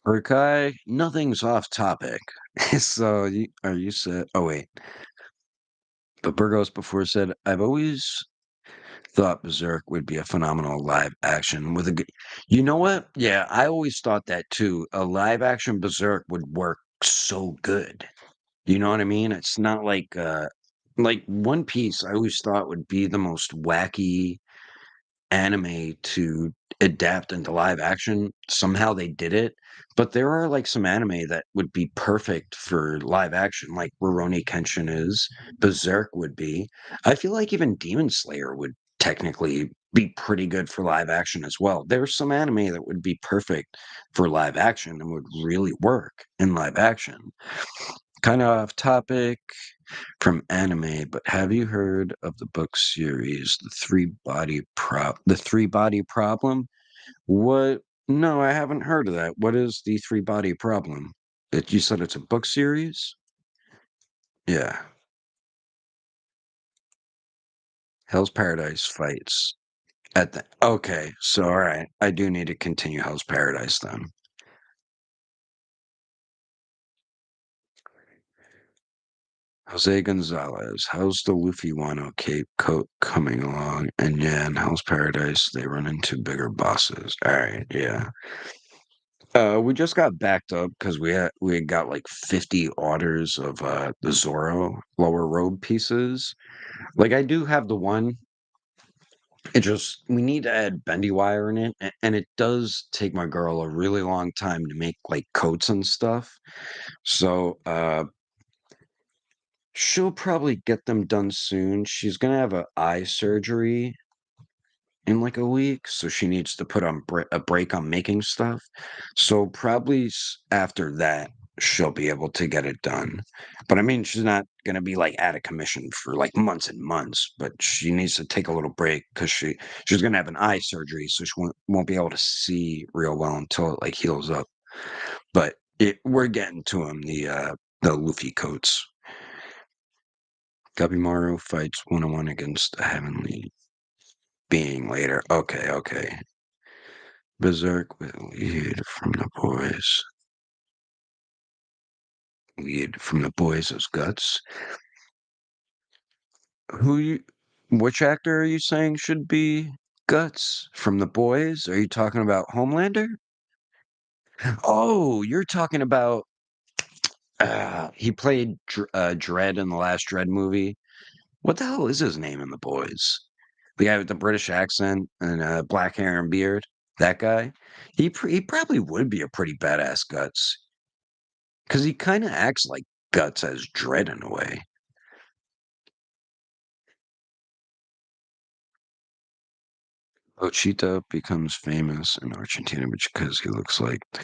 Urkai, nothing's off topic. So you said, oh wait, but Burgos before said, I've always thought Berserk would be a phenomenal live action with a good. You know what? Yeah, I always thought that too. A live action Berserk would work so good. You know what I mean? It's not like One Piece. I always thought would be the most wacky anime to adapt into live action. Somehow they did it, but there are, like, some anime that would be perfect for live action, like Rurouni Kenshin is, Berserk would be. I feel like even Demon Slayer would technically be pretty good for live action as well. There's some anime that would be perfect for live action and would really work in live action. Kinda off topic from anime, but have you heard of the book series, The Three Body Problem? What No, I haven't heard of that. What is The Three Body Problem? You said it's a book series? Yeah. Hell's Paradise fights at the okay, so alright, I do need to continue Hell's Paradise then. Jose Gonzalez, how's the Luffy Wano Cape coat coming along? And yeah, in Hell's Paradise, they run into bigger bosses. Alright, yeah. We just got backed up because we had got like 50 orders of the Zoro lower robe pieces. Like I do have the one. It just we need to add bendy wire in it, and it does take my girl a really long time to make like coats and stuff. So she'll probably get them done soon. She's gonna have a eye surgery in like a week, so she needs to put on a break on making stuff. So probably after that, she'll be able to get it done. But I mean, she's not gonna be like out of commission for like months and months. But she needs to take a little break because she's gonna have an eye surgery, so she won't be able to see real well until it like heals up. But we're getting to him the Luffy coats. Gabimaru fights one on one against a heavenly being later. Okay, okay. Berserk with lead from the boys. Lead from the boys as guts. Who you which actor are you saying should be Guts from the boys? Are you talking about Homelander? Oh, you're talking about he played Dredd in the last Dredd movie. What the hell is his name in the boys? The guy with the British accent and black hair and beard. That guy. He probably would be a pretty badass Guts. 'Cause he kinda acts like Guts as Dredd in a way. Ochita becomes famous in Argentina because he looks like the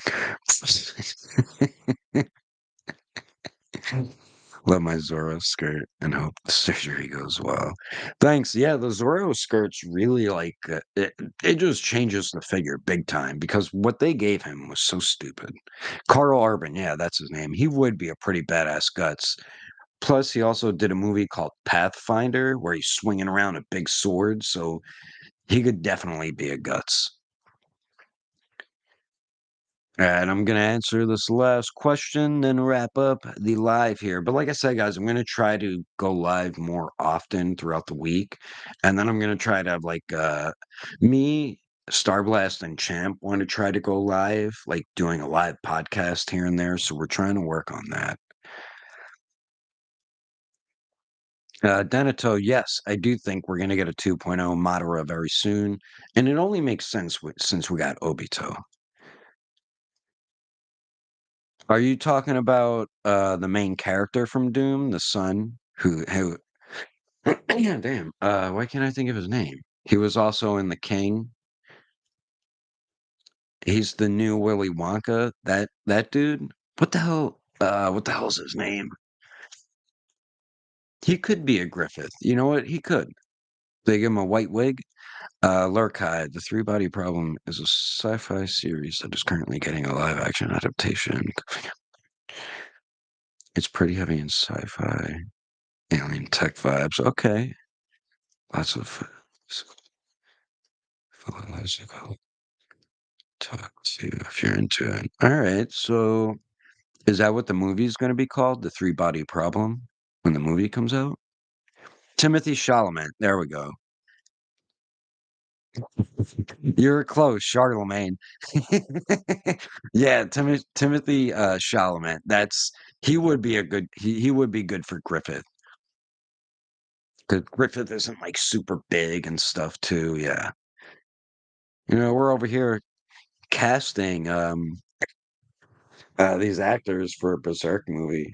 Love my Zorro skirt and hope the surgery goes well. Thanks. Yeah, the Zorro skirt's really like it just changes the figure big time because what they gave him was so stupid. Carl Urban, yeah, that's his name. He would be a pretty badass guts. Plus, he also did a movie called Pathfinder where he's swinging around a big sword, so he could definitely be a guts. And I'm going to answer this last question, then wrap up the live here. But like I said, guys, I'm going to try to go live more often throughout the week. And then I'm going to try to have like me, Starblast, and Champ want to try to go live, like doing a live podcast here and there. So we're trying to work on that. Denito, yes, I do think we're going to get a 2.0 Madara very soon. And it only makes sense since we got Obito. Are you talking about, the main character from Doom, the son who yeah, damn, why can't I think of his name? He was also in The King. He's the new Willy Wonka, that dude? What the hell's his name? He could be a Griffith. You know what? He could. They give him a white wig. Lurkai, The Three Body Problem is a sci-fi series that is currently getting a live action adaptation. It's pretty heavy in sci-fi, alien tech vibes. Okay. Lots of philological talk to if you're into it. All right. So is that what the movie is going to be called? The Three Body Problem when the movie comes out? Timothy Chalamet. There we go. You're close, Charlemagne. Yeah, Timothy Chalamet. He would be a good he would be good for Griffith. Because Griffith isn't like super big and stuff too. Yeah. We're over here casting these actors for a Berserk movie.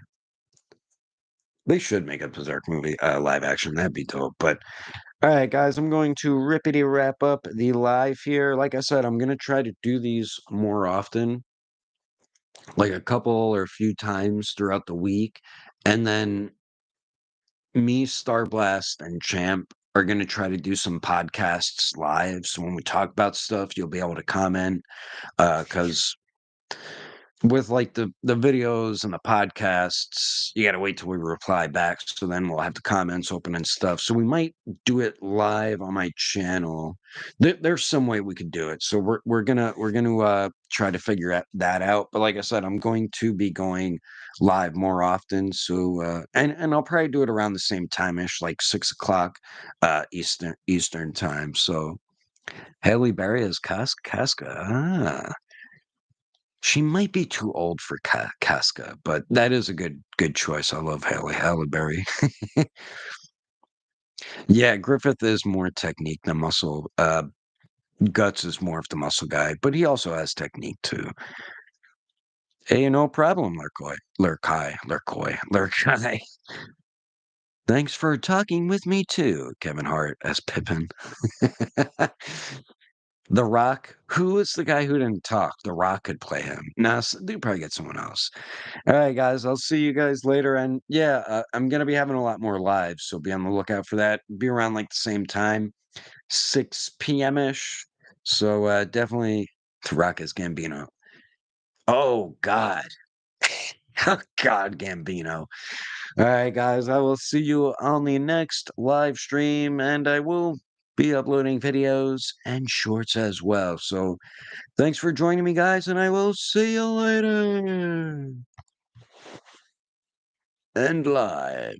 They should make a Berserk movie, live action. That'd be dope. But all right, guys, I'm going to rippity wrap up the live here. Like I said, I'm gonna try to do these more often, like a couple or a few times throughout the week, and then me, Starblast, and Champ are gonna try to do some podcasts live. So when we talk about stuff, you'll be able to comment. Because with like the videos and the podcasts, you gotta wait till we reply back, so then we'll have the comments open and stuff. So we might do it live on my channel. There's some way we could do it. So we're gonna try to figure that out. But like I said, I'm going to be going live more often. So and I'll probably do it around the same time-ish, like 6 o'clock Eastern time. So Haley Berry is Casca. She might be too old for Casca, but that is a good choice. I love Halle Berry. Yeah, Griffith is more technique than muscle. Guts is more of the muscle guy, but he also has technique too. Hey, no problem, Lurkai. Thanks for talking with me too, Kevin Hart as Pippin. The Rock, who is the guy who didn't talk? The Rock could play him. No, they probably get someone else. All right, guys. I'll see you guys later. And yeah, I'm gonna be having a lot more lives, so be on the lookout for that. Be around like the same time, 6 p.m. ish. So definitely to rock as Gambino. Oh God. Oh God, Gambino. All right, guys. I will see you on the next live stream, and I will be uploading videos and shorts as well. So thanks for joining me, guys, and I will see you later. And live.